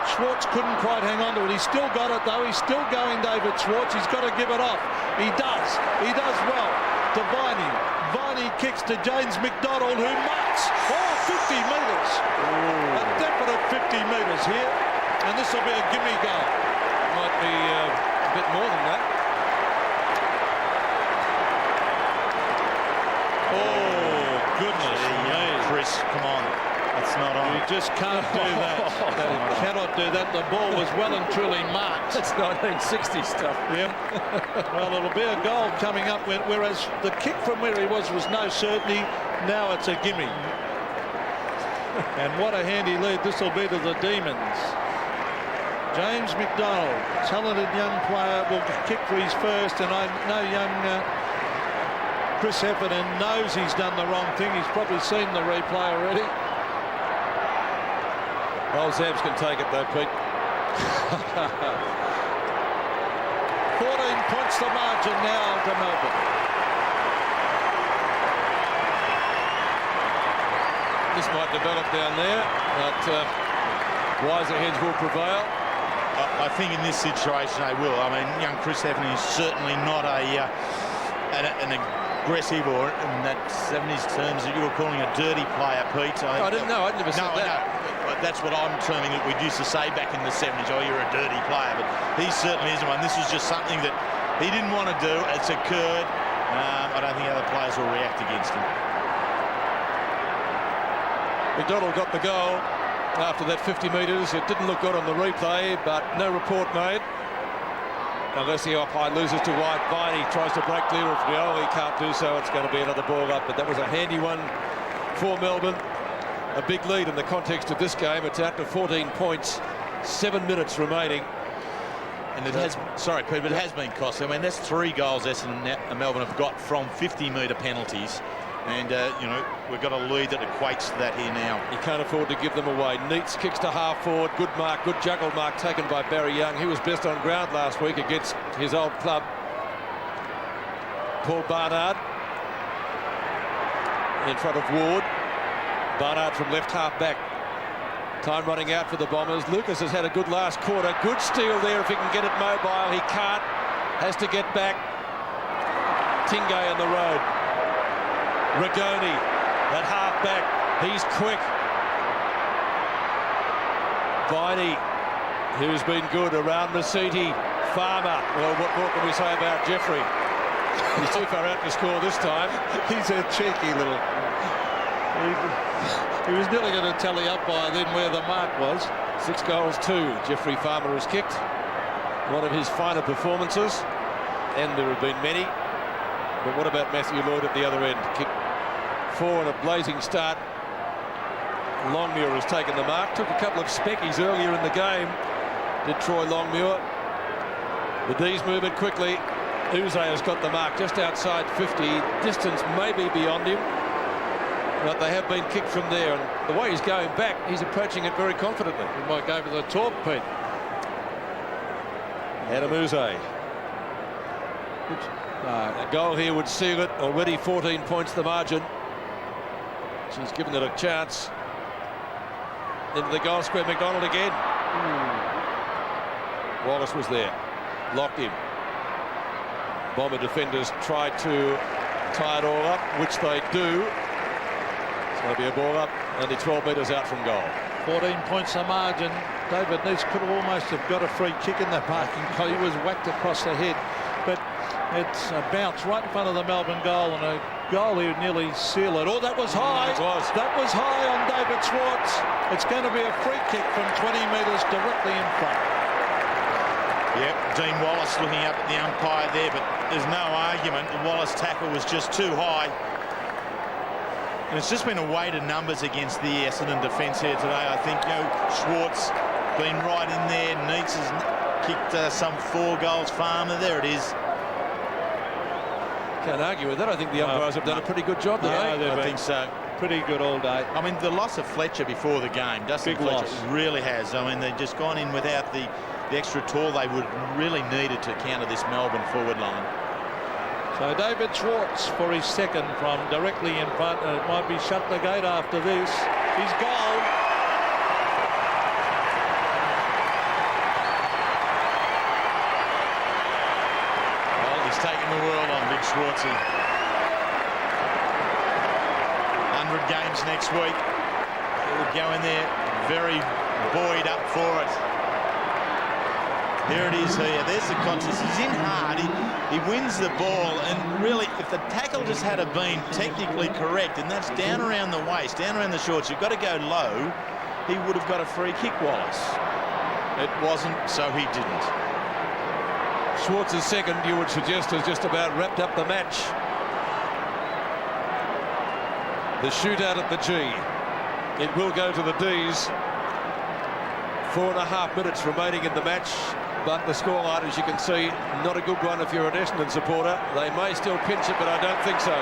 Schwarz couldn't quite hang on to it. He's still got it, though. He's still going, David Schwarz. He's got to give it off. He does. He does well. To Viney. Viney kicks to James McDonald, who marks. Oh, 50 metres. A definite 50 metres here. And this will be a gimme goal. Might be a bit more than that. Oh, goodness me. Chris, come on. That's not on. You just can't do that. You cannot do that. The ball was well and truly marked. That's 1960 stuff. Yep. Well, it'll be a goal coming up, whereas the kick from where he was no certainty. Now it's a gimme. And what a handy lead this will be to the Demons. James McDonald, talented young player, will kick for his first, and I know young Chris Heffernan knows he's done the wrong thing. He's probably seen the replay already. Well, Zabs can take it though, Pete. 14 points the margin now to Melbourne. This might develop down there, but wiser heads will prevail. I think in this situation they will. I mean, young Chris Heffernan is certainly not an aggressive, or in that 70s terms that you were calling a dirty player, Pete. I didn't know. I'd never said that. No, that's what I'm terming it. We used to say back in the 70s, oh, you're a dirty player. But he certainly isn't one. This is just something that he didn't want to do. It's occurred. I don't think other players will react against him. McDonald got the goal after that 50 metres. It didn't look good on the replay, but no report made. Unless the umpire loses to White. Viney tries to break clear of Rioli. He can't do so. It's going to be another ball up, but that was a handy one for Melbourne. A big lead in the context of this game. It's out to 14 points, 7 minutes remaining. And it has, sorry, Pete, but it has been costly. I mean, that's 3 goals Essendon and Melbourne have got from 50-metre penalties. And, you know, we've got a lead that equates to that here now. You can't afford to give them away. Neitz kicks to half forward. Good mark, good juggle mark taken by Barry Young. He was best on ground last week against his old club. Paul Barnard in front of Ward. Barnard from left half back. Time running out for the Bombers. Lucas has had a good last quarter. Good steal there if he can get it mobile. He can't. Has to get back. Tingay on the road. Rigoni at half back. He's quick. Viney, who's been good around Masiti. Farmer. Well, what more can we say about Jeffrey? He's too far out to score this time. He's a cheeky little... He was nearly going to tally up by then where the mark was. 6 goals, 2. Jeffrey Farmer has kicked. One of his finer performances. And there have been many. But what about Matthew Lloyd at the other end? Kick 4 and a blazing start. Longmuir has taken the mark. Took a couple of speckies earlier in the game, did Troy Longmuir. The D's move it quickly. Uze has got the mark just outside 50. Distance maybe beyond him, but they have been kicked from there. And the way he's going back, he's approaching it very confidently. He might go for the talk, Pete. Adam Uze. A goal here would seal it. Already 14 points the margin. She's given it a chance. Into the goal square, McDonald again. Wallace was there. Locked him. Bomber defenders tried to tie it all up, which they do. It's going to be a ball up, only 12 metres out from goal. 14 points the margin. David Neitz could have almost have got a free kick in the parking. He was whacked across the head, but it's a bounce right in front of the Melbourne goal, and a goal here would nearly seal it. Oh, that was high. It was. That was high on David Schwarz. It's going to be a free kick from 20 metres directly in front. Yep, Dean Wallace looking up at the umpire there, but there's no argument. The Wallace tackle was just too high. And it's just been a weight of numbers against the Essendon defence here today. I think, Schwarz been right in there. Neitz has kicked some 4 goals. Farmer, there it is. Can't argue with that. I think the umpires have done a pretty good job today. I think so. Pretty good all day. I mean, the loss of Fletcher before the game, Dustin Big Fletcher loss. really has. I mean, they've just gone in without the extra tall they would really needed to counter this Melbourne forward line. So David Schwarz for his second from directly in front, and it might be shut the gate after this. His goal. Well, he's taken the world on Big Schwartzy. 100 games next week. He would go in there very buoyed up for it. There it is here. There's the contest. He's in hard. He wins the ball, and really, if the tackle just had been technically correct, and that's down around the waist, down around the shorts, you've got to go low, he would have got a free kick, Wallace. It wasn't, so he didn't. Schwartz's second, you would suggest, has just about wrapped up the match. The shootout at the G. It will go to the D's. 4.5 minutes remaining in the match, but the scoreline, as you can see, not a good one if you're an Essendon supporter. They may still pinch it, but I don't think so.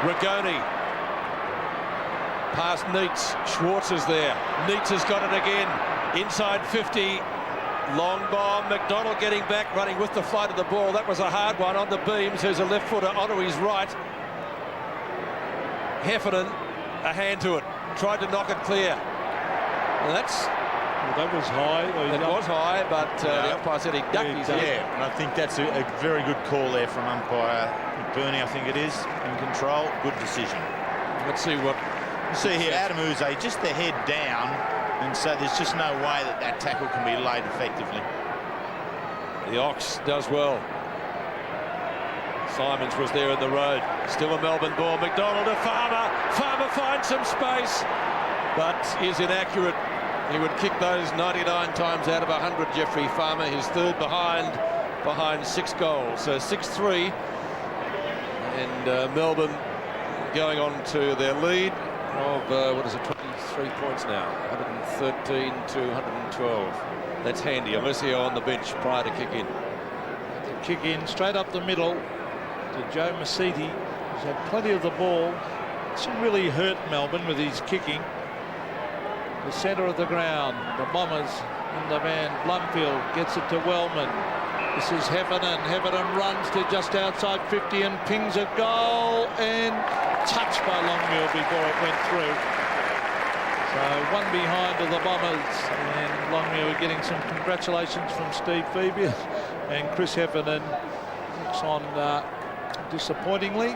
Rigoni past Neitz. Schwarz is there. Neitz has got it again. Inside 50. Long bomb. McDonald getting back, running with the flight of the ball. That was a hard one on the beams. There's a left footer onto his right. Heffernan, a hand to it. Tried to knock it clear. And that's... Well, that was high. It was high, but the umpire said he ducked his head. Yeah, and I think that's a very good call there from umpire Bernie, I think it is, in control. Good decision. Let's see what... You see here, Adam Uze, just the head down, and so there's just no way that that tackle can be laid effectively. The Ox does well. Simons was there in the road. Still a Melbourne ball. McDonald to Farmer. Farmer finds some space, but is inaccurate. He would kick those 99 times out of 100, Jeffrey Farmer. His third behind 6 goals. So 6-3. And Melbourne going on to their lead of, 23 points now. 113 to 112. That's handy. Alessio on the bench prior to kick in. The kick in straight up the middle to Joe Masiti. He's had plenty of the ball. It's really hurt Melbourne with his kicking. The centre of the ground, the Bombers in the van. Blumfield gets it to Wellman. This is Heffernan. Heffernan runs to just outside 50 and pings a goal, and touched by Longmuir before it went through. So one behind to the Bombers, and Longmuir getting some congratulations from Steve Phoebe, and Chris Heffernan looks on disappointingly.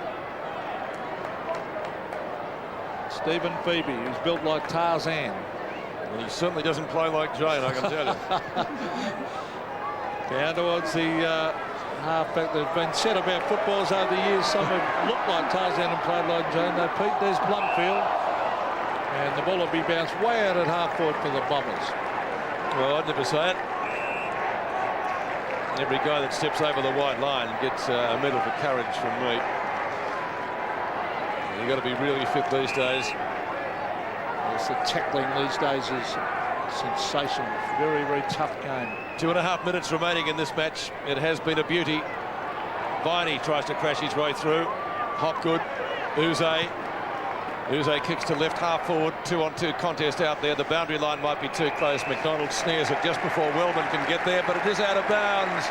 Stephen Phoebe, who's built like Tarzan. Well, he certainly doesn't play like Jane, I can tell you. Down towards the halfback. There's been said about footballers over the years. Some have looked like Tarzan and played like Jane. No, Pete, there's Blumfield. And the ball will be bounced way out at half forward for the Bombers. Well, I'd never say it. Every guy that steps over the white line gets a medal for courage from me. You've got to be really fit these days. Yes, the tackling these days is sensational. Very, very tough game. 2.5 minutes remaining in this match. It has been a beauty. Viney tries to crash his way through. Hopgood, Uze kicks to left half forward. 2-on-2 contest out there. The boundary line might be too close. McDonald snares it just before Wellman can get there, but it is out of bounds.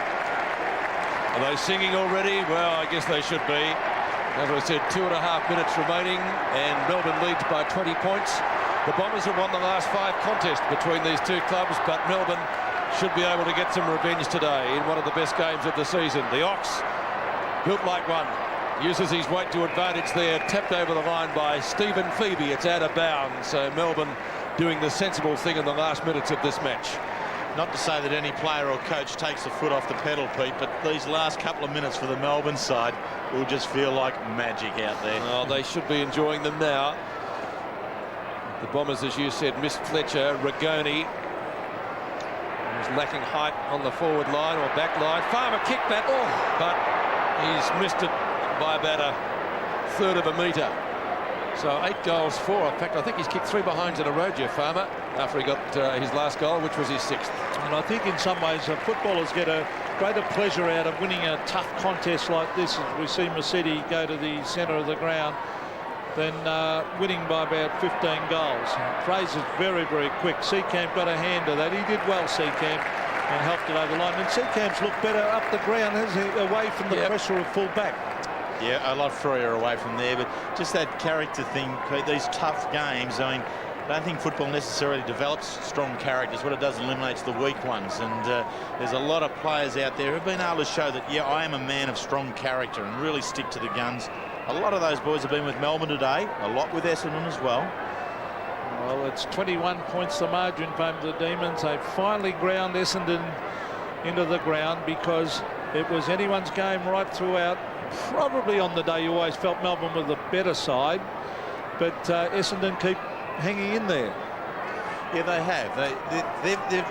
Are they singing already? Well, I guess they should be. As I said, 2.5 minutes remaining, and Melbourne leads by 20 points. The Bombers have won the last 5 contests between these two clubs, but Melbourne should be able to get some revenge today in one of the best games of the season. The Ox, built like one, uses his weight to advantage there, tapped over the line by Stephen Phoebe. It's out of bounds, so Melbourne doing the sensible thing in the last minutes of this match. Not to say that any player or coach takes the foot off the pedal, Pete, but these last couple of minutes for the Melbourne side will just feel like magic out there. Oh, they should be enjoying them now. The Bombers, as you said, missed Fletcher. Rigoni was lacking height on the forward line or back line. Farmer kicked that, but he's missed it by about 1/3 of a metre. So 8 goals, 4. In fact, I think he's kicked 3 behinds in a row, Jeff Farmer, after he got his last goal, which was his 6th. And I think in some ways footballers get a greater pleasure out of winning a tough contest like this, as we see Mercedes go to the centre of the ground, than winning by about 15 goals. Fraser's very, very quick. Seacamp got a hand to that. He did well, Seacamp, and helped it over the line. And Seacamp's looked better up the ground, hasn't he, away from the pressure of full back. Yeah, I love Freuer away from there, but just that character thing, Pete, these tough games, I mean, I don't think football necessarily develops strong characters. What it does, eliminates the weak ones. And there's a lot of players out there who've been able to show that, yeah, I am a man of strong character and really stick to the guns. A lot of those boys have been with Melbourne today, a lot with Essendon as well. Well, it's 21 points the margin for the Demons. They finally ground Essendon into the ground, because it was anyone's game right throughout. Probably on the day you always felt Melbourne were the better side, but Essendon keep hanging in there. Yeah, they have. They've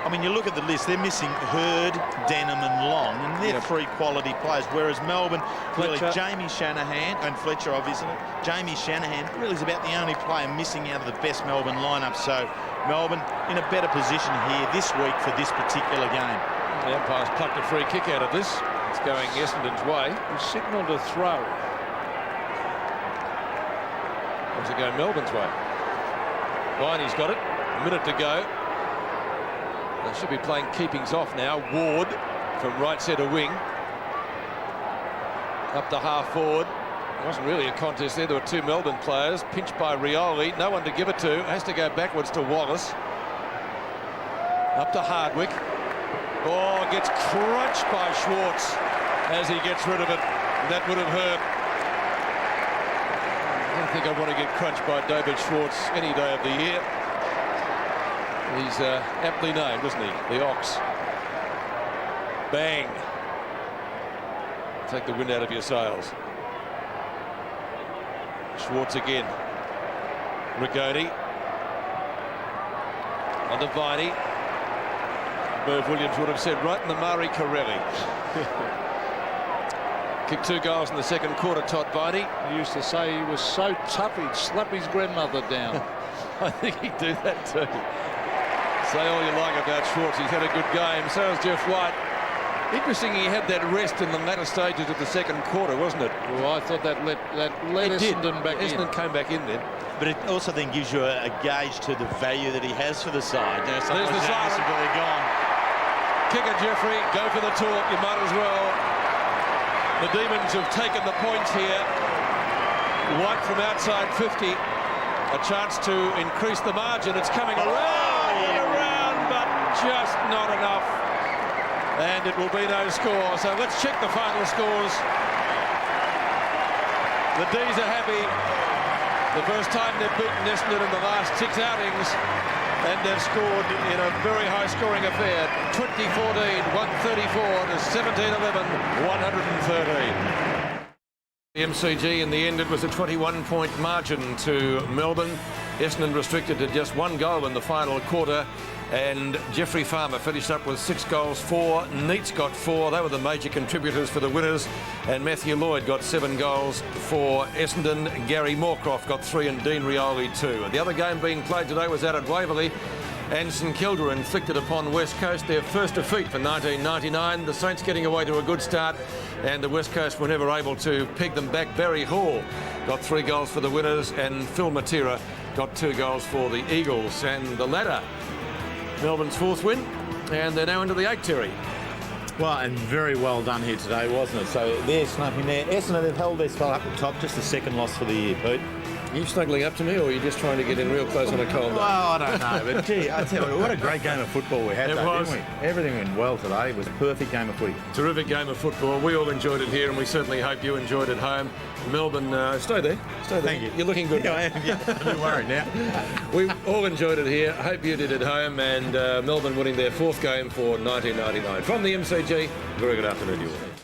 I mean, you look at the list, they're missing Hurd, Denham and Long, and they're 3 quality players, whereas Melbourne, really, Jamie Shanahan, and Fletcher obviously, Jamie Shanahan really is about the only player missing out of the best Melbourne lineup. So Melbourne in a better position here this week for this particular game. The umpire's plucked a free kick out of this. It's going Essendon's way. He signalled a throw. What's it going Melbourne's way? Viney's got it. A minute to go. They should be playing keepings off now. Ward from right centre wing. Up to half forward. It wasn't really a contest there. There were 2 Melbourne players. Pinched by Rioli. No one to give it to. Has to go backwards to Wallace. Up to Hardwick. Oh, gets crunched by Schwarz as he gets rid of it. That would have hurt. I don't think I want to get crunched by David Schwarz any day of the year. He's aptly named, isn't he? The Ox. Bang. Take the wind out of your sails. Schwarz again. Rigoni. On to Viney. Merv Williams would have said right in the Mari Corelli. Kicked 2 goals in the second quarter, Todd Viney. He used to say he was so tough he'd slap his grandmother down. I think he'd do that too. Say all you like about Schwarz, he's had a good game. So has Jeff White. Interesting, he had that rest in the latter stages of the second quarter, wasn't it? Well, I thought that let Essendon back in. Essendon came back in then. But it also then gives you a gauge to the value that he has for the side. You know, there's the siren. Really gone. Kicker, Jeffrey, go for the talk, you might as well. The Demons have taken the points here. White from outside 50. A chance to increase the margin. It's coming around and around, but just not enough. And it will be no score. So let's check the final scores. The D's are happy. The first time they've beaten Essendon in the last 6 outings. And they've scored in a very high-scoring affair. 20-14, 134 to 17-11, 113. The MCG, in the end, it was a 21-point margin to Melbourne. Essendon restricted to just 1 goal in the final quarter. And Jeffrey Farmer finished up with 6 goals, 4. Neitz got 4. They were the major contributors for the winners. And Matthew Lloyd got 7 goals for Essendon. Gary Moorcroft got 3 and Dean Rioli 2. The other game being played today was out at Waverley. And St Kilda inflicted upon West Coast their first defeat for 1999. The Saints getting away to a good start, and the West Coast were never able to peg them back. Barry Hall got 3 goals for the winners, and Phil Matera got 2 goals for the Eagles. And the latter, Melbourne's 4th win, and they're now into the 8th, Terry. Well, and very well done here today, wasn't it? So they're snuffing there. Essendon have held their spot up the top, just the 2nd loss for the year, Pete. Are you snuggling up to me, or are you just trying to get in real close on a cold day? Well, I don't know, but gee, I tell you what a great game of football we had, didn't we? Everything went well today. It was a perfect game of footy. Terrific game of football. We all enjoyed it here, and we certainly hope you enjoyed it home. Melbourne, stay there. Stay there. Thank you. You're looking good. Yeah, I am. Yeah, I'm a bit worried now. We all enjoyed it here. Hope you did at home, and Melbourne winning their 4th game for 1999. From the MCG, very good afternoon to you all.